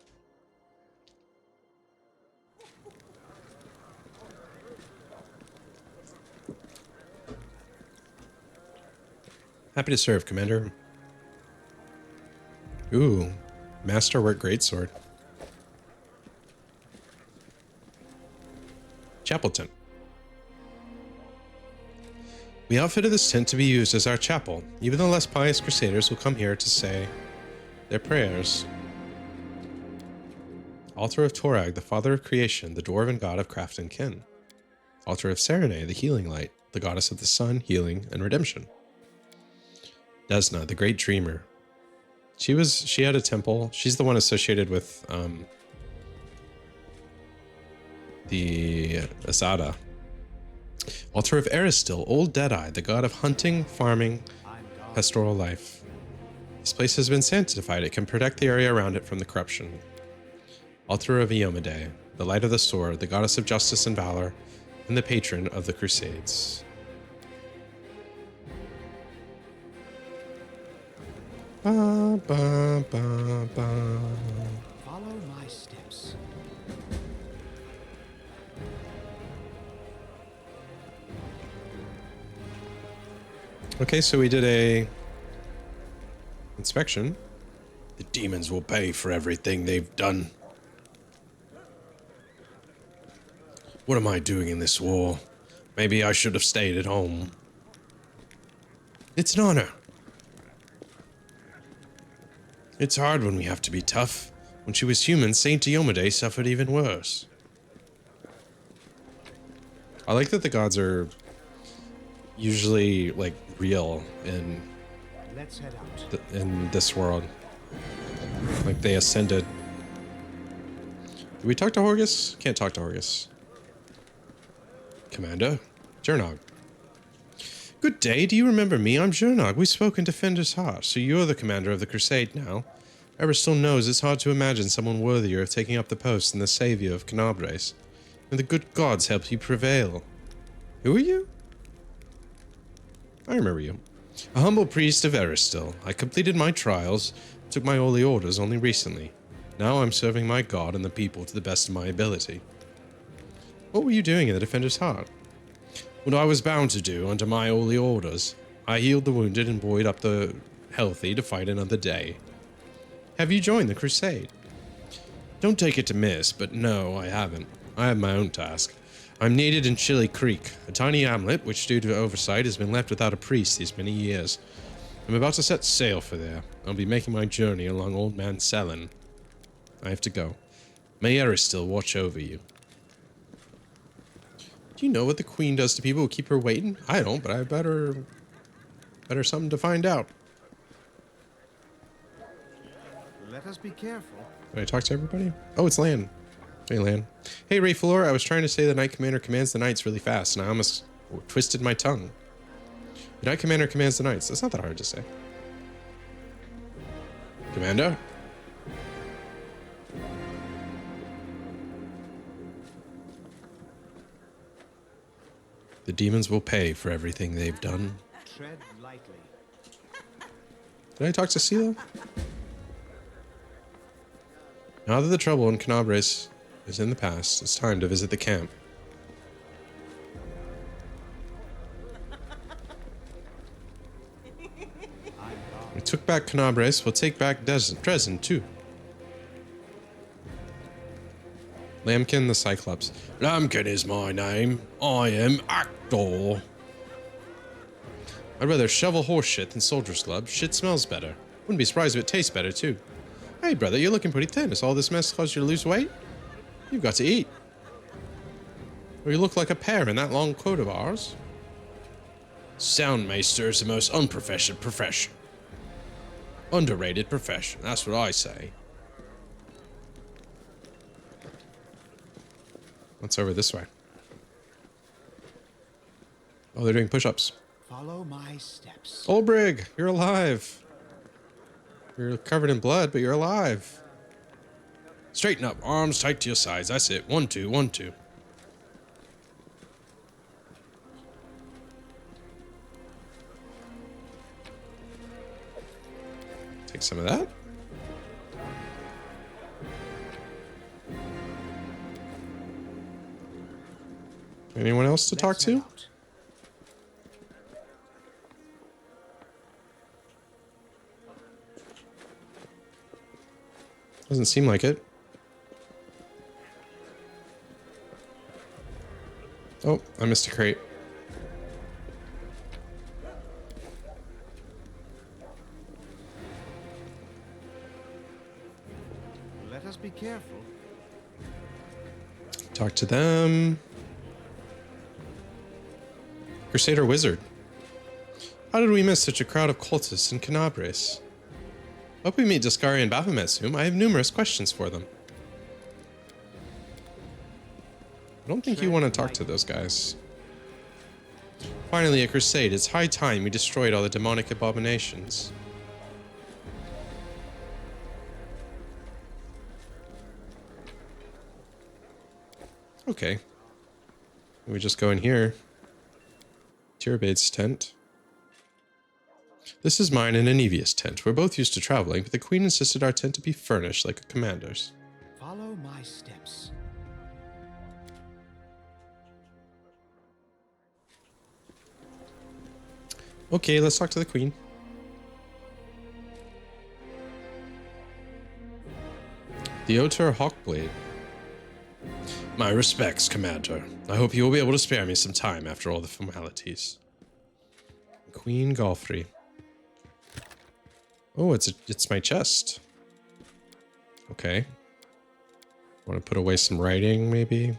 Happy to serve, Commander. Ooh, Masterwork Greatsword. Chapel tent. We outfitted this tent to be used as our chapel. Even the less pious crusaders will come here to say their prayers. Altar of Torag, the father of creation, the dwarven god of craft and kin. Altar of Serene, the healing light, the goddess of the sun, healing, and redemption. Desna, the great dreamer. She had a temple. She's the one associated with the Asada. Altar of Aristil, old Deadeye, the god of hunting, farming, pastoral life. This place has been sanctified. It can protect the area around it from the corruption. Altar of Iomade, the light of the sword, the goddess of justice and valor, and the patron of the Crusades. Ba, ba, ba, ba. Follow my steps. Okay, so we did a inspection. The demons will pay for everything they've done. What am I doing in this war? Maybe I should have stayed at home. It's an honor. It's hard when we have to be tough. When she was human, Saint Iomade suffered even worse. I like that the gods are usually like real in Let's head out. in this world. Like they ascended. Do we talk to Horgus? Can't talk to Horgus. Commander, Jernog. Good day, do you remember me? I'm Jernog. We spoke in Defender's Heart, so you're the commander of the Crusade now. Everstill knows it's hard to imagine someone worthier of taking up the post than the savior of Canabres. May the good gods help you prevail. Who are you? I remember you. A humble priest of Eristil. I completed my trials, took my holy orders only recently. Now I'm serving my god and the people to the best of my ability. What were you doing in the Defender's Heart? What I was bound to do under my holy orders. I healed the wounded and buoyed up the healthy to fight another day. Have you joined the Crusade? Don't take it to miss, but no, I haven't. I have my own task. I'm needed in Chili Creek, a tiny hamlet which, due to oversight, has been left without a priest these many years. I'm about to set sail for there. I'll be making my journey along Old Man Selen. I have to go. May Eristil watch over you. Do you know what the queen does to people who keep her waiting? I don't, but I better something to find out. Let us be careful. Did I talk to everybody? Oh, it's Lan. Hey, Lan. Hey, Ray Flor, I was trying to say the Knight Commander commands the Knights really fast, and I almost twisted my tongue. The Knight Commander commands the Knights. That's not that hard to say. Commander? The demons will pay for everything they've done. Tread lightly. Did I talk to Sela? Now that the trouble in Canabres is in the past, it's time to visit the camp. We took back Canabres, we'll take back Dresden too. Lambkin the Cyclops. Lambkin is my name. I am Actor. I'd rather shovel horse shit than soldier's club. Shit smells better. Wouldn't be surprised if it tastes better too. Hey brother, you're looking pretty thin. Is all this mess caused you to lose weight? You've got to eat. Or you look like a pear in that long coat of ours. Soundmaster is the most unprofessional profession. Underrated profession, that's what I say. What's over this way? Oh, they're doing push-ups. Follow my steps. Olbrig, you're alive. You're covered in blood, but you're alive. Straighten up, arms tight to your sides. That's it. 1, 2, 1, 2. Take some of that. Anyone else to talk to? Doesn't seem like it. Oh, I missed a crate. Let us be careful. Talk to them. Crusader Wizard. How did we miss such a crowd of cultists in Canabres? Hope we meet Dascari and Baphomet soon. I have numerous questions for them. I don't think you want to talk to those guys. Finally, a crusade. It's high time we destroyed all the demonic abominations. Okay. We just go in here. Tirabade's tent. This is mine and Anevia's tent. We're both used to traveling, but the queen insisted our tent to be furnished like a commander's. Follow my steps. Okay, let's talk to the queen. The Otur Hawkblade. My respects, Commander. I hope you will be able to spare me some time after all the formalities. Queen Galfrey. Oh, it's my chest. Okay. Want to put away some writing, maybe?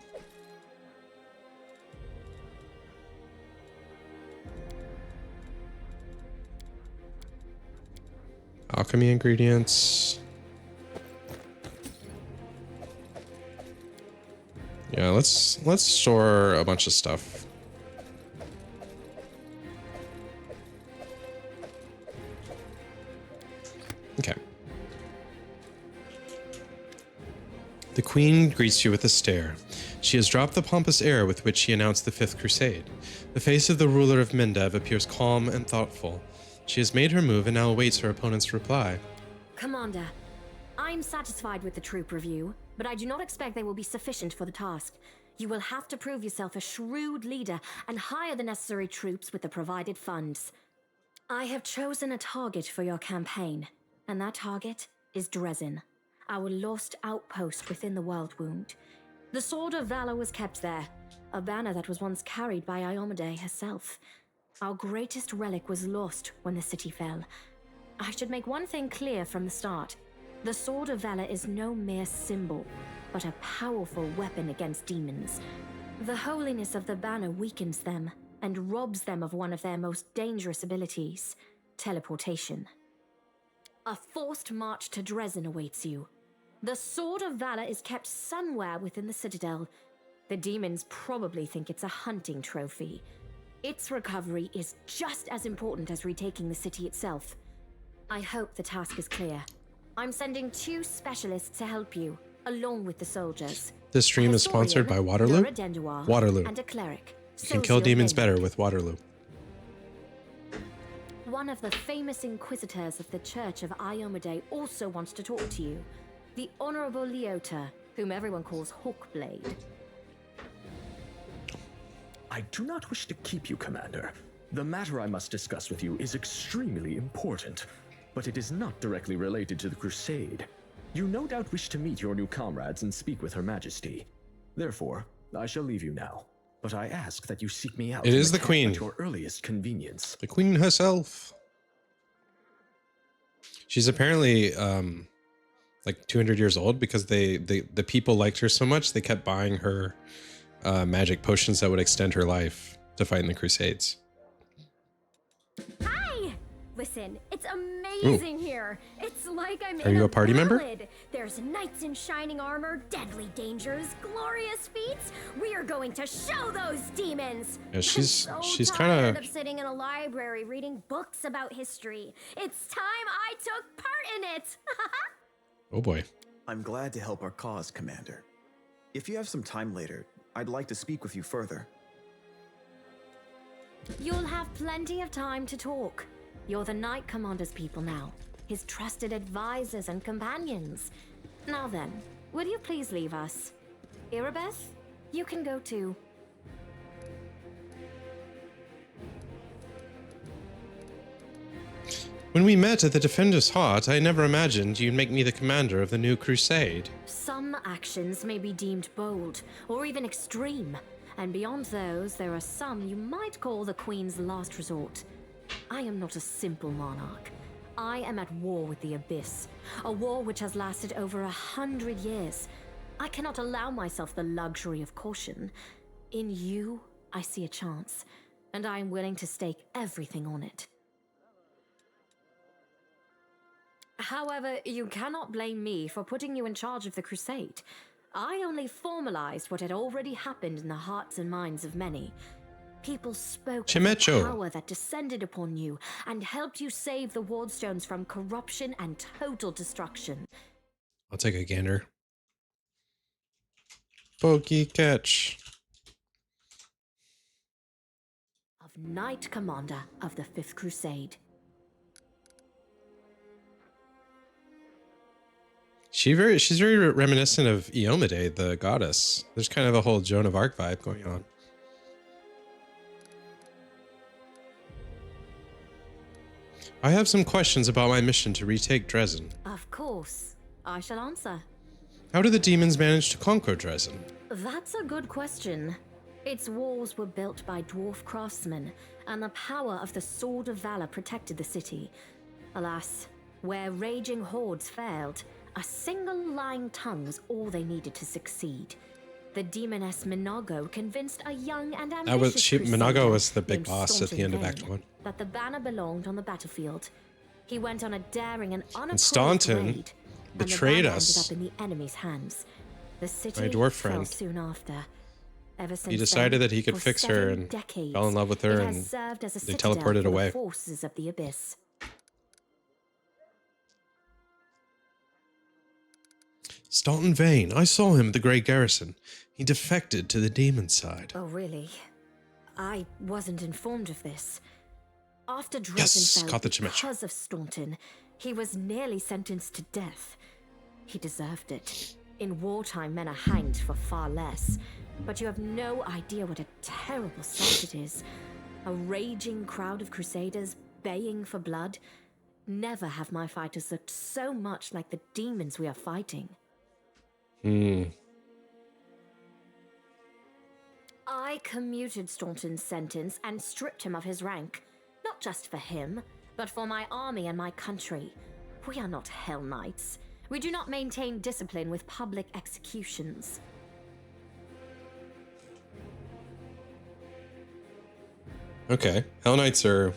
Alchemy ingredients. Yeah, let's store a bunch of stuff. Okay. The Queen greets you with a stare. She has dropped the pompous air with which she announced the Fifth Crusade. The face of the ruler of Mendev appears calm and thoughtful. She has made her move and now awaits her opponent's reply. Commander, I'm satisfied with the troop review, but I do not expect they will be sufficient for the task. You will have to prove yourself a shrewd leader and hire the necessary troops with the provided funds. I have chosen a target for your campaign, and that target is Dresden, our lost outpost within the World Wound. The Sword of Valor was kept there, a banner that was once carried by Iomade herself. Our greatest relic was lost when the city fell. I should make one thing clear from the start. The Sword of Valor is no mere symbol, but a powerful weapon against demons. The holiness of the banner weakens them and robs them of one of their most dangerous abilities, teleportation. A forced march to Dresden awaits you. The Sword of Valor is kept somewhere within the Citadel. The demons probably think it's a hunting trophy. Its recovery is just as important as retaking the city itself. I hope the task is clear. I'm sending 2 specialists to help you, along with the soldiers. This stream is sponsored by Waterloo. Waterloo. And a cleric. You can kill demons better with Waterloo. One of the famous inquisitors of the Church of Iomade also wants to talk to you. The Honorable Leota, whom everyone calls Hawkblade. I do not wish to keep you, Commander. The matter I must discuss with you is extremely important, but it is not directly related to the Crusade. You no doubt wish to meet your new comrades and speak with Her Majesty. Therefore, I shall leave you now, but I ask that you seek me out. It is the Queen. At your earliest convenience. The Queen herself. She's apparently like 200 years old because the people liked her so much they kept buying her magic potions that would extend her life to fight in the Crusades. Hi! Listen, it's amazing here. It's like I'm Are you a party member? ballad. There's knights in shining armor, deadly dangers, glorious feats. We are going to show those demons. Yeah, she's tired kind of sitting in a library reading books about history. It's time I took part in it. Oh boy. I'm glad to help our cause, Commander. If you have some time later, I'd like to speak with you further. You'll have plenty of time to talk. You're the Knight Commander's people now, his trusted advisors and companions. Now then, will you please leave us? Irabeth, you can go too. When we met at the Defender's Heart, I never imagined you'd make me the commander of the new crusade. Some actions may be deemed bold, or even extreme, and beyond those, there are some you might call the Queen's last resort. I am not a simple monarch. I am at war with the Abyss, a war which has lasted over 100 years. I cannot allow myself the luxury of caution. In you, I see a chance, and I am willing to stake everything on it. However, you cannot blame me for putting you in charge of the crusade. I only formalized what had already happened in the hearts and minds of many. People spoke of the Chimecho. power that descended upon you and helped you save the Wardstones from corruption and total destruction. I'll take a gander. Pokey catch. Of Knight Commander of the Fifth Crusade. She's very reminiscent of Iomade, the goddess. There's kind of a whole Joan of Arc vibe going on. I have some questions about my mission to retake Dresden. Of course, I shall answer. How did the demons manage to conquer Dresden? That's a good question. Its walls were built by dwarf craftsmen, and the power of the Sword of Valor protected the city. Alas, where raging hordes failed, a single lying tongue was all they needed to succeed. The demoness Minago convinced a young and ambitious Minago was the big named boss at the end of Staunton Act 1. that the banner belonged on the battlefield. He went on a daring and unapproved Staunton raid, betrayed and the banner us. ended up in the enemy's hands. The city My dwarf fell friend. soon after. Ever since He decided then, that he could for fix her 7 and decades, fell in love with her, it has and served as a they citadel teleported for away. the forces of the abyss. Staunton Vane. I saw him at the Great Garrison. He defected to the demon side. Oh, really? I wasn't informed of this. After Dresden Yes, fell caught the Chimich. because of Staunton, he was nearly sentenced to death. He deserved it. In wartime, men are hanged for far less. But you have no idea what a terrible sight it is. A raging crowd of crusaders baying for blood. Never have my fighters looked so much like the demons we are fighting. I commuted Staunton's sentence and stripped him of his rank. Not just for him, but for my army and my country. We are not Hell Knights. We do not maintain discipline with public executions. Okay. Hell Knights are...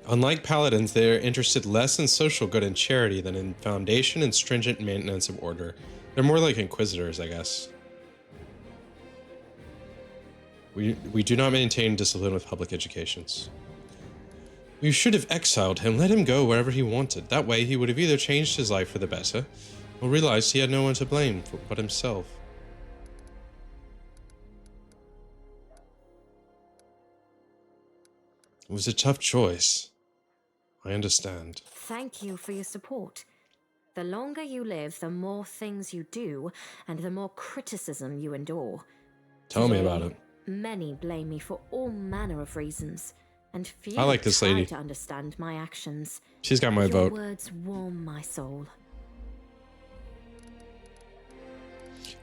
Unlike paladins, they are interested less in social good and charity than in foundation and stringent maintenance of order. They're more like inquisitors, I guess. We do not maintain discipline with public educations. You should have exiled him, let him go wherever he wanted. That way he would have either changed his life for the better, or realized he had no one to blame but himself. It was a tough choice. I understand. Thank you for your support. The longer you live, the more things you do, and the more criticism you endure. Tell me Today, about it. Many blame me for all manner of reasons, and few I like this try lady. to understand my actions. She's got my Your vote. words warm my soul.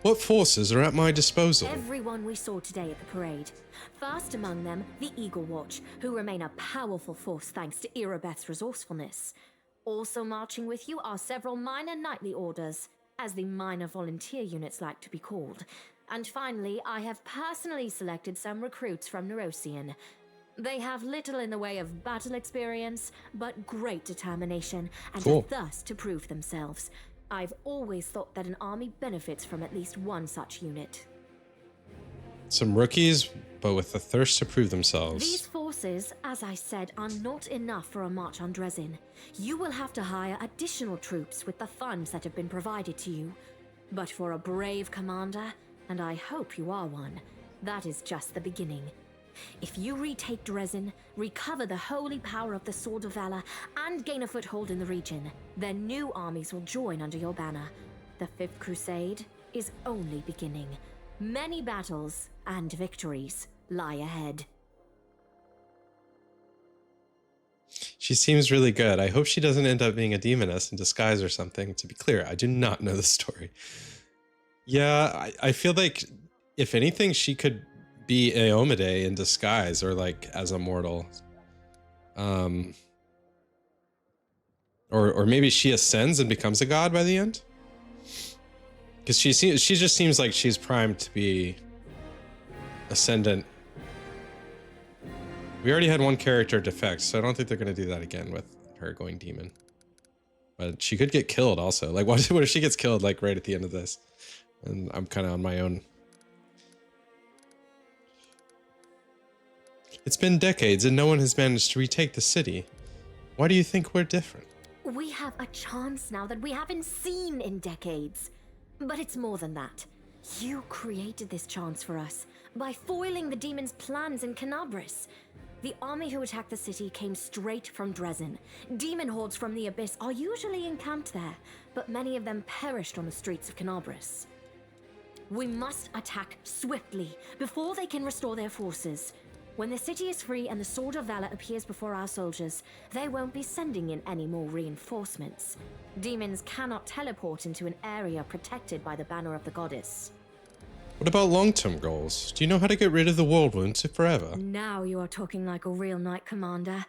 What forces are at my disposal? Everyone we saw today at the parade. First among them, the Eagle Watch, who remain a powerful force thanks to Irabeth's resourcefulness. Also marching with you are several minor knightly orders, as the minor volunteer units like to be called. And finally, I have personally selected some recruits from Neurosian. They have little in the way of battle experience, but great determination and Cool. a thirst to prove themselves. I've always thought that an army benefits from at least one such unit. Some rookies, but with the thirst to prove themselves. These forces, as I said, are not enough for a march on Dresden. You will have to hire additional troops with the funds that have been provided to you. But for a brave commander, and I hope you are one, that is just the beginning. If you retake Dresden, recover the holy power of the Sword of Valor, and gain a foothold in the region, then new armies will join under your banner. The Fifth Crusade is only beginning. Many battles and victories lie ahead. She seems really good. I hope she doesn't end up being a demoness in disguise or something. To be clear, I do not know the story. Yeah, I feel like, if anything, she could be Aomade in disguise, or like as a mortal. Or maybe she ascends and becomes a god by the end. Because she just seems like she's primed to be ascendant. We already had one character defect, so I don't think they're gonna do that again with her going demon. But she could get killed also. Like, what if she gets killed like right at the end of this? And I'm kind of on my own. It's been decades and no one has managed to retake the city. Why do you think we're different? We have a chance now that we haven't seen in decades. But it's more than that. You created this chance for us by foiling the demon's plans in Canabris. The army who attacked the city came straight from Dresden. Demon hordes from the Abyss are usually encamped there, but many of them perished on the streets of Canabris. We must attack swiftly before they can restore their forces. When the city is free and the Sword of Valor appears before our soldiers, they won't be sending in any more reinforcements. Demons cannot teleport into an area protected by the banner of the goddess. What about long-term goals? Do you know how to get rid of the world wounds forever? Now you are talking like a real knight commander.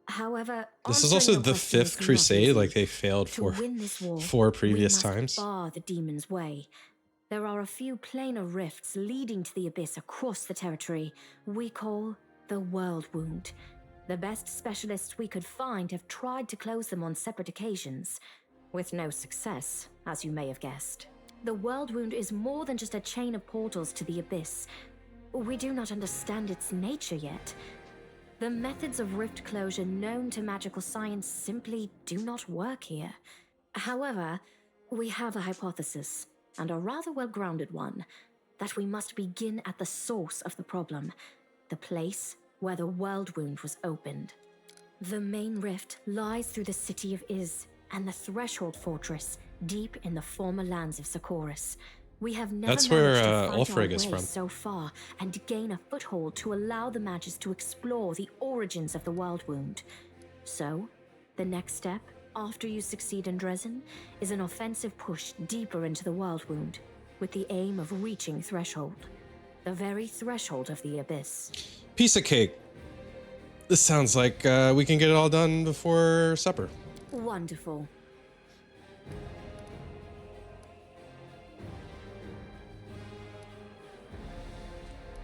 However, this is also the 5th crusade, like they failed for 4 previous times. Bar the demon's way. There are a few planar rifts leading to the Abyss across the territory we call the World Wound. The best specialists we could find have tried to close them on separate occasions, with no success, as you may have guessed. The World Wound is more than just a chain of portals to the Abyss. We do not understand its nature yet. The methods of rift closure known to magical science simply do not work here. However, we have a hypothesis, and a rather well-grounded one, that we must begin at the source of the problem, the place where the World Wound was opened. The main rift lies through the city of Iz and the Threshold Fortress, deep in the former lands of Socorus. We have never That's where managed to fight Ulfrig our is way from. so far and gain a foothold to allow the mages to explore the origins of the World Wound. So, the next step, after you succeed in Dresden, is an offensive push deeper into the World Wound, with the aim of reaching Threshold, the very threshold of the Abyss. Piece of cake. This sounds like we can get it all done before supper. Wonderful.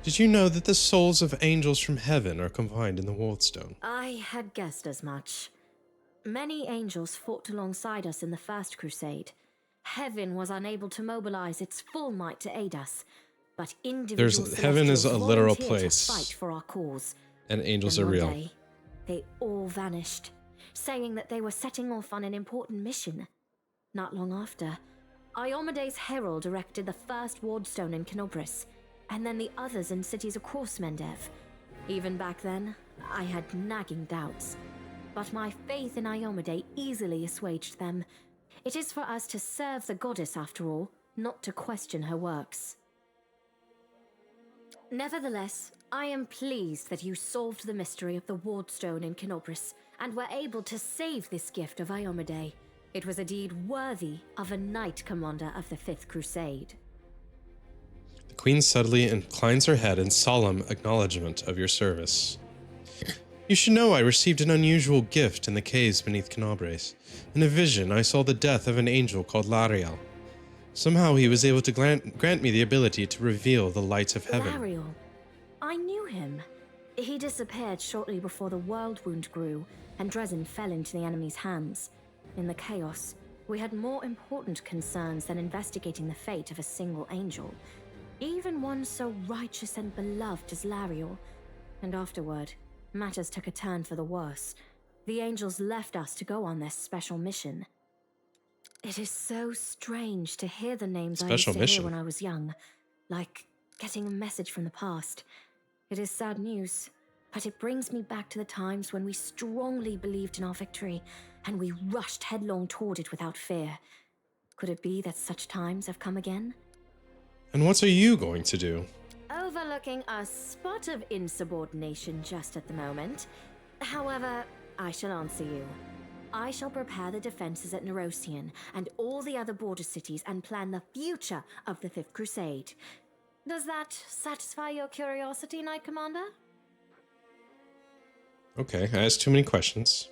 Did you know that the souls of angels from heaven are confined in the Wardstone? I had guessed as much. Many angels fought alongside us in the First Crusade. Heaven was unable to mobilize its full might to aid us, but individual heaven is a literal volunteered place, to fight for our cause. and angels Then are one real. day, they all vanished, saying that they were setting off on an important mission. Not long after, Iomede's herald erected the first wardstone in Canobris, and then the others in cities across Mendev. Even back then, I had nagging doubts, but my faith in Iomede easily assuaged them. It is for us to serve the goddess after all, not to question her works. Nevertheless, I am pleased that you solved the mystery of the wardstone in Canobris and were able to save this gift of Iomede. It was a deed worthy of a knight commander of the 5th Crusade. The Queen subtly inclines her head in solemn acknowledgement of your service. You should know I received an unusual gift in the caves beneath Canabres. In a vision, I saw the death of an angel called Lariel. Somehow he was able to grant me the ability to reveal the light of heaven. Lariel. I knew him. He disappeared shortly before the World Wound grew, and Dresden fell into the enemy's hands. In the chaos, we had more important concerns than investigating the fate of a single angel. Even one so righteous and beloved as Lariel. And afterward, matters took a turn for the worse. The angels left us to go on their special mission. It is so strange to hear the names I used to hear when I was young, like getting a message from the past. It is sad news, but it brings me back to the times when we strongly believed in our victory, and we rushed headlong toward it without fear. Could it be that such times have come again? And what are you going to do? Overlooking a spot of insubordination just at the moment. However, I shall answer you. I shall prepare the defenses at Nerosian and all the other border cities and plan the future of the 5th Crusade. Does that satisfy your curiosity, Knight Commander? Okay, I asked too many questions.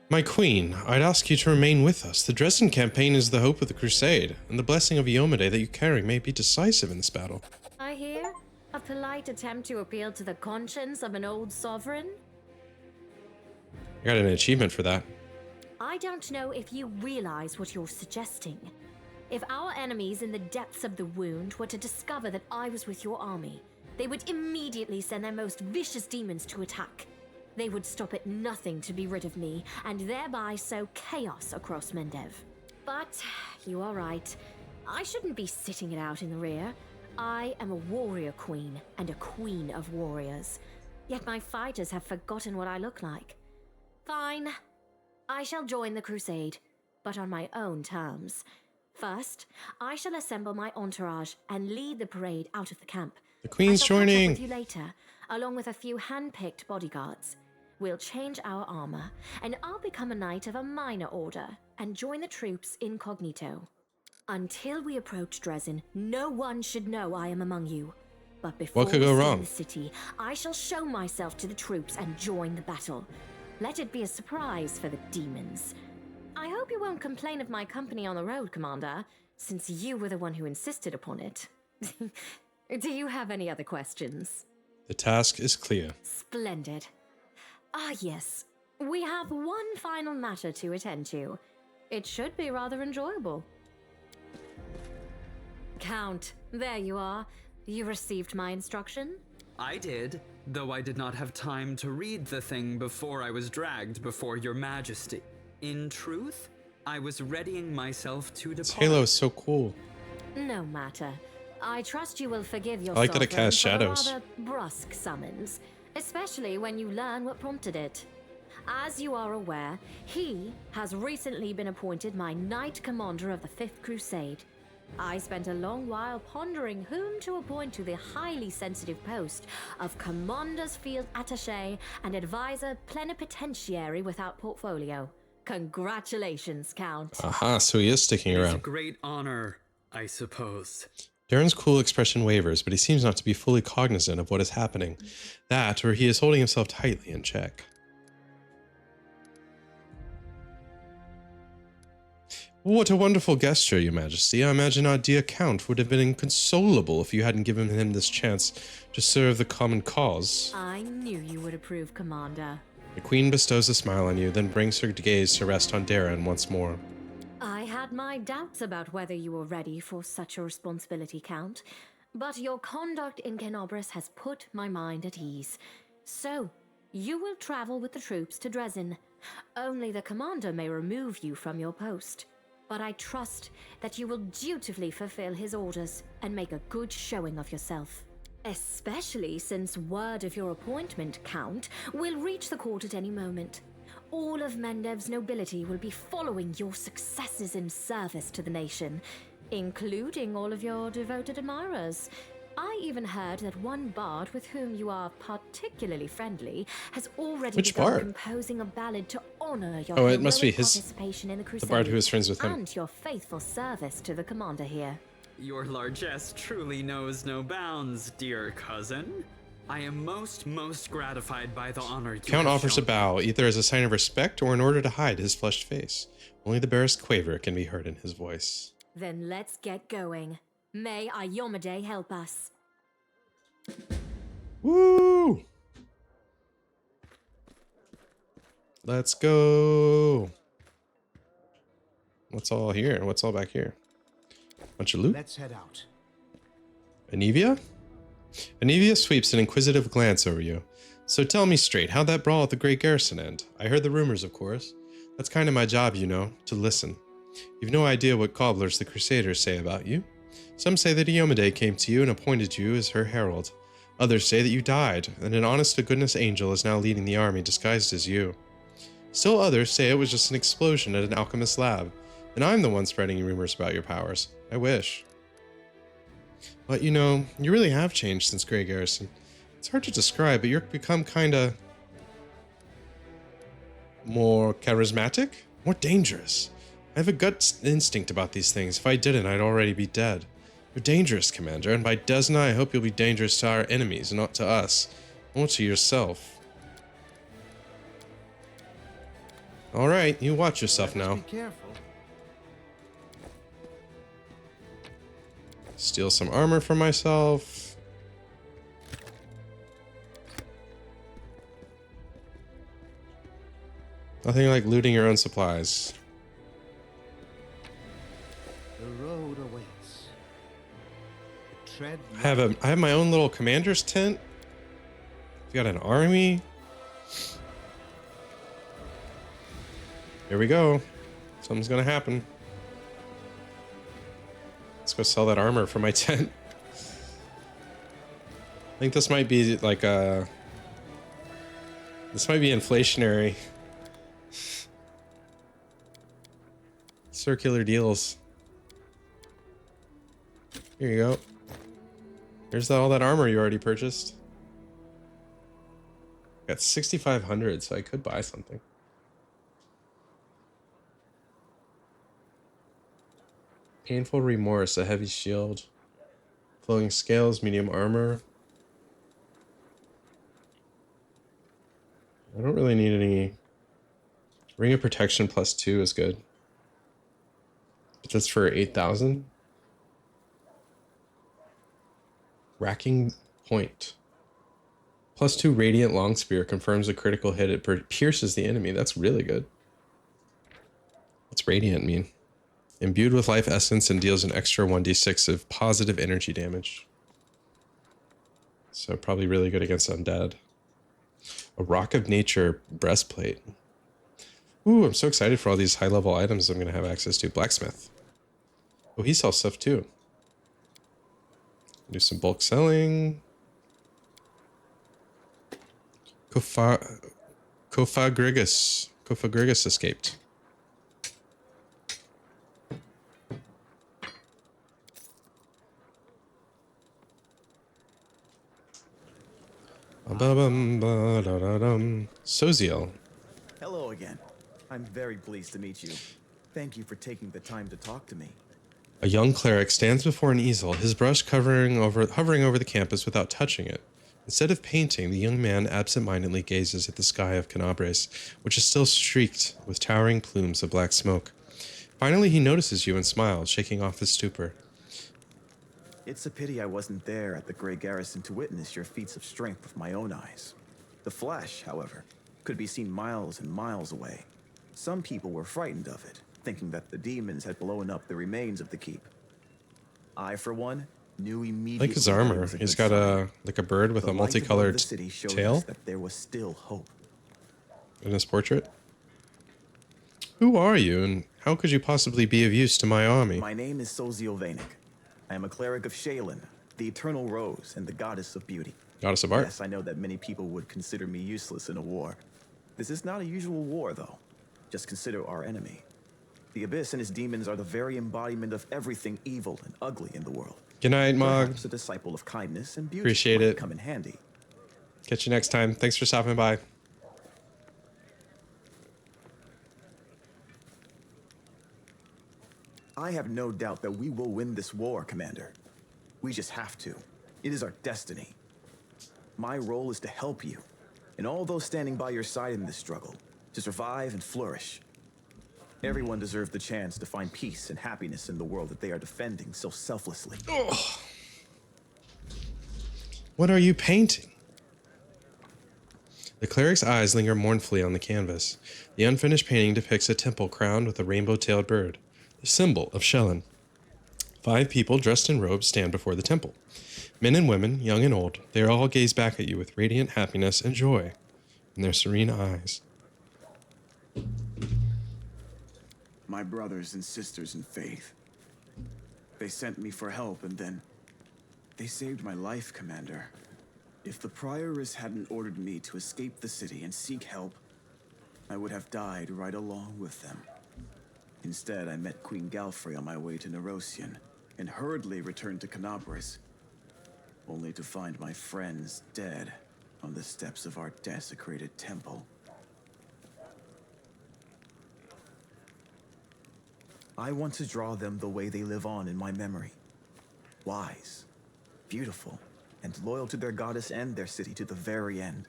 My queen, I'd ask you to remain with us. The Dresden campaign is the hope of the crusade, and the blessing of Iomade that you carry may be decisive in this battle. I hear a polite attempt to appeal to the conscience of an old sovereign. I got an achievement for that. I don't know if you realize what you're suggesting. If our enemies in the depths of the wound were to discover that I was with your army, they would immediately send their most vicious demons to attack. They would stop at nothing to be rid of me, and thereby sow chaos across Mendev. But you are right. I shouldn't be sitting it out in the rear. I am a warrior queen, and a queen of warriors. Yet my fighters have forgotten what I look like. Fine. I shall join the crusade, but on my own terms. First, I shall assemble my entourage and lead the parade out of the camp. The queen's joining. I'll catch up with you later, along with a few hand-picked bodyguards. We'll change our armor, and I'll become a knight of a minor order and join the troops incognito. Until we approach Dresden, no one should know I am among you. But before What could we go storm wrong? the city, I shall show myself to the troops and join the battle. Let it be a surprise for the demons. I hope you won't complain of my company on the road, Commander, since you were the one who insisted upon it. Do you have any other questions? The task is clear. Splendid. Ah, yes. We have one final matter to attend to. It should be rather enjoyable. Count, there you are. You received my instruction? I did, though I did not have time to read the thing before I was dragged before your majesty. In truth, I was readying myself to This depart. halo is so cool. No matter. I trust you will forgive your I like that it sovereign casts for the shadows. rather brusque summons, especially when you learn what prompted it. As you are aware, he has recently been appointed my Knight Commander of the Fifth Crusade. I spent a long while pondering whom to appoint to the highly sensitive post of Commander's Field Attaché and Advisor Plenipotentiary without portfolio. Congratulations, Count. Aha, so he is sticking It's a around. great honor, I suppose. Darren's cool expression wavers, but he seems not to be fully cognizant of what is happening. That, or he is holding himself tightly in check. What a wonderful gesture, Your Majesty. I imagine our dear Count would have been inconsolable if you hadn't given him this chance to serve the common cause. I knew you would approve, Commander. The Queen bestows a smile on you, then brings her gaze to rest on Darren once more. I had my doubts about whether you were ready for such a responsibility, Count, but your conduct in Canobras has put my mind at ease. So, you will travel with the troops to Dresden. Only the commander may remove you from your post. But I trust that you will dutifully fulfill his orders and make a good showing of yourself. Especially since word of your appointment, Count, will reach the court at any moment. All of Mendev's nobility will be following your successes in service to the nation, including all of your devoted admirers. I even heard that one bard with whom you are particularly friendly has already Which begun bard? composing a ballad to honor your Oh, it must be heroic his- participation in the the crusade bard who was friends with him. and your faithful service to the commander here. Your largesse truly knows no bounds, dear cousin. I am most gratified by the honor you Count have offers a shown. bow, either as a sign of respect or in order to hide his flushed face. Only the barest quaver can be heard in his voice. Then let's get going. May Iomade help us. Woo! Let's go. What's all here? What's all back here? Bunch of loot? Let's head out. Anivia? Anivia sweeps an inquisitive glance over you. So tell me straight, how'd that brawl at the Great Garrison end? I heard the rumors, of course. That's kind of my job, you know, to listen. You've no idea what cobblers the Crusaders say about you. Some say that Iomade came to you and appointed you as her herald. Others say that you died, and an honest-to-goodness angel is now leading the army disguised as you. Still others say it was just an explosion at an alchemist's lab, and I'm the one spreading rumors about your powers. I wish. But you know, you really have changed since Grey Garrison. It's hard to describe, but you've become kinda... more charismatic? More dangerous. I have a gut instinct about these things. If I didn't, I'd already be dead. You're dangerous, Commander, and by Desna, I hope you'll be dangerous to our enemies, not to us, or to yourself. All right, you watch yourself now. Be careful. Steal some armor for myself. Nothing like looting your own supplies. The road awaits. Tread. I have my own little commander's tent. I've got an army. Here we go. Something's gonna happen. Let's go sell that armor for my tent. I think this might be like a... This might be inflationary. Circular deals. Here you go. Here's all that armor you already purchased. Got 6,500, so I could buy something. Painful remorse, a heavy shield. Flowing scales, medium armor. I don't really need any... Ring of protection +2 is good. But that's for 8,000. Racking point. +2 radiant long spear confirms a critical hit. It pierces the enemy. That's really good. What's radiant mean? Imbued with life essence and deals an extra 1d6 of positive energy damage. So probably really good against undead. A rock of nature breastplate. Ooh, I'm so excited for all these high level items I'm going to have access to. Blacksmith. Oh, he sells stuff too. Do some bulk selling. Cofagrigus escaped. Soziel. Hello again. I'm very pleased to meet you. Thank you for taking the time to talk to me. A young cleric stands before an easel, his brush hovering over the campus without touching it. Instead of painting, the young man absent-mindedly gazes at the sky of Canabres, which is still streaked with towering plumes of black smoke. Finally, he notices you and smiles, shaking off his stupor. It's a pity I wasn't there at the Grey Garrison to witness your feats of strength with my own eyes. The flash, however, could be seen miles and miles away. Some people were frightened of it, thinking that the demons had blown up the remains of the keep. I, for one, knew immediately. I like his armor. He's got a bird with a multicolored tail. That there was still hope. In his portrait. Who are you, and how could you possibly be of use to my army? My name is Soziel Vanek. I am a cleric of Shaylin, the Eternal Rose and the Goddess of Beauty. Goddess of Art. Yes, I know that many people would consider me useless in a war. This is not a usual war, though. Just consider our enemy. The Abyss and his demons are the very embodiment of everything evil and ugly in the world. Good night, Mog. Perhaps a disciple of kindness and beauty Appreciate might it. come in handy. Catch you next time. Thanks for stopping by. I have no doubt that we will win this war, Commander. We just have to. It is our destiny. My role is to help you, and all those standing by your side in this struggle, to survive and flourish. Everyone deserves the chance to find peace and happiness in the world that they are defending so selflessly. Oh. What are you painting? The cleric's eyes linger mournfully on the canvas. The unfinished painting depicts a temple crowned with a rainbow-tailed bird, the symbol of Shellen. 5 people dressed in robes stand before the temple. Men and women, young and old, they all gaze back at you with radiant happiness and joy in their serene eyes. My brothers and sisters in faith. They sent me for help and then they saved my life, Commander. If the Prioress hadn't ordered me to escape the city and seek help, I would have died right along with them. Instead, I met Queen Galfrey on my way to Nerosian and hurriedly returned to Canabres, only to find my friends dead on the steps of our desecrated temple. I want to draw them the way they live on in my memory. Wise, beautiful, and loyal to their goddess and their city to the very end.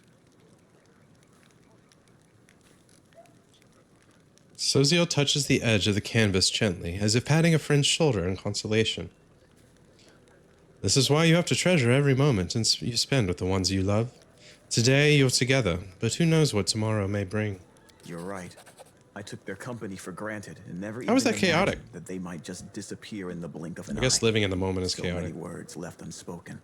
Soziel touches the edge of the canvas gently, as if patting a friend's shoulder in consolation. This is why you have to treasure every moment you spend with the ones you love. Today you're together, but who knows what tomorrow may bring. You're right. I took their company for granted and never How is even that chaotic? imagined that they might just disappear in the blink of an eye. I guess living in the moment is so chaotic. Many words left unspoken.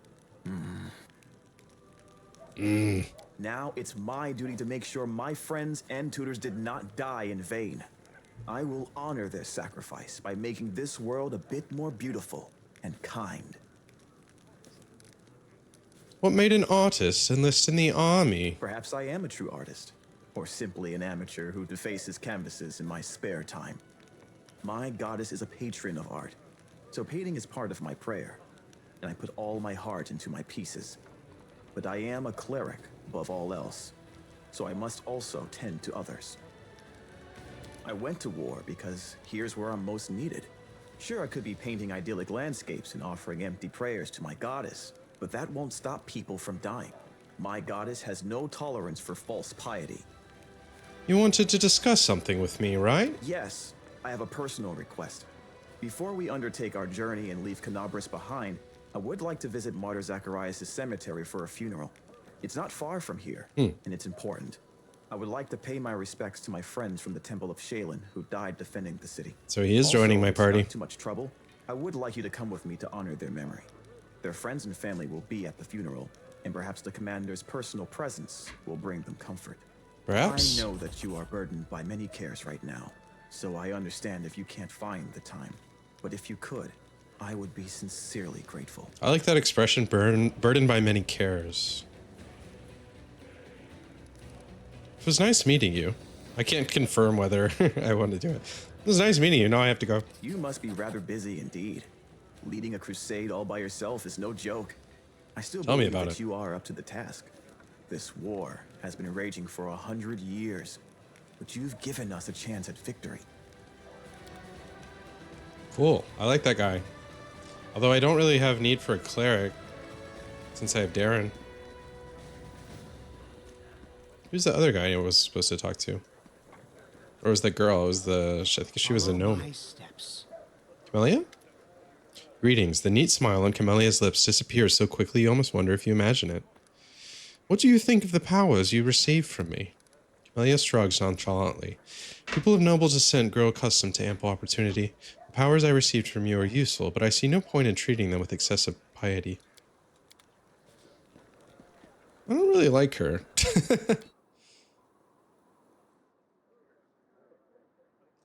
Mm. Now it's my duty to make sure my friends and tutors did not die in vain. I will honor their sacrifice by making this world a bit more beautiful and kind. What made an artist enlist in the army? Perhaps I am a true artist, or simply an amateur who defaces canvases in my spare time. My goddess is a patron of art, so painting is part of my prayer, and I put all my heart into my pieces. But I am a cleric above all else, so I must also tend to others. I went to war because here's where I'm most needed. Sure, I could be painting idyllic landscapes and offering empty prayers to my goddess, but that won't stop people from dying. My goddess has no tolerance for false piety. You wanted to discuss something with me, right? Yes, I have a personal request. Before we undertake our journey and leave Canabras behind, I would like to visit Martyr Zacharias' cemetery for a funeral. It's not far from here, and it's important. I would like to pay my respects to my friends from the Temple of Shaylin who died defending the city. So he is joining my party. If it's not too much trouble, I would like you to come with me to honor their memory. Their friends and family will be at the funeral, and perhaps the commander's personal presence will bring them comfort. Perhaps. I know that you are burdened by many cares right now, so I understand if you can't find the time. But if you could, I would be sincerely grateful. I like that expression, burdened by many cares. It was nice meeting you. I can't confirm whether I want to do it. It was nice meeting you. Now I have to go. You must be rather busy indeed. Leading a crusade all by yourself is no joke. I still believe that you are up to the task. This war has been raging for 100 years, but you've given us a chance at victory. Cool. I like that guy. Although I don't really have need for a cleric, since I have Darren. Who's the other guy I was supposed to talk to? Or was that girl? It was I think she was a gnome. Camellia? Greetings. The neat smile on Camelia's lips disappears so quickly you almost wonder if you imagine it. What do you think of the powers you received from me? Camellia shrugs nonchalantly. People of noble descent grow accustomed to ample opportunity. The powers I received from you are useful, but I see no point in treating them with excessive piety. I don't really like her.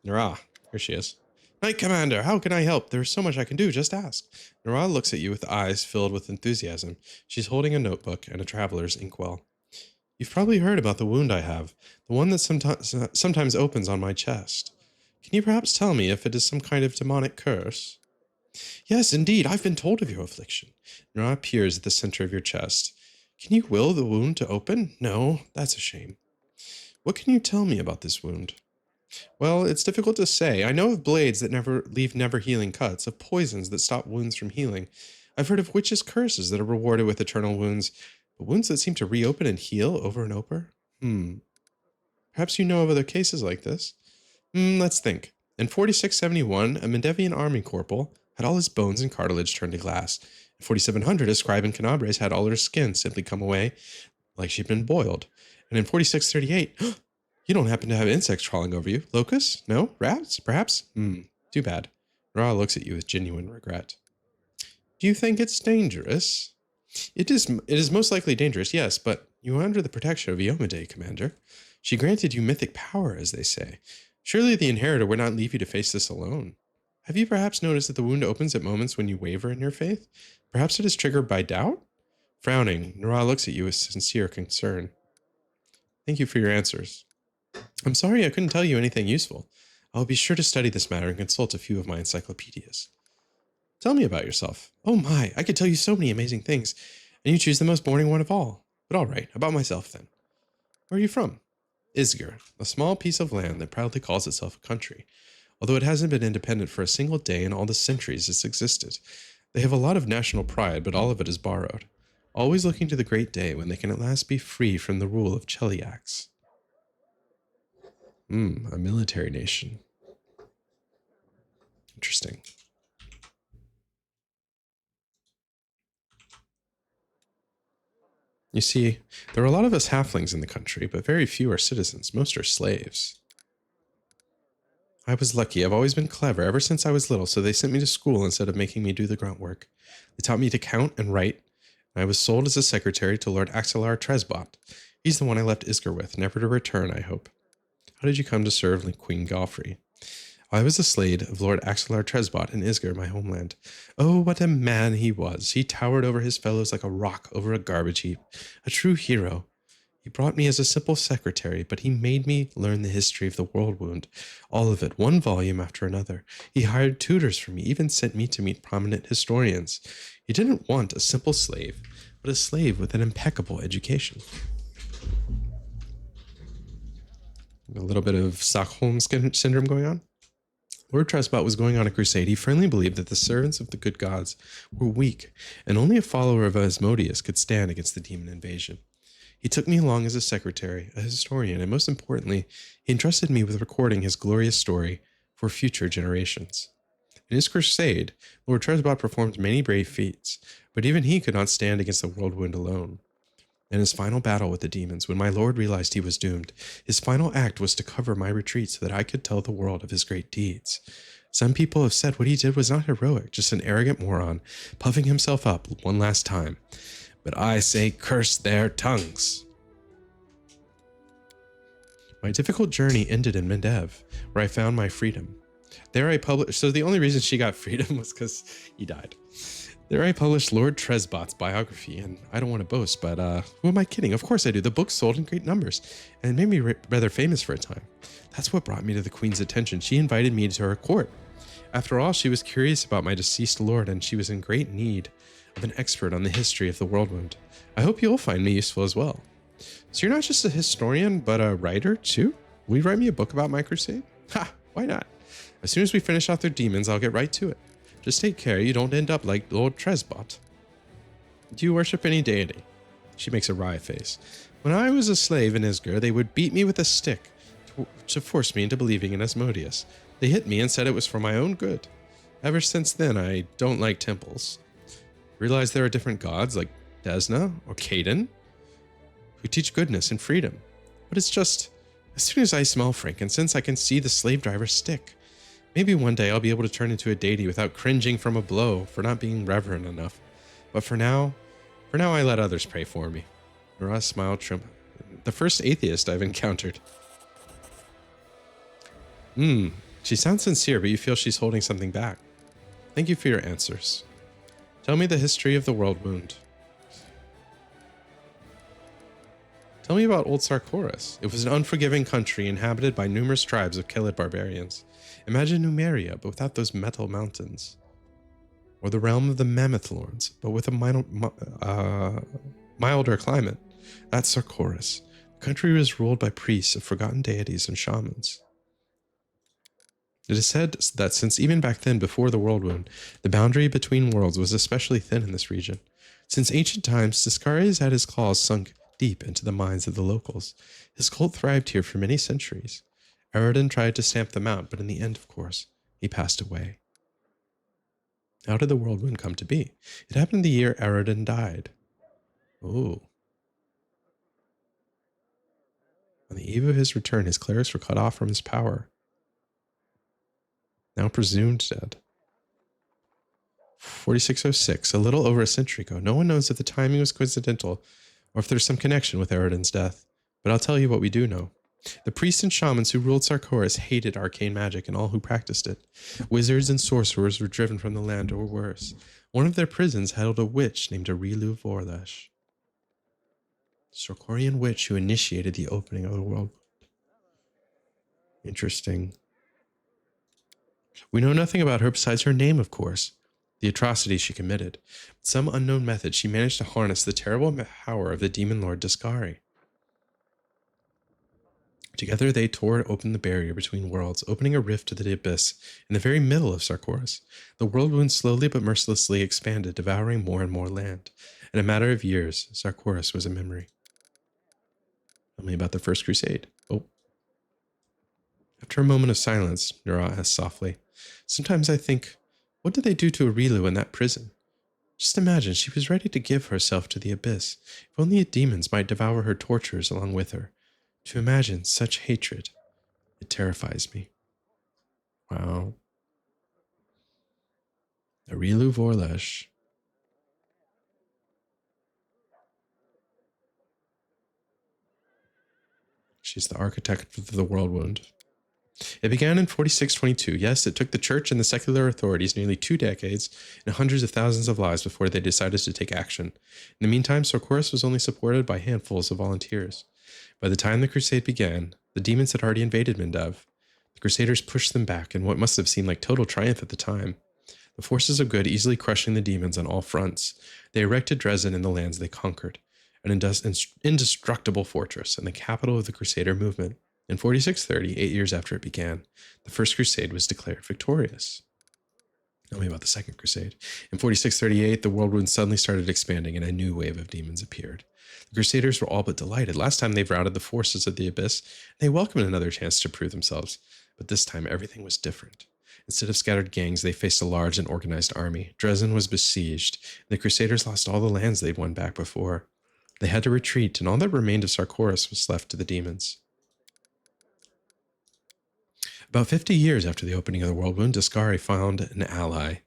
Nara, here she is. Knight Commander, how can I help? There's so much I can do, just ask. Nara looks at you with eyes filled with enthusiasm. She's holding a notebook and a traveler's inkwell. You've probably heard about the wound I have, the one that sometimes opens on my chest. Can you perhaps tell me if it is some kind of demonic curse? Yes, indeed, I've been told of your affliction. Nara peers at the center of your chest. Can you will the wound to open? No, that's a shame. What can you tell me about this wound? Well, it's difficult to say. I know of blades that leave never healing cuts, of poisons that stop wounds from healing. I've heard of witches' curses that are rewarded with eternal wounds, but wounds that seem to reopen and heal over and over? Perhaps you know of other cases like this? Let's think. In 4671, a Mendevian army corporal had all his bones and cartilage turned to glass. In 4700, a scribe in Canabres had all her skin simply come away like she'd been boiled. And in 4638... You don't happen to have insects crawling over you? Locusts? No? Rats? Perhaps? Too bad. Ra looks at you with genuine regret. Do you think it's dangerous? It is most likely dangerous, yes, but you are under the protection of Iomade, Commander. She granted you mythic power, as they say. Surely the Inheritor would not leave you to face this alone. Have you perhaps noticed that the wound opens at moments when you waver in your faith? Perhaps it is triggered by doubt? Frowning, Nara looks at you with sincere concern. Thank you for your answers. I'm sorry I couldn't tell you anything useful. I'll be sure to study this matter and consult a few of my encyclopedias. Tell me about yourself. Oh my, I could tell you so many amazing things, and you choose the most boring one of all. But all right, about myself then. Where are you from? Isger, a small piece of land that proudly calls itself a country, although it hasn't been independent for a single day in all the centuries it's existed. They have a lot of national pride, but all of it is borrowed, always looking to the great day when they can at last be free from the rule of Cheliax. A military nation. Interesting. You see, there are a lot of us halflings in the country, but very few are citizens. Most are slaves. I was lucky. I've always been clever ever since I was little, so they sent me to school instead of making me do the grunt work. They taught me to count and write, and I was sold as a secretary to Lord Axelar Tresbot. He's the one I left Isger with, never to return, I hope. How did you come to serve Queen Galfrey? I was a slave of Lord Axelar Tresbot in Isger, my homeland. Oh, what a man he was. He towered over his fellows like a rock over a garbage heap. A true hero. He brought me as a simple secretary, but he made me learn the history of the world wound. All of it, one volume after another. He hired tutors for me, even sent me to meet prominent historians. He didn't want a simple slave, but a slave with an impeccable education. A little bit of Stockholm syndrome going on. Lord Tresbot was going on a crusade. He firmly believed that the servants of the good gods were weak, and only a follower of Asmodeus could stand against the demon invasion. He took me along as a secretary, a historian, and most importantly, he entrusted me with recording his glorious story for future generations. In his crusade, Lord Tresbot performed many brave feats, but even he could not stand against the whirlwind alone. In his final battle with the demons, when my lord realized he was doomed, his final act was to cover my retreat so that I could tell the world of his great deeds. Some people have said what he did was not heroic, just an arrogant moron, puffing himself up one last time. But I say curse their tongues. My difficult journey ended in Mendev, where I found my freedom. There I published, so the only reason she got freedom was because he died. There I published Lord Tresbot's biography, and I don't want to boast, but who am I kidding? Of course I do. The book sold in great numbers, and made me rather famous for a time. That's what brought me to the Queen's attention. She invited me to her court. After all, she was curious about my deceased lord, and she was in great need of an expert on the history of the Worldwound. I hope you'll find me useful as well. So you're not just a historian, but a writer too? Will you write me a book about my crusade? Ha! Why not? As soon as we finish off their demons, I'll get right to it. Just take care you don't end up like Lord Tresbot. Do you worship any deity? She makes a wry face. When I was a slave in Isger, they would beat me with a stick to force me into believing in Asmodeus. They hit me and said it was for my own good. Ever since then, I don't like temples. Realize there are different gods like Desna or Caden who teach goodness and freedom. But it's just, as soon as I smell frankincense, I can see the slave driver's stick. Maybe one day I'll be able to turn into a deity without cringing from a blow for not being reverent enough. But for now I let others pray for me. Nora smiled trim. The first atheist I've encountered. She sounds sincere, but you feel she's holding something back. Thank you for your answers. Tell me the history of the Worldwound. Tell me about Old Sarkoris. It was an unforgiving country inhabited by numerous tribes of Kelid barbarians. Imagine Numeria, but without those metal mountains. Or the realm of the Mammoth Lords, but with a milder climate. That's Sarkoris. The country was ruled by priests of forgotten deities and shamans. It is said that since even back then, before the Worldwound, the boundary between worlds was especially thin in this region. Since ancient times, Tiscaris had his claws sunk deep into the minds of the locals. His cult thrived here for many centuries. Aroden tried to stamp them out, but in the end, of course, he passed away. How did the Worldwound come to be? It happened the year Aroden died. Oh. On the eve of his return, his clerics were cut off from his power. Now presumed dead. 4606, a little over a century ago. No one knows if the timing was coincidental or if there's some connection with Aroden's death. But I'll tell you what we do know. The priests and shamans who ruled Sarkoris hated arcane magic and all who practiced it. Wizards and sorcerers were driven from the land or worse. One of their prisons held a witch named Arilu Vorlesh. Sarkorian witch who initiated the opening of the world. Interesting. We know nothing about her besides her name, of course. The atrocities she committed. With some unknown method, she managed to harness the terrible power of the demon lord Discari. Together they tore open the barrier between worlds, opening a rift to the abyss in the very middle of Sarkoris. The Worldwound slowly but mercilessly expanded, devouring more and more land. In a matter of years, Sarkoris was a memory. Tell me about the First Crusade. Oh. After a moment of silence, Nura asked softly, "Sometimes I think, what did they do to Arilu in that prison? Just imagine, she was ready to give herself to the abyss. If only demons might devour her torturers along with her. To imagine such hatred, it terrifies me." Wow. Arilu Vorlesh. She's the architect of the world wound. It began in 4622. Yes, it took the church and the secular authorities nearly 2 decades and hundreds of thousands of lives before they decided to take action. In the meantime, Sarkoris was only supported by handfuls of volunteers. By the time the crusade began, the demons had already invaded Mendev. The crusaders pushed them back in what must have seemed like total triumph at the time. The forces of good easily crushing the demons on all fronts. They erected Dresden in the lands they conquered, an indestructible fortress and the capital of the Crusader movement. In 4630, 8 years after it began, the First Crusade was declared victorious. Tell me about the Second Crusade. In 4638, the world wound suddenly started expanding and a new wave of demons appeared. The Crusaders were all but delighted. Last time they routed the forces of the Abyss, and they welcomed another chance to prove themselves. But this time, everything was different. Instead of scattered gangs, they faced a large and organized army. Dresden was besieged, and the Crusaders lost all the lands they'd won back before. They had to retreat, and all that remained of Sarkoris was left to the demons. About 50 years after the opening of the world wound, Dascari found an ally.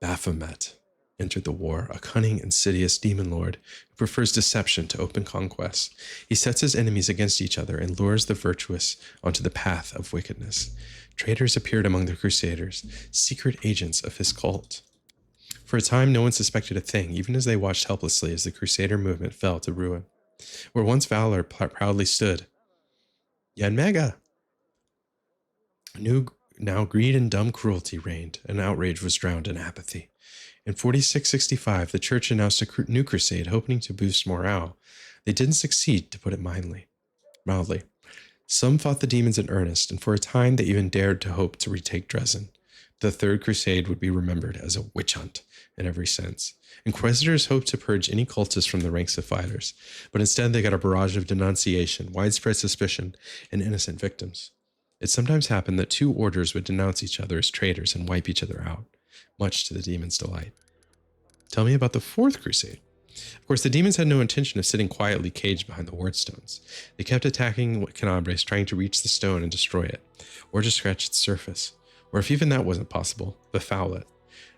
Baphomet entered the war, a cunning, insidious demon lord who prefers deception to open conquest. He sets his enemies against each other and lures the virtuous onto the path of wickedness. Traitors appeared among the Crusaders, secret agents of his cult. For a time, no one suspected a thing, even as they watched helplessly as the Crusader movement fell to ruin. Where once valor proudly stood, Yanmega! Now greed and dumb cruelty reigned, and outrage was drowned in apathy. In 4665, the church announced a new crusade, hoping to boost morale. They didn't succeed, to put it mildly. Some fought the demons in earnest, and for a time they even dared to hope to retake Dresden. The Third Crusade would be remembered as a witch hunt in every sense. Inquisitors hoped to purge any cultists from the ranks of fighters, but instead they got a barrage of denunciation, widespread suspicion, and innocent victims. It sometimes happened that two orders would denounce each other as traitors and wipe each other out, much to the demons' delight. Tell me about the Fourth Crusade. Of course, the demons had no intention of sitting quietly caged behind the wardstones. They kept attacking Canabres, trying to reach the stone and destroy it, or just scratch its surface, or if even that wasn't possible, befoul it.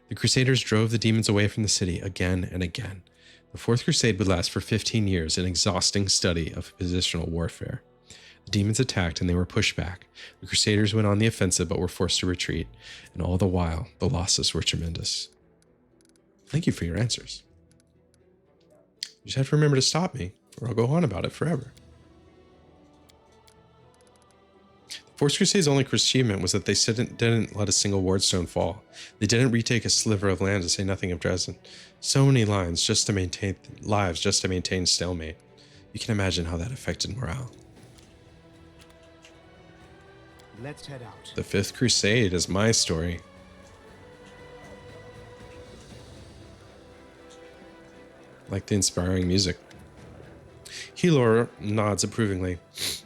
The Crusaders drove the demons away from the city again and again. The Fourth Crusade would last for 15 years, an exhausting study of positional warfare. The demons attacked and they were pushed back. The Crusaders went on the offensive but were forced to retreat, and all the while, the losses were tremendous. Thank you for your answers. You just have to remember to stop me, or I'll go on about it forever. The Fourth Crusade's only achievement was that they didn't let a single wardstone fall. They didn't retake a sliver of land, to say nothing of Dresden. So many lives just to maintain stalemate. You can imagine how that affected morale. Let's head out. The Fifth Crusade is my story. Like the inspiring music. Helor nods approvingly.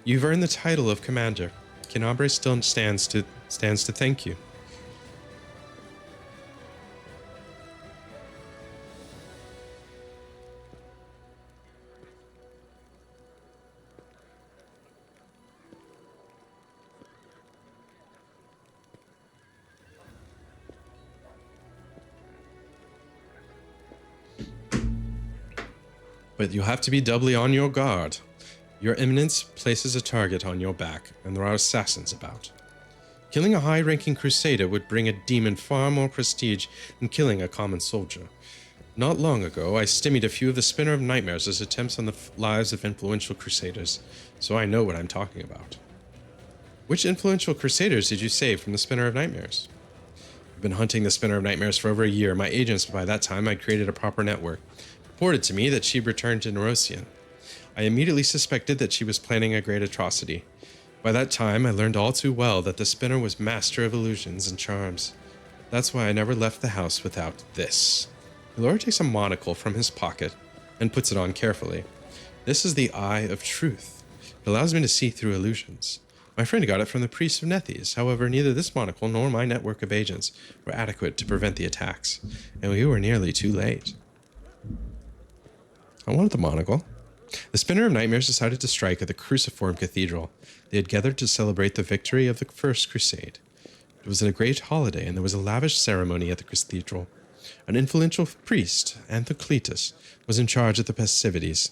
You've earned the title of commander. Canabres still stands to thank you. But you'll have to be doubly on your guard. Your Eminence places a target on your back, and there are assassins about. Killing a high-ranking crusader would bring a demon far more prestige than killing a common soldier. Not long ago, I stymied a few of the Spinner of Nightmares as attempts on the lives of influential crusaders, so I know what I'm talking about. Which influential crusaders did you save from the Spinner of Nightmares? I've been hunting the Spinner of Nightmares for over a year. My agents, by that time, had created a proper network. Reported to me that she returned to Nerosian. I immediately suspected that she was planning a great atrocity. By that time, I learned all too well that the Spinner was master of illusions and charms. That's why I never left the house without this. Elora takes a monocle from his pocket and puts it on carefully. This is the Eye of Truth. It allows me to see through illusions. My friend got it from the priest of Nethes. However, neither this monocle nor my network of agents were adequate to prevent the attacks, and we were nearly too late. I wanted the monocle. The Spinner of Nightmares decided to strike at the Cruciform Cathedral. They had gathered to celebrate the victory of the First Crusade. It was a great holiday, and there was a lavish ceremony at the cathedral. An influential priest, Anthocletus, was in charge of the festivities.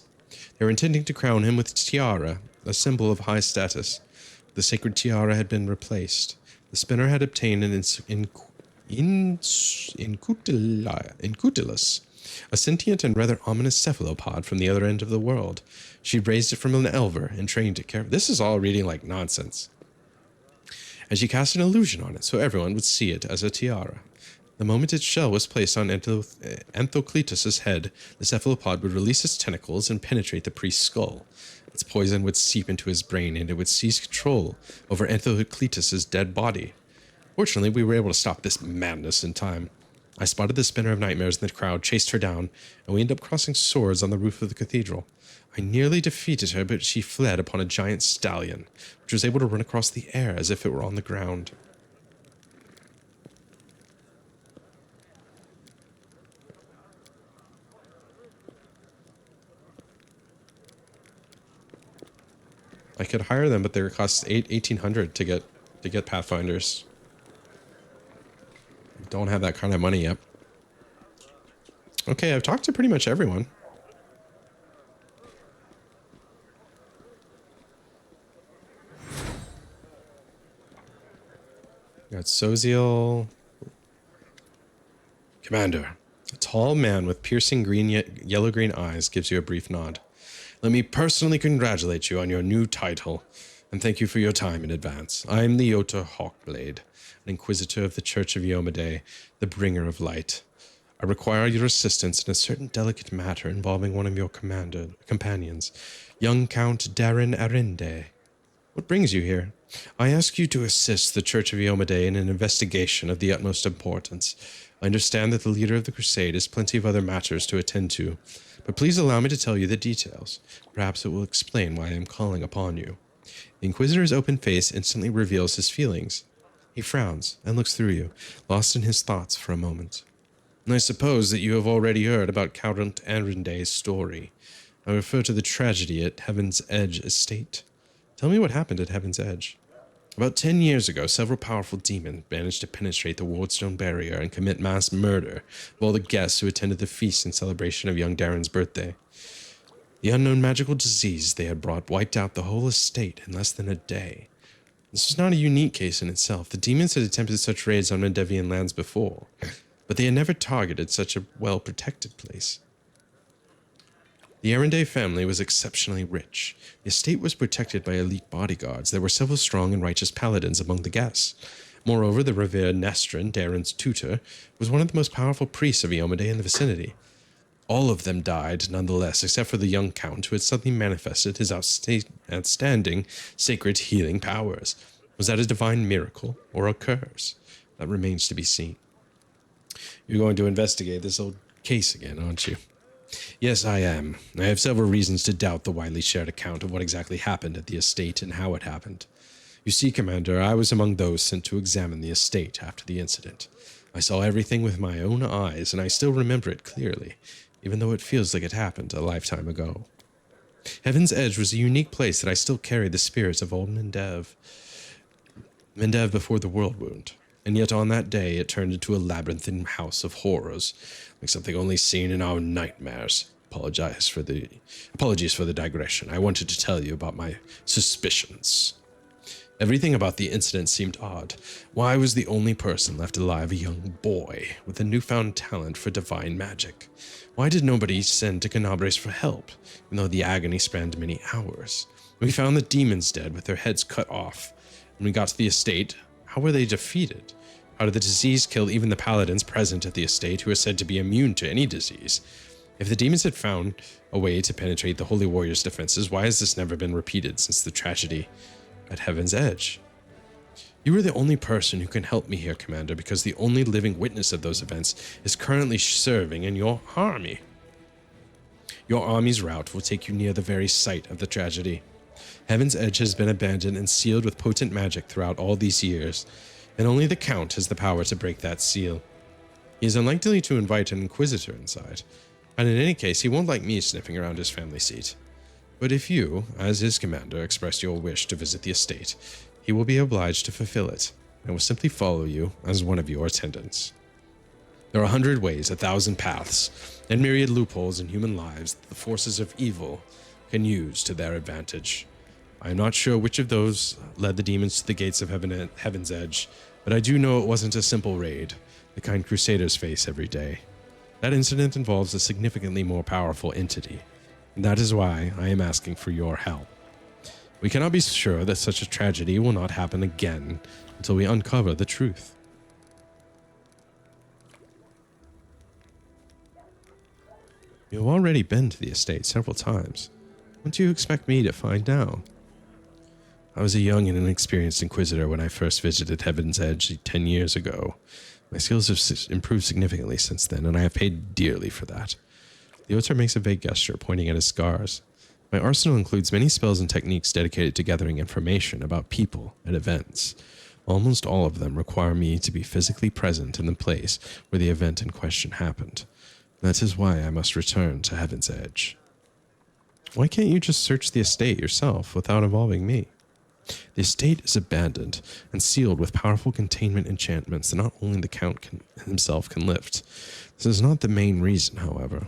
They were intending to crown him with tiara, a symbol of high status. The sacred tiara had been replaced. The Spinner had obtained an incutilus, a sentient and rather ominous cephalopod from the other end of the world. She raised it from an elver and trained it carefully. This is all reading like nonsense. And she cast an illusion on it so everyone would see it as a tiara. The moment its shell was placed on Anthocletus's head, the cephalopod would release its tentacles and penetrate the priest's skull. Its poison would seep into his brain, and it would seize control over Anthocletus's dead body. Fortunately, we were able to stop this madness in time. I spotted the Spinner of Nightmares in the crowd, chased her down, and we ended up crossing swords on the roof of the cathedral. I nearly defeated her, but she fled upon a giant stallion, which was able to run across the air as if it were on the ground. I could hire them, but they cost $1,800 to get Pathfinders. Don't have that kind of money yet. Okay, I've talked to pretty much everyone. Got Soziel. Commander, a tall man with piercing yellow-green eyes gives you a brief nod. Let me personally congratulate you on your new title, and thank you for your time in advance. I am the Yota Hawkblade, an inquisitor of the Church of Yomade, the bringer of light. I require your assistance in a certain delicate matter involving one of your companions, young Count Darren Arinde. What brings you here? I ask you to assist the Church of Yomade in an investigation of the utmost importance. I understand that the leader of the crusade has plenty of other matters to attend to, but please allow me to tell you the details. Perhaps it will explain why I am calling upon you. The Inquisitor's open face instantly reveals his feelings. He frowns and looks through you, lost in his thoughts for a moment. I suppose that you have already heard about Count Arinde's story. I refer to the tragedy at Heaven's Edge Estate. Tell me what happened at Heaven's Edge. About 10 years ago, several powerful demons managed to penetrate the Wardstone barrier and commit mass murder of all the guests who attended the feast in celebration of young Darren's birthday. The unknown magical disease they had brought wiped out the whole estate in less than a day. This was not a unique case in itself. The demons had attempted such raids on Mendevian lands before, but they had never targeted such a well-protected place. The Arinde family was exceptionally rich. The estate was protected by elite bodyguards. There were several strong and righteous paladins among the guests. Moreover, the revered Nestrin, Darren's tutor, was one of the most powerful priests of Yomade in the vicinity. All of them died, nonetheless, except for the young count who had suddenly manifested his outstanding sacred healing powers. Was that a divine miracle or a curse? That remains to be seen. You're going to investigate this old case again, aren't you? Yes, I am. I have several reasons to doubt the widely shared account of what exactly happened at the estate and how it happened. You see, Commander, I was among those sent to examine the estate after the incident. I saw everything with my own eyes, and I still remember it clearly, even though it feels like it happened a lifetime ago. Heaven's Edge was a unique place that I still carry the spirits of old Mendev before the World Wound. And yet on that day, it turned into a labyrinthine house of horrors, like something only seen in our nightmares. Apologies for the digression. I wanted to tell you about my suspicions. Everything about the incident seemed odd. Why was the only person left alive a young boy with a newfound talent for divine magic? Why did nobody send to Canabres for help, even though the agony spanned many hours? We found the demons dead with their heads cut off. When we got to the estate, how were they defeated? How did the disease kill even the paladins present at the estate who are said to be immune to any disease? If the demons had found a way to penetrate the Holy Warrior's defenses, why has this never been repeated since the tragedy at Heaven's Edge? You are the only person who can help me here, Commander, because the only living witness of those events is currently serving in your army. Your army's route will take you near the very site of the tragedy. Heaven's Edge has been abandoned and sealed with potent magic throughout all these years, and only the Count has the power to break that seal. He is unlikely to invite an Inquisitor inside, and in any case, he won't like me sniffing around his family seat. But if you, as his commander, express your wish to visit the estate, he will be obliged to fulfill it, and will simply follow you as one of your attendants. There are 100 ways, 1,000 paths, and myriad loopholes in human lives that the forces of evil can use to their advantage. I am not sure which of those led the demons to the gates of Heaven's Edge, but I do know it wasn't a simple raid, the kind Crusaders face every day. That incident involves a significantly more powerful entity, and that is why I am asking for your help. We cannot be sure that such a tragedy will not happen again until we uncover the truth. You have already been to the estate several times. What do you expect me to find now? I was a young and inexperienced Inquisitor when I first visited Heaven's Edge 10 years ago. My skills have improved significantly since then, and I have paid dearly for that. The Otar makes a vague gesture, pointing at his scars. My arsenal includes many spells and techniques dedicated to gathering information about people and events. Almost all of them require me to be physically present in the place where the event in question happened. That is why I must return to Heaven's Edge. Why can't you just search the estate yourself without involving me? The estate is abandoned and sealed with powerful containment enchantments that not only the Count himself can lift. This is not the main reason, however.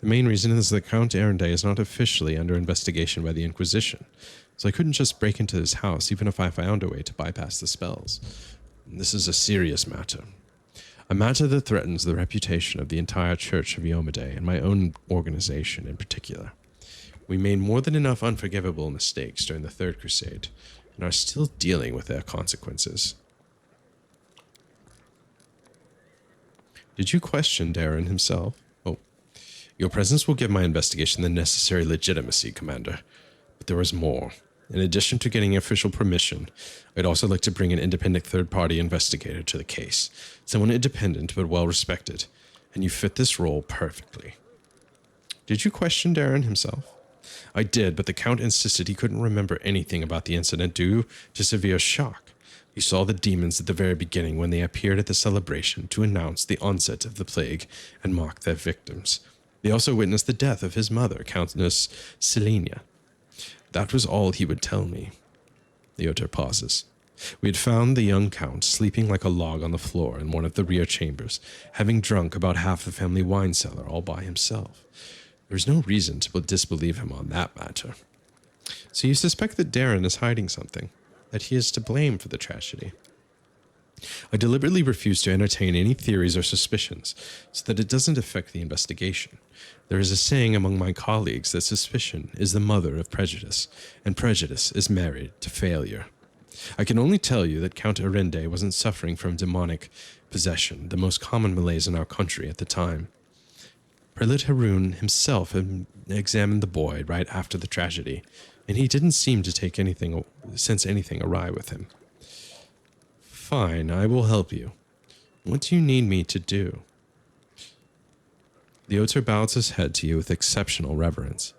The main reason is that Count Arenday is not officially under investigation by the Inquisition, so I couldn't just break into his house even if I found a way to bypass the spells. This is a serious matter. A matter that threatens the reputation of the entire Church of Iomedae and my own organization in particular. We made more than enough unforgivable mistakes during the Third Crusade, and are still dealing with their consequences. Did you question Darren himself? Oh, your presence will give my investigation the necessary legitimacy, Commander. But there is more. In addition to getting official permission, I'd also like to bring an independent third-party investigator to the case. Someone independent but well-respected, and you fit this role perfectly. Did you question Darren himself? I did, but the Count insisted he couldn't remember anything about the incident due to severe shock. He saw the demons at the very beginning when they appeared at the celebration to announce the onset of the plague and mock their victims. They also witnessed the death of his mother, Countess Selenia. That was all he would tell me. The Otar pauses. We had found the young Count sleeping like a log on the floor in one of the rear chambers, having drunk about half the family wine cellar all by himself. There's no reason to disbelieve him on that matter. So you suspect that Darren is hiding something, that he is to blame for the tragedy. I deliberately refuse to entertain any theories or suspicions so that it doesn't affect the investigation. There is a saying among my colleagues that suspicion is the mother of prejudice, and prejudice is married to failure. I can only tell you that Count Arende wasn't suffering from demonic possession, the most common malaise in our country at the time. Prelate Haroun himself had examined the boy right after the tragedy, and he didn't seem to sense anything awry with him. Fine, I will help you. What do you need me to do? The Otar bows his head to you with exceptional reverence.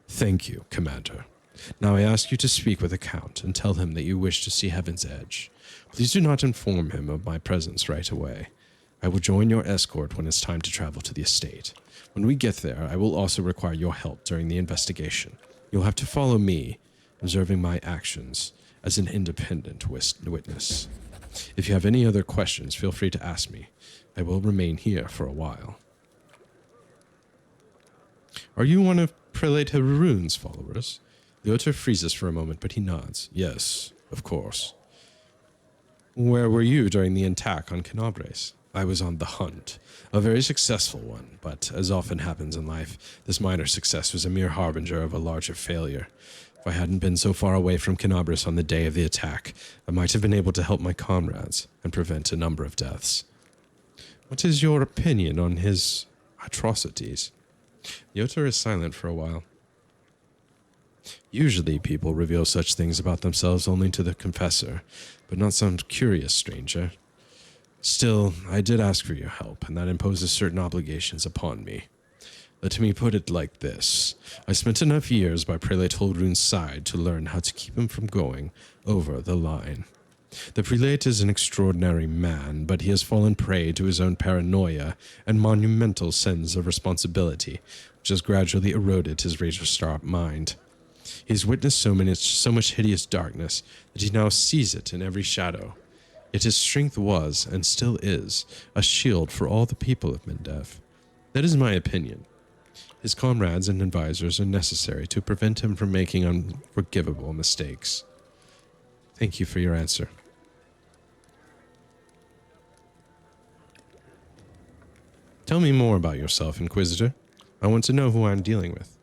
Thank you, Commander. Now I ask you to speak with the Count and tell him that you wish to see Heaven's Edge. Please do not inform him of my presence right away. I will join your escort when it's time to travel to the estate. When we get there, I will also require your help during the investigation. You'll have to follow me, observing my actions as an independent witness. If you have any other questions, feel free to ask me. I will remain here for a while. Are you one of Prelate Haroun's followers? The Otar freezes for a moment, but he nods. Yes, of course. Where were you during the attack on Canabres? I was on the hunt. A very successful one, but as often happens in life, this minor success was a mere harbinger of a larger failure. If I hadn't been so far away from Canabres on the day of the attack, I might have been able to help my comrades and prevent a number of deaths. What is your opinion on his atrocities? The Otar is silent for a while. Usually people reveal such things about themselves only to the confessor, but not some curious stranger. Still, I did ask for your help, and that imposes certain obligations upon me. Let me put it like this. I spent enough years by Prelate Holrun's side to learn how to keep him from going over the line. The Prelate is an extraordinary man, but he has fallen prey to his own paranoia and monumental sense of responsibility, which has gradually eroded his razor-sharp mind. He has witnessed so much hideous darkness that he now sees it in every shadow. Yet his strength was, and still is, a shield for all the people of Mendev. That is my opinion. His comrades and advisors are necessary to prevent him from making unforgivable mistakes. Thank you for your answer. Tell me more about yourself, Inquisitor. I want to know who I am dealing with.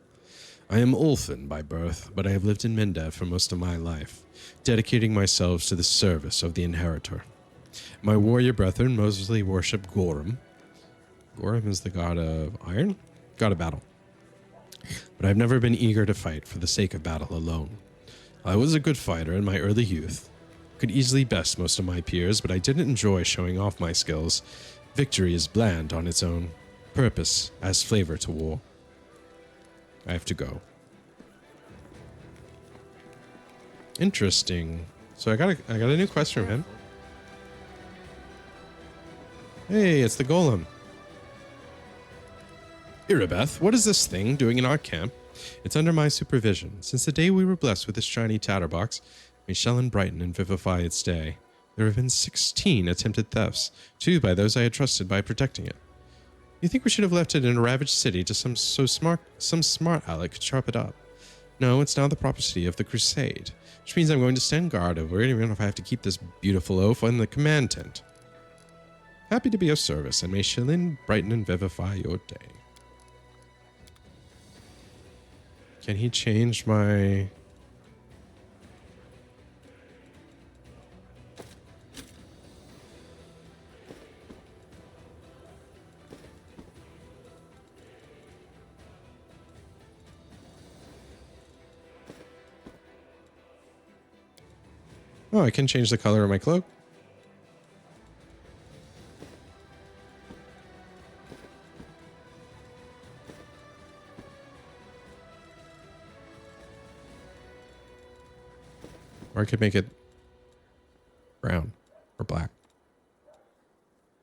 I am Ulfin by birth, but I have lived in Mendev for most of my life, dedicating myself to the service of the Inheritor. My warrior brethren mostly worship Gorum. Gorum is the god of iron? God of battle. But I've never been eager to fight for the sake of battle alone. I was a good fighter in my early youth, could easily best most of my peers, but I didn't enjoy showing off my skills. Victory is bland on its own. Purpose adds flavor to war. I have to go. Interesting. So I got a new quest from him. Hey, it's the golem. Irabeth, what is this thing doing in our camp? It's under my supervision. Since the day we were blessed with this shiny tatterbox, we shall brighten and vivify its day. There have been 16 attempted thefts, 2 by those I had trusted by protecting it. You think we should have left it in a ravaged city to some smart aleck could chop it up? No, it's now the property of the Crusade, which means I'm going to stand guard over it even if I have to keep this beautiful oaf in the command tent. Happy to be of service, and may Shilin brighten and vivify your day. Can he change my... Oh, I can change the color of my cloak. Or I could make it brown or black.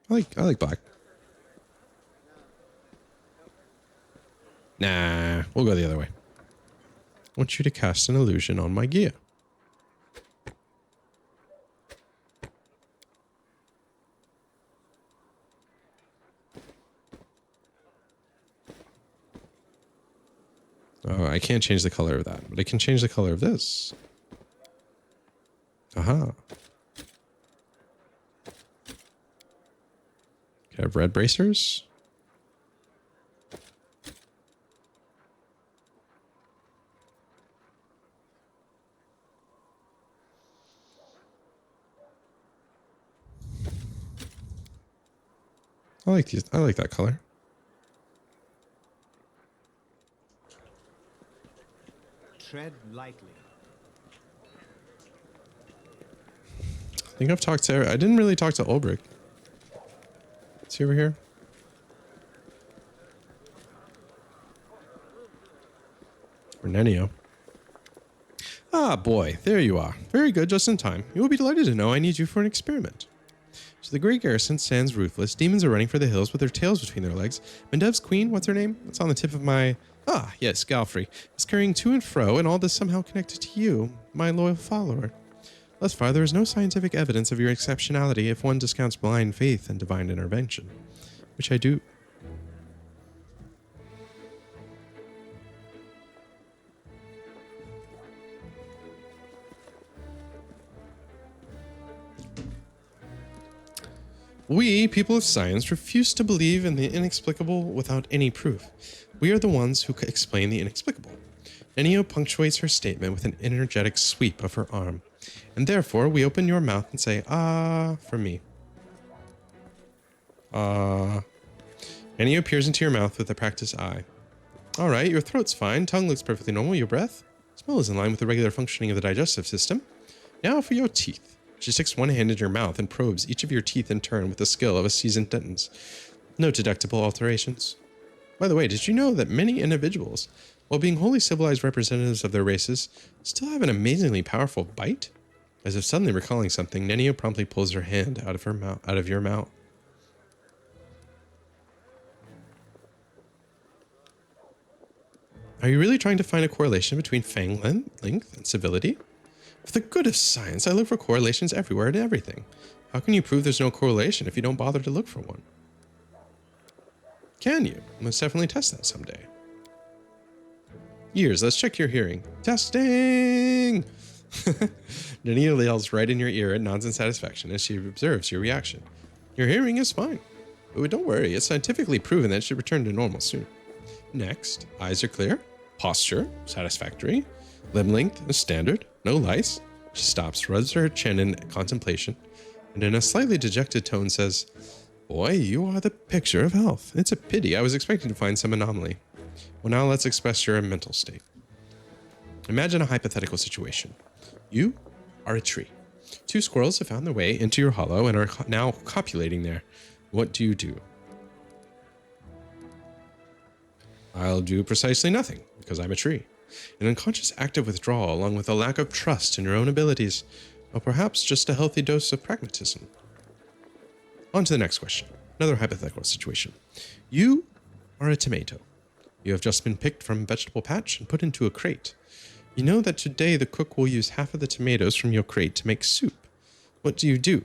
I like black. Nah, we'll go the other way. I want you to cast an illusion on my gear. Oh, I can't change the color of that, but I can change the color of this. Aha. Can I have red bracers? I like these. I like that color. Tread lightly. I think I've talked to her. I didn't really talk to Ulbrich. Is he over here? Or Nenio. Ah, boy. There you are. Very good, just in time. You will be delighted to know I need you for an experiment. So the great garrison stands ruthless. Demons are running for the hills with their tails between their legs. Mendev's queen, what's her name? It's on the tip of my... Ah, yes, Galfrey, is carrying to and fro, and all this somehow connected to you, my loyal follower. Thus far, there is no scientific evidence of your exceptionality if one discounts blind faith and divine intervention, which I do. We, people of science, refuse to believe in the inexplicable without any proof. We are the ones who explain the inexplicable. Nenio punctuates her statement with an energetic sweep of her arm. And therefore, we open your mouth and say, ah, for me. Ah. Nenio peers into your mouth with a practiced eye. All right, your throat's fine. Tongue looks perfectly normal. Your breath? Smell is in line with the regular functioning of the digestive system. Now for your teeth. She sticks one hand in your mouth and probes each of your teeth in turn with the skill of a seasoned dentist. No detectable alterations. By the way, did you know that many individuals, while being wholly civilized representatives of their races, still have an amazingly powerful bite? As if suddenly recalling something, Nenio promptly pulls her hand out of your mouth. Are you really trying to find a correlation between fang length and civility? For the good of science, I look for correlations everywhere and everything. How can you prove there's no correlation if you don't bother to look for one? Can you? Let's definitely test that someday. Ears, let's check your hearing. Testing! Nenio yells right in your ear and nods in satisfaction as she observes your reaction. Your hearing is fine. But don't worry, it's scientifically proven that it should return to normal soon. Next, eyes are clear. Posture, satisfactory. Limb length is standard. No lice. She stops, rubs her chin in contemplation, and in a slightly dejected tone says, Boy, you are the picture of health. It's a pity. I was expecting to find some anomaly. Well, now let's express your mental state. Imagine a hypothetical situation. You are a tree. 2 squirrels have found their way into your hollow and are now copulating there. What do you do? I'll do precisely nothing, because I'm a tree. An unconscious act of withdrawal, along with a lack of trust in your own abilities, or perhaps just a healthy dose of pragmatism. On to the next question. Another hypothetical situation. You are a tomato. You have just been picked from a vegetable patch and put into a crate. You know that today the cook will use half of the tomatoes from your crate to make soup. What do you do?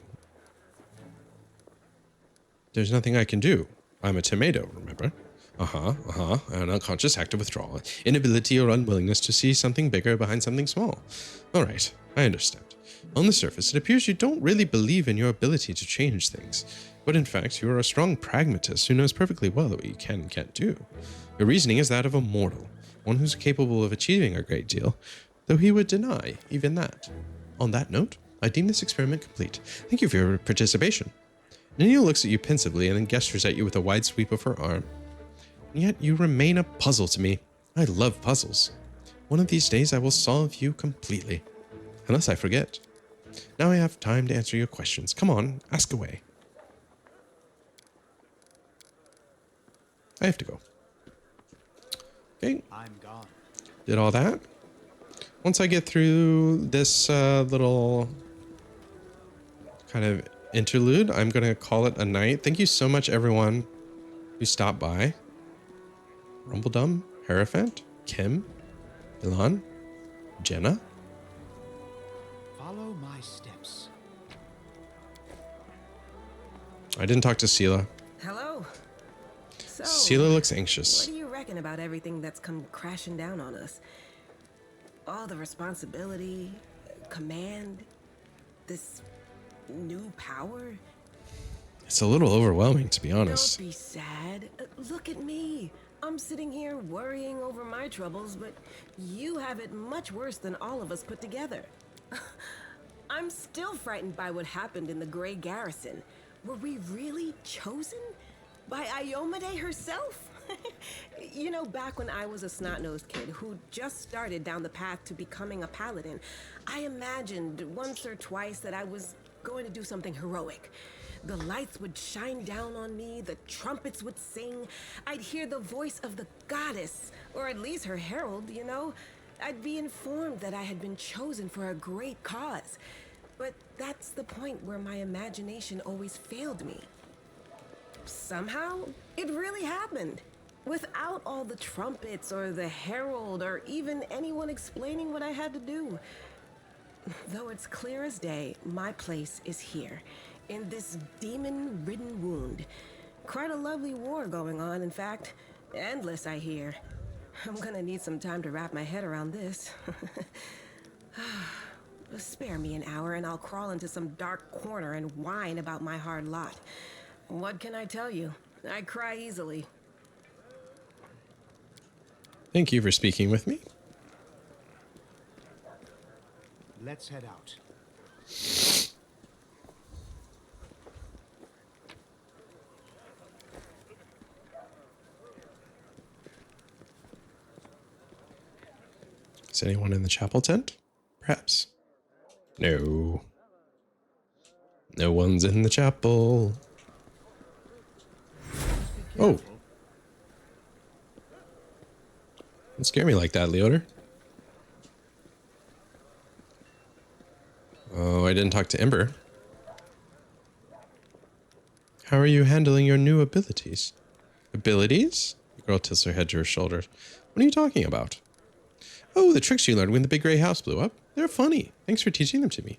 There's nothing I can do. I'm a tomato, remember? An unconscious act of withdrawal. Inability or unwillingness to see something bigger behind something small. All right, I understand. On the surface, it appears you don't really believe in your ability to change things. But in fact, you are a strong pragmatist who knows perfectly well what you can and can't do. Your reasoning is that of a mortal, one who's capable of achieving a great deal, though he would deny even that. On that note, I deem this experiment complete. Thank you for your participation. Nenio looks at you pensively and then gestures at you with a wide sweep of her arm. And yet you remain a puzzle to me. I love puzzles. One of these days I will solve you completely. Unless I forget. Now I have time to answer your questions. Come on, ask away. I have to go. Okay. I'm gone. Did all that. Once I get through this little kind of interlude, I'm going to call it a night. Thank you so much, everyone who stopped by. Rumbledum, Hierophant, Kim, Ilan, Jenna. Follow my steps. I didn't talk to Sela. Hello. So, Sela looks anxious. What do you reckon about everything that's come crashing down on us? All the responsibility, command, this new power? It's a little overwhelming, to be honest. Don't be sad. Look at me. I'm sitting here worrying over my troubles, but you have it much worse than all of us put together. I'm still frightened by what happened in the Grey Garrison. Were we really chosen? By Iomade herself? You know, back when I was a snot-nosed kid who just started down the path to becoming a paladin, I imagined once or twice that I was going to do something heroic. The lights would shine down on me, the trumpets would sing, I'd hear the voice of the goddess, or at least her herald, you know? I'd be informed that I had been chosen for a great cause. But that's the point where my imagination always failed me. Somehow, it really happened. Without all the trumpets or the herald or even anyone explaining what I had to do. Though it's clear as day, my place is here, in this demon-ridden wound. Quite a lovely war going on, in fact. Endless, I hear. I'm gonna need some time to wrap my head around this. Spare me an hour and I'll crawl into some dark corner and whine about my hard lot. What can I tell you? I cry easily. Thank you for speaking with me. Let's head out. Is anyone in the chapel tent? Perhaps. No. No one's in the chapel. Oh. Don't scare me like that, Leoder. Oh, I didn't talk to Ember. How are you handling your new abilities? Abilities? The girl tilts her head to her shoulders. What are you talking about? Oh, the tricks you learned when the big gray house blew up. They're funny. Thanks for teaching them to me.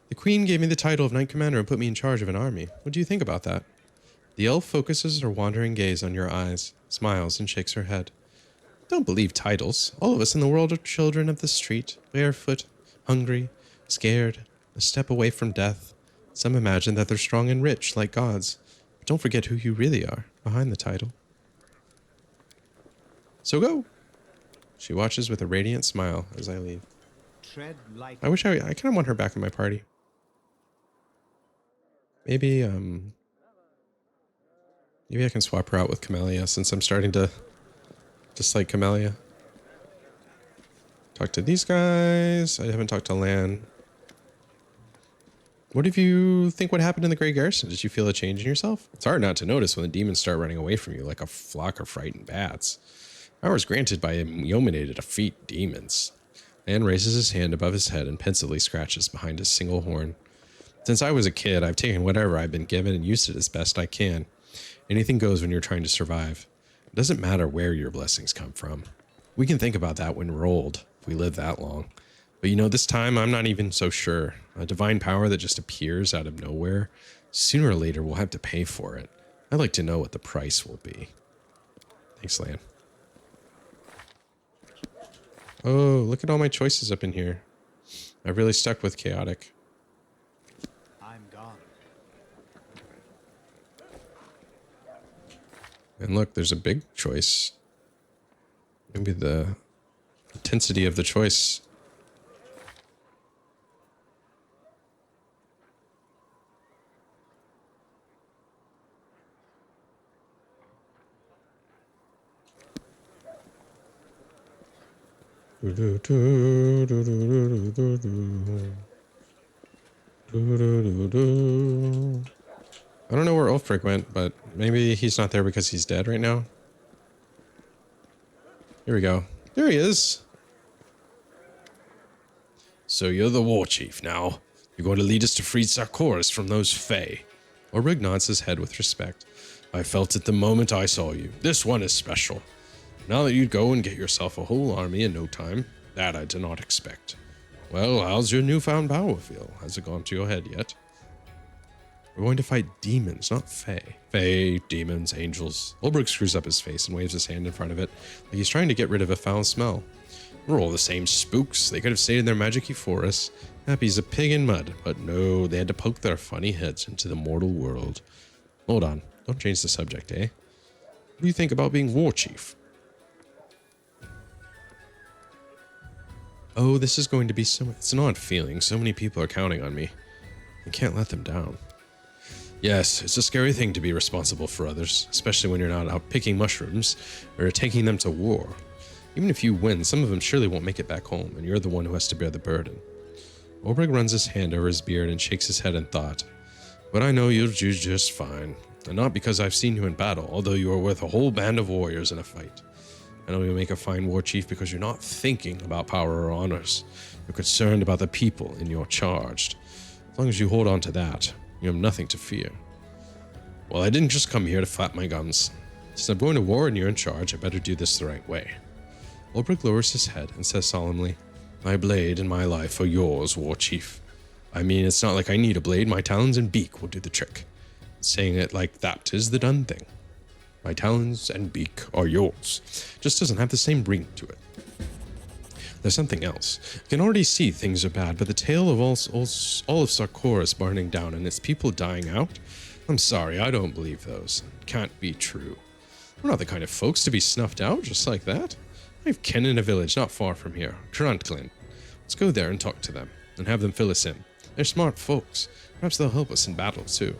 The queen gave me the title of Knight Commander and put me in charge of an army. What do you think about that? The elf focuses her wandering gaze on your eyes, smiles, and shakes her head. Don't believe titles. All of us in the world are children of the street, barefoot, hungry, scared, a step away from death. Some imagine that they're strong and rich, like gods. But don't forget who you really are, behind the title. So go! She watches with a radiant smile as I leave. Tread light. I wish I kind of want her back in my party. Maybe I can swap her out with Camellia since I'm starting to dislike Camellia. Talk to these guys. I haven't talked to Lan. What do you think would happen in the Grey Garrison? Did you feel a change in yourself? It's hard not to notice when the demons start running away from you like a flock of frightened bats. Powers granted by Yeomine to defeat demons. Lan raises his hand above his head and pensively scratches behind his single horn. Since I was a kid, I've taken whatever I've been given and used it as best I can. Anything goes when you're trying to survive. It doesn't matter where your blessings come from. We can think about that when we're old, if we live that long. But you know, this time I'm not even so sure. A divine power that just appears out of nowhere, sooner or later we'll have to pay for it. I'd like to know what the price will be. Thanks, Lan. Oh, look at all my choices up in here. I've really stuck with chaotic. I'm gone. And look, there's a big choice. Maybe the intensity of the choice. I don't know where Ulfric went, but maybe he's not there because he's dead right now. Here we go. There he is. So you're the war chief now. You're going to lead us to free Sarkoris from those Fae. Ulfric nods his head with respect. I felt it the moment I saw you. This one is special. Now that you'd go and get yourself a whole army in no time, that I did not expect. Well, how's your newfound power feel? Has it gone to your head yet? We're going to fight demons, not Fae. Fae, demons, angels. Ulbrich screws up his face and waves his hand in front of it, like he's trying to get rid of a foul smell. We're all the same spooks. They could have stayed in their magic-y forests, happy as a pig in mud, but no, they had to poke their funny heads into the mortal world. Hold on, don't change the subject, eh? What do you think about being war chief? Oh, this is going to be it's an odd feeling. So many people are counting on me. I can't let them down. Yes, it's a scary thing to be responsible for others, especially when you're not out picking mushrooms or taking them to war. Even if you win, some of them surely won't make it back home, and you're the one who has to bear the burden. Ulbrich runs his hand over his beard and shakes his head in thought. But I know you'll do just fine, and not because I've seen you in battle, although you are worth a whole band of warriors in a fight. I know you'll make a fine war chief because you're not thinking about power or honors. You're concerned about the people in your charge. As long as you hold on to that, you have nothing to fear. Well, I didn't just come here to flap my gums. Since I'm going to war and you're in charge, I better do this the right way. Ulbrich lowers his head and says solemnly, My blade and my life are yours, war chief. I mean, it's not like I need a blade. My talons and beak will do the trick. Saying it like that is the done thing. My talons and beak are yours. Just doesn't have the same ring to it. There's something else. I can already see things are bad, but the tale of all of Sarkoris burning down and its people dying out? I'm sorry, I don't believe those. It can't be true. We're not the kind of folks to be snuffed out just like that. I have kin in a village not far from here, Truntlin. Let's go there and talk to them, and have them fill us in. They're smart folks. Perhaps they'll help us in battle, too.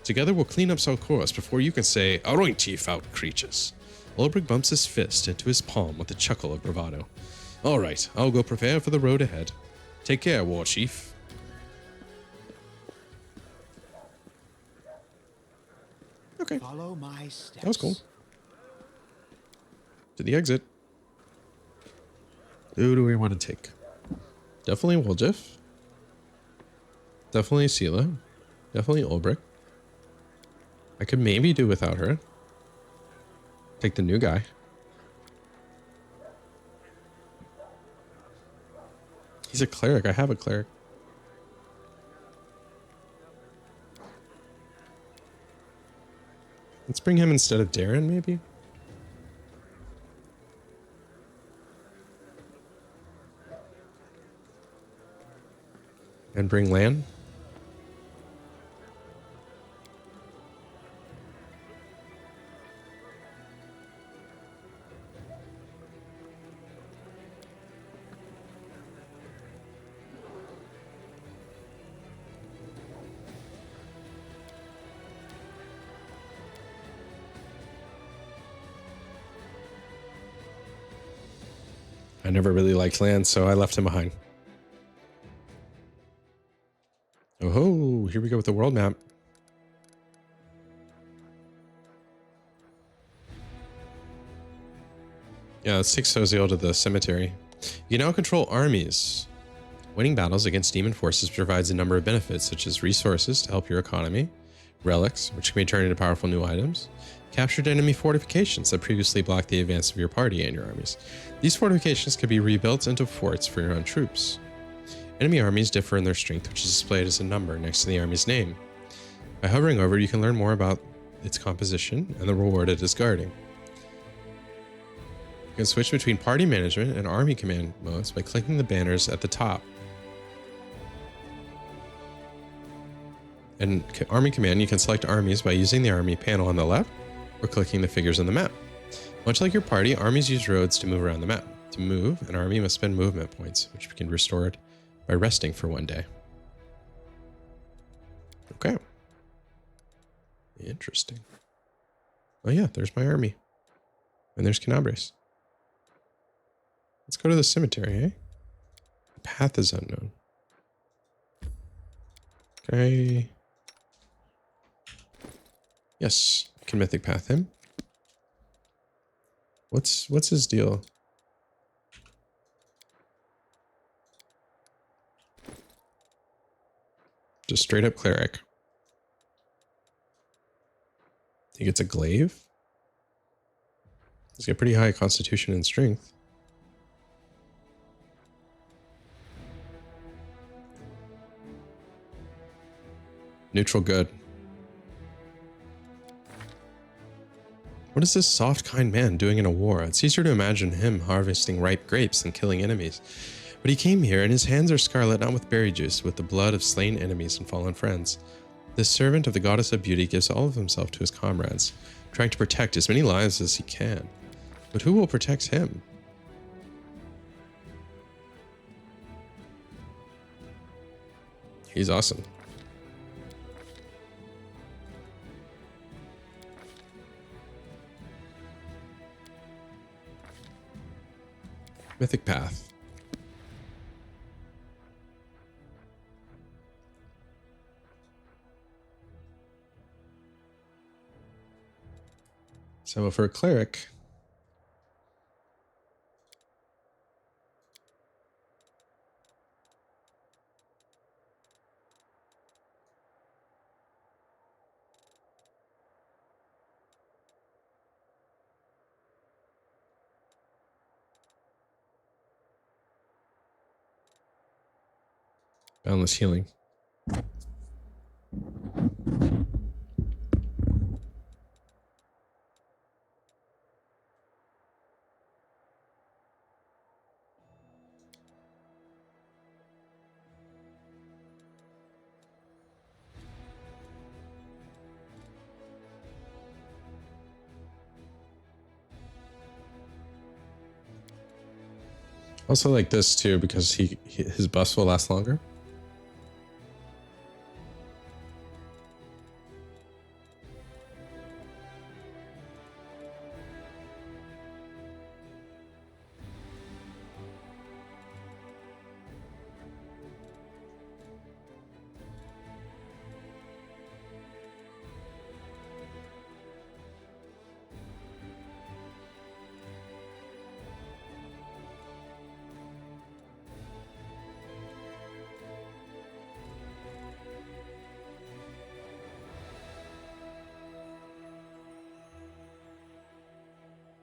Together we'll clean up Sarkoris before you can say, Aroint ye foul creatures. Ulbrich bumps his fist into his palm with a chuckle of bravado. All right, I'll go prepare for the road ahead. Take care, war chief. Okay. Follow my steps. That was cool. To the exit. Who do we want to take? Definitely Woljif. Definitely Sela. Definitely Ulbrich. I could maybe do without her. Take the new guy. He's a cleric. I have a cleric. Let's bring him instead of Darren, maybe? And bring Lan? I never really liked Lan, so I left him behind. Oh, here we go with the world map. Yeah, let's take Soziel to the cemetery. You can now control armies. Winning battles against demon forces provides a number of benefits, such as resources to help your economy, relics, which can be turned into powerful new items, captured enemy fortifications that previously blocked the advance of your party and your armies. These fortifications can be rebuilt into forts for your own troops. Enemy armies differ in their strength, which is displayed as a number next to the army's name. By hovering over, you can learn more about its composition and the reward it is guarding. You can switch between party management and army command modes by clicking the banners at the top. In army command, you can select armies by using the army panel on the left or clicking the figures on the map. Much like your party, armies use roads to move around the map. To move, an army must spend movement points, which can be restored by resting for 1 day. Okay. Interesting. Oh yeah, there's my army. And there's Canabres. Let's go to the cemetery, eh? The path is unknown. Okay. Yes, I can mythic path him. What's his deal? Just straight up cleric. He gets a glaive. He's got pretty high constitution and strength. Neutral good. What is this soft, kind man doing in a war? It's easier to imagine him harvesting ripe grapes than killing enemies. But he came here, and his hands are scarlet not with berry juice, with the blood of slain enemies and fallen friends. This servant of the goddess of beauty gives all of himself to his comrades, trying to protect as many lives as he can. But who will protect him? He's awesome. Mythic path. So for a cleric, boundless healing. Also like this too, because his buffs will last longer.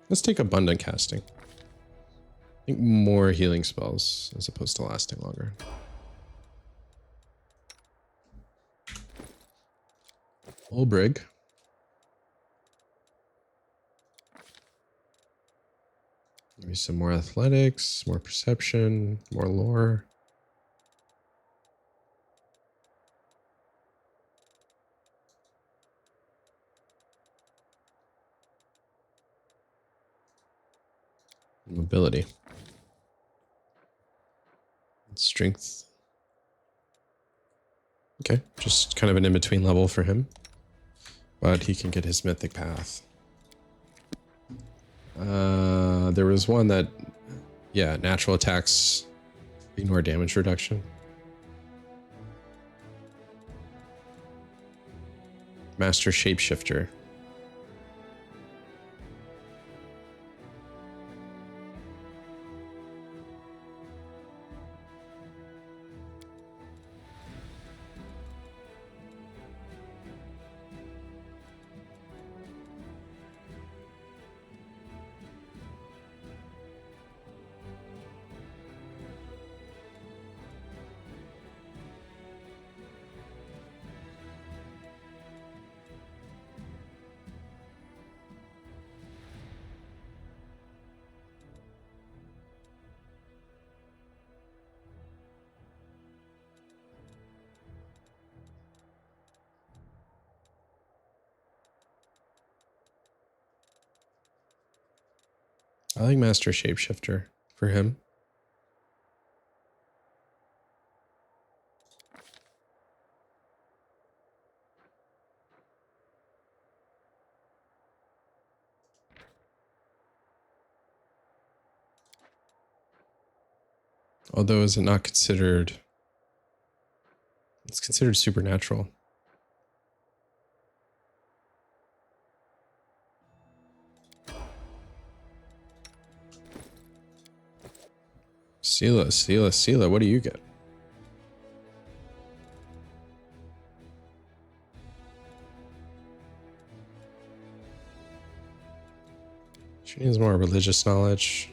Let's take abundant casting. I think more healing spells as opposed to lasting longer. Olbrig. Maybe some more athletics, more perception, more lore. Mobility. Strength. Okay, just kind of an in-between level for him. But he can get his mythic path. There was one that, yeah, natural attacks ignore damage reduction. Master Shapeshifter. I like Master Shapeshifter for him. Although is it not considered? It's considered supernatural. Sela, what do you get? She needs more religious knowledge.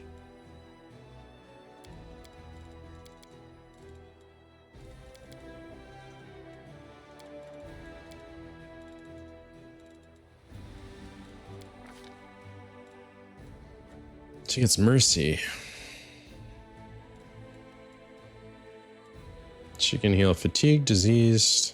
She gets mercy. She can heal fatigue, diseased.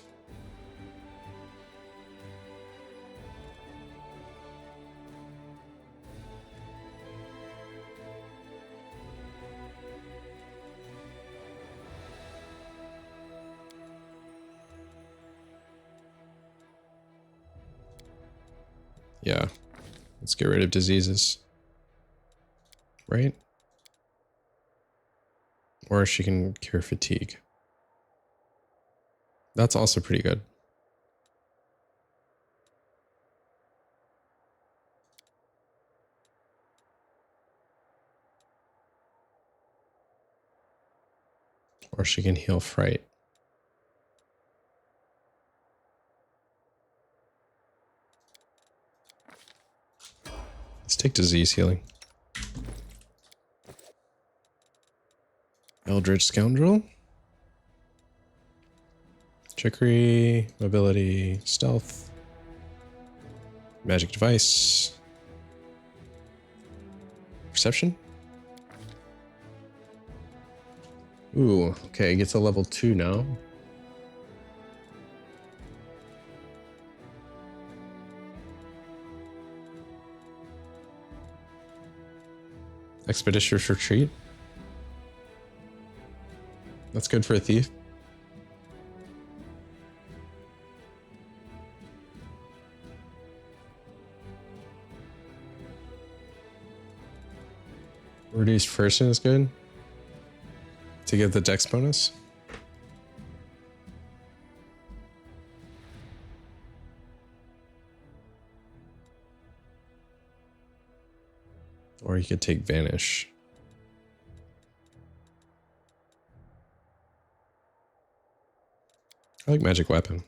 Yeah, let's get rid of diseases. Right? Or she can cure fatigue. That's also pretty good. Or she can heal fright. Let's take disease healing. Eldritch Scoundrel. Trickery, mobility, stealth. Magic device. Perception. Ooh, okay, gets a level 2 now. Expeditious Retreat. That's good for a thief. Reduced person is good. To get the dex bonus. Or you could take Vanish. I like Magic Weapon.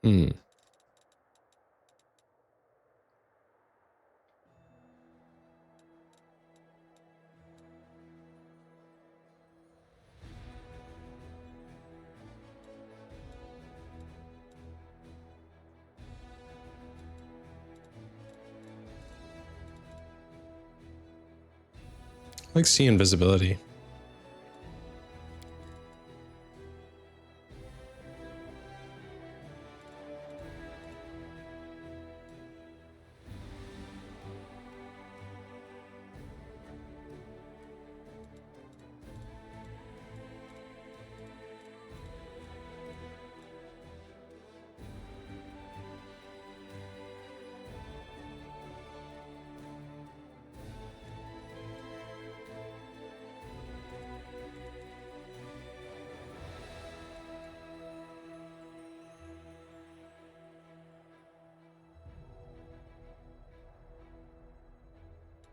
Hmm. I like see invisibility.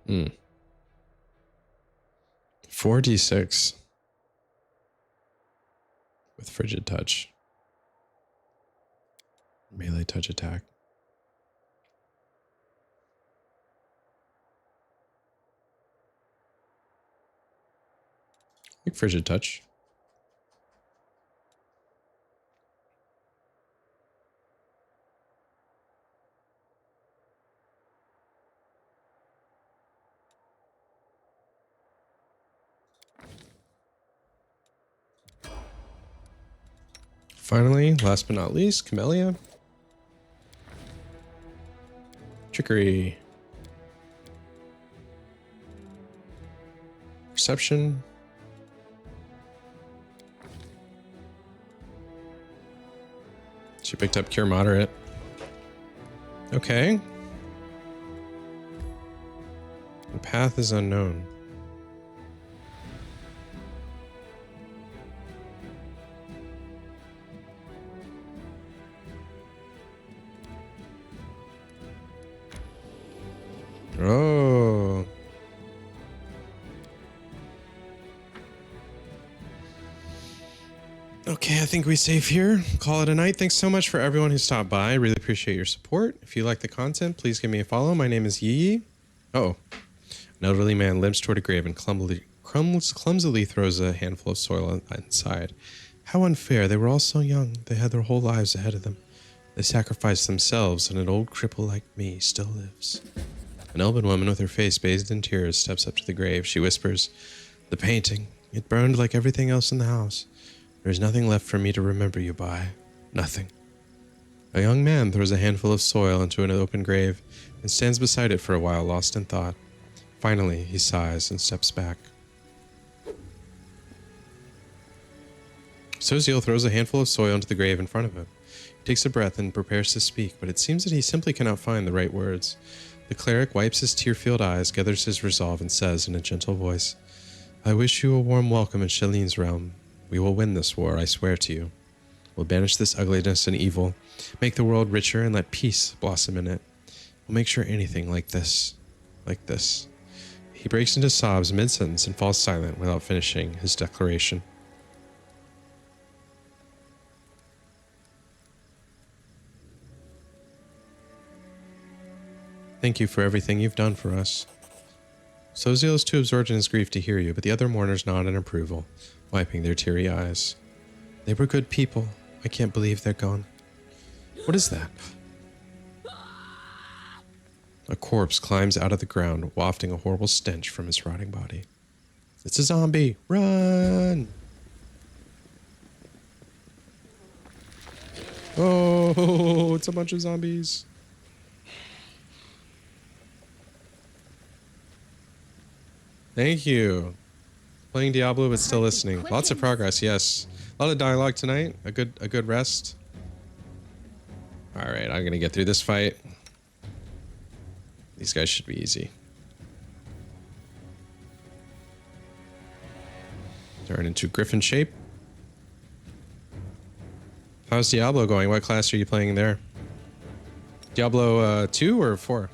Hmm. 4d6 with frigid touch. Melee touch attack. Like frigid touch. Finally, last but not least, Camellia. Trickery. Perception. She picked up Cure Moderate. Okay. The path is unknown. Oh. Okay, I think we save here. Call it a night. Thanks so much for everyone who stopped by. I really appreciate your support. If you like the content, please give me a follow. My name is Yi. Oh. An elderly man limps toward a grave and clumsily throws a handful of soil inside. How unfair. They were all so young. They had their whole lives ahead of them. They sacrificed themselves, and an old cripple like me still lives. An elven woman with her face bathed in tears steps up to the grave. She whispers, "The painting. It burned like everything else in the house. There's nothing left for me to remember you by. Nothing." A young man throws a handful of soil into an open grave and stands beside it for a while, lost in thought. Finally, he sighs and steps back. Soziel throws a handful of soil into the grave in front of him. He takes a breath and prepares to speak, but it seems that he simply cannot find the right words. The cleric wipes his tear-filled eyes, gathers his resolve, and says in a gentle voice, "I wish you a warm welcome in Shalene's realm. We will win this war, I swear to you. We'll banish this ugliness and evil, make the world richer, and let peace blossom in it. We'll make sure anything like this. He breaks into sobs mid-sentence and falls silent without finishing his declaration. Thank you for everything you've done for us. Soziel is too absorbed in his grief to hear you, but the other mourners nod in approval, wiping their teary eyes. They were good people. I can't believe they're gone. What is that? A corpse climbs out of the ground, wafting a horrible stench from his rotting body. It's a zombie! Run! Oh, it's a bunch of zombies. Thank you. Playing Diablo but still listening. Lots of progress, yes. A lot of dialogue tonight. A good rest. Alright, I'm gonna get through this fight. These guys should be easy. Turn into griffin shape. How's Diablo going? What class are you playing there? Diablo 2 or 4?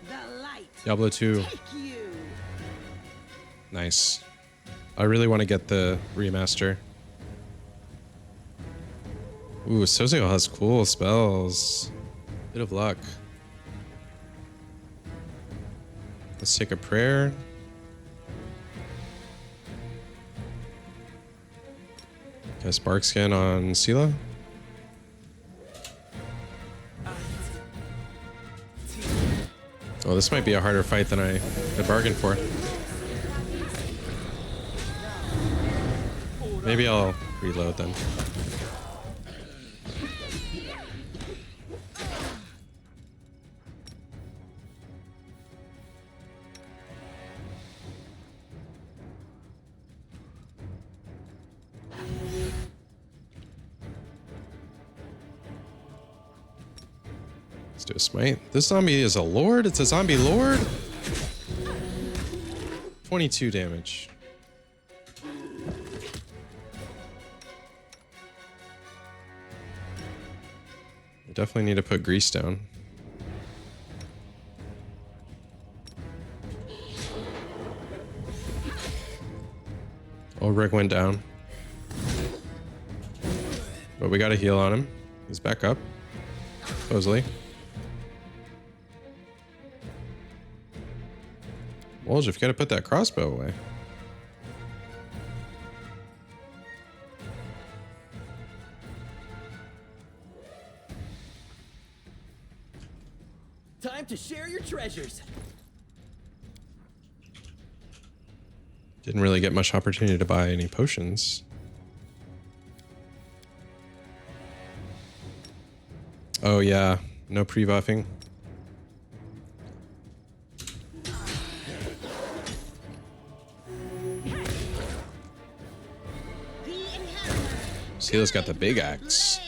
The light Diablo 2. Nice. I really want to get the remaster. Ooh, Sozio has cool spells. Bit of luck. Let's take a prayer. Got Spark Scan on Sela. Oh, this might be a harder fight than I bargained for. Maybe I'll reload then. Let's do a smite. This zombie is a lord? It's a zombie lord? 22 damage. I definitely need to put grease down. Ulrich went down. But we got a heal on him. He's back up. Supposedly. Wolf, you've got to put that crossbow away. Time to share your treasures. Didn't really get much opportunity to buy any potions. Oh yeah, no pre-buffing. Sela's got the big axe.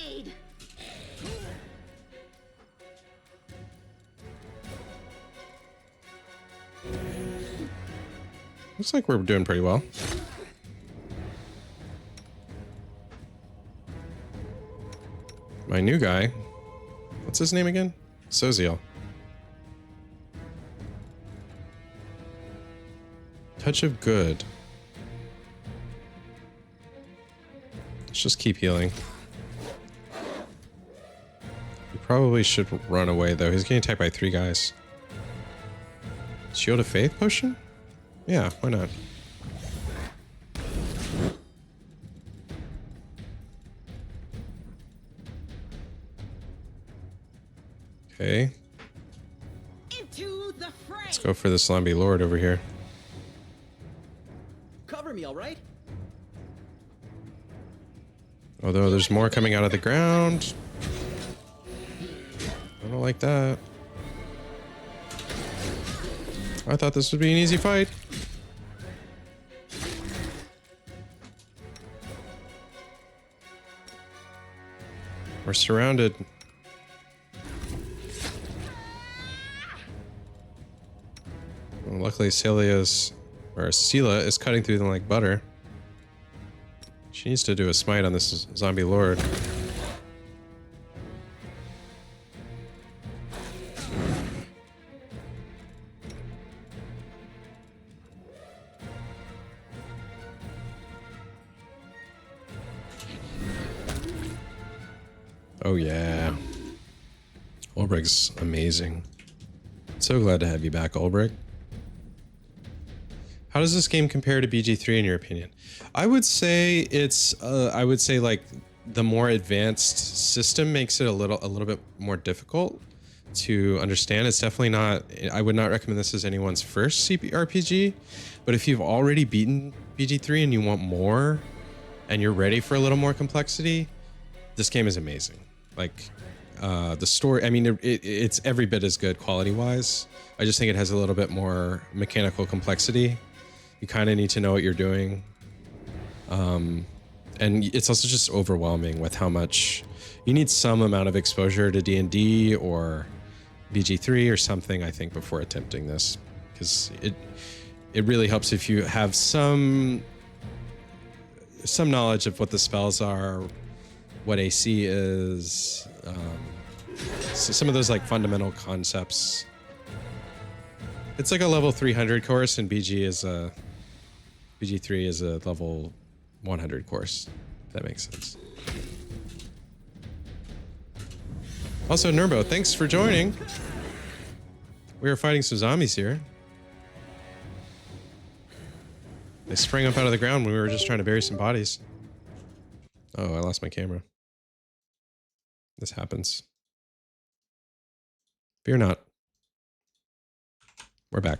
Looks like we're doing pretty well. My new guy. What's his name again? Soziel. Touch of good. Let's just keep healing. We probably should run away though. He's getting attacked by 3 guys. Shield of Faith potion? Yeah, why not? Okay. Let's go for the zombie lord over here. Cover me, all right? Although there's more coming out of the ground. I don't like that. I thought this would be an easy fight. We're surrounded. Well, luckily Sela is cutting through them like butter. She needs to do a smite on this zombie lord. Oh yeah. Ulbrich's amazing. So glad to have you back, Ulbrich. How does this game compare to BG3 in your opinion? I would say it's like the more advanced system makes it a little bit more difficult to understand. It's definitely not, I would not recommend this as anyone's first CRPG, but if you've already beaten BG3 and you want more and you're ready for a little more complexity, this game is amazing. Like the story, I mean, it's every bit as good quality-wise. I just think it has a little bit more mechanical complexity. You kind of need to know what you're doing. And it's also just overwhelming with how much you need some amount of exposure to D&D or BG3 or something, I think, before attempting this, because it really helps if you have some knowledge of what the spells are, what AC is, so some of those like fundamental concepts. It's like a level 300 course, and BG3 is a level 100 course. If that makes sense. Also, Nurbo, thanks for joining. We are fighting some zombies here. They sprang up out of the ground when we were just trying to bury some bodies. Oh, I lost my camera. This happens. Fear not. We're back.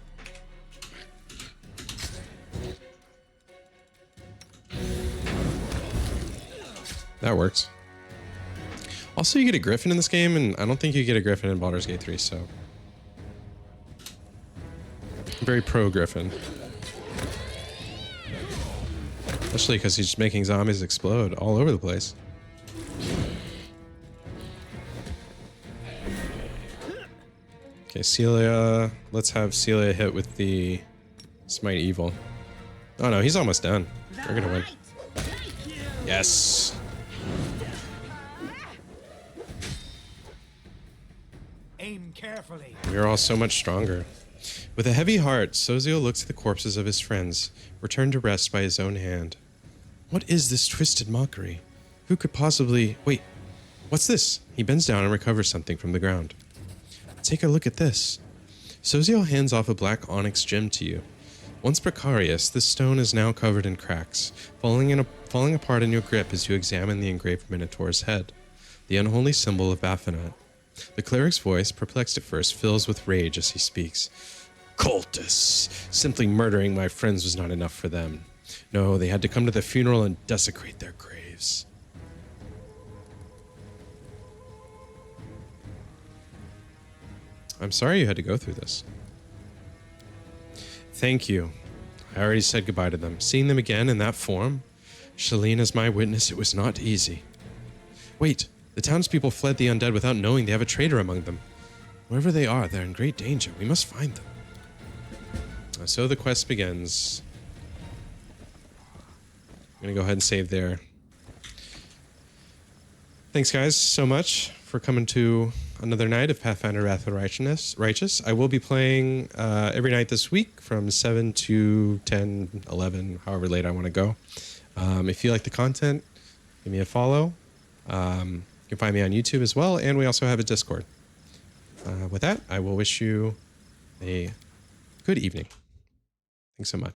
That works. Also, you get a griffin in this game, and I don't think you get a griffin in Baldur's Gate 3, so... I'm very pro-griffin. Especially because he's just making zombies explode all over the place. Okay, Celia. Let's have Celia hit with the Smite Evil. Oh no, he's almost done. We're gonna win. Yes. Aim carefully. We're all so much stronger. With a heavy heart, Sozio looks at the corpses of his friends, returned to rest by his own hand. What is this twisted mockery? Who could possibly... Wait, what's this? He bends down and recovers something from the ground. Take a look at this. Sozio hands off a black onyx gem to you. Once precarious, this stone is now covered in cracks, falling apart in your grip as you examine the engraved Minotaur's head, the unholy symbol of Baphomet. The cleric's voice, perplexed at first, fills with rage as he speaks. Cultists! Simply murdering my friends was not enough for them. No, they had to come to the funeral and desecrate their graves. I'm sorry you had to go through this. Thank you. I already said goodbye to them. Seeing them again in that form? Shalene is my witness, it was not easy. Wait, the townspeople fled the undead without knowing they have a traitor among them. Wherever they are, they're in great danger. We must find them. So the quest begins. I'm going to go ahead and save there. Thanks, guys, so much for coming to another night of Pathfinder Wrath of Righteous. I will be playing every night this week from 7 to 10, 11, however late I want to go. If you like the content, give me a follow. You can find me on YouTube as well, and we also have a Discord. With that, I will wish you a good evening. Thanks so much.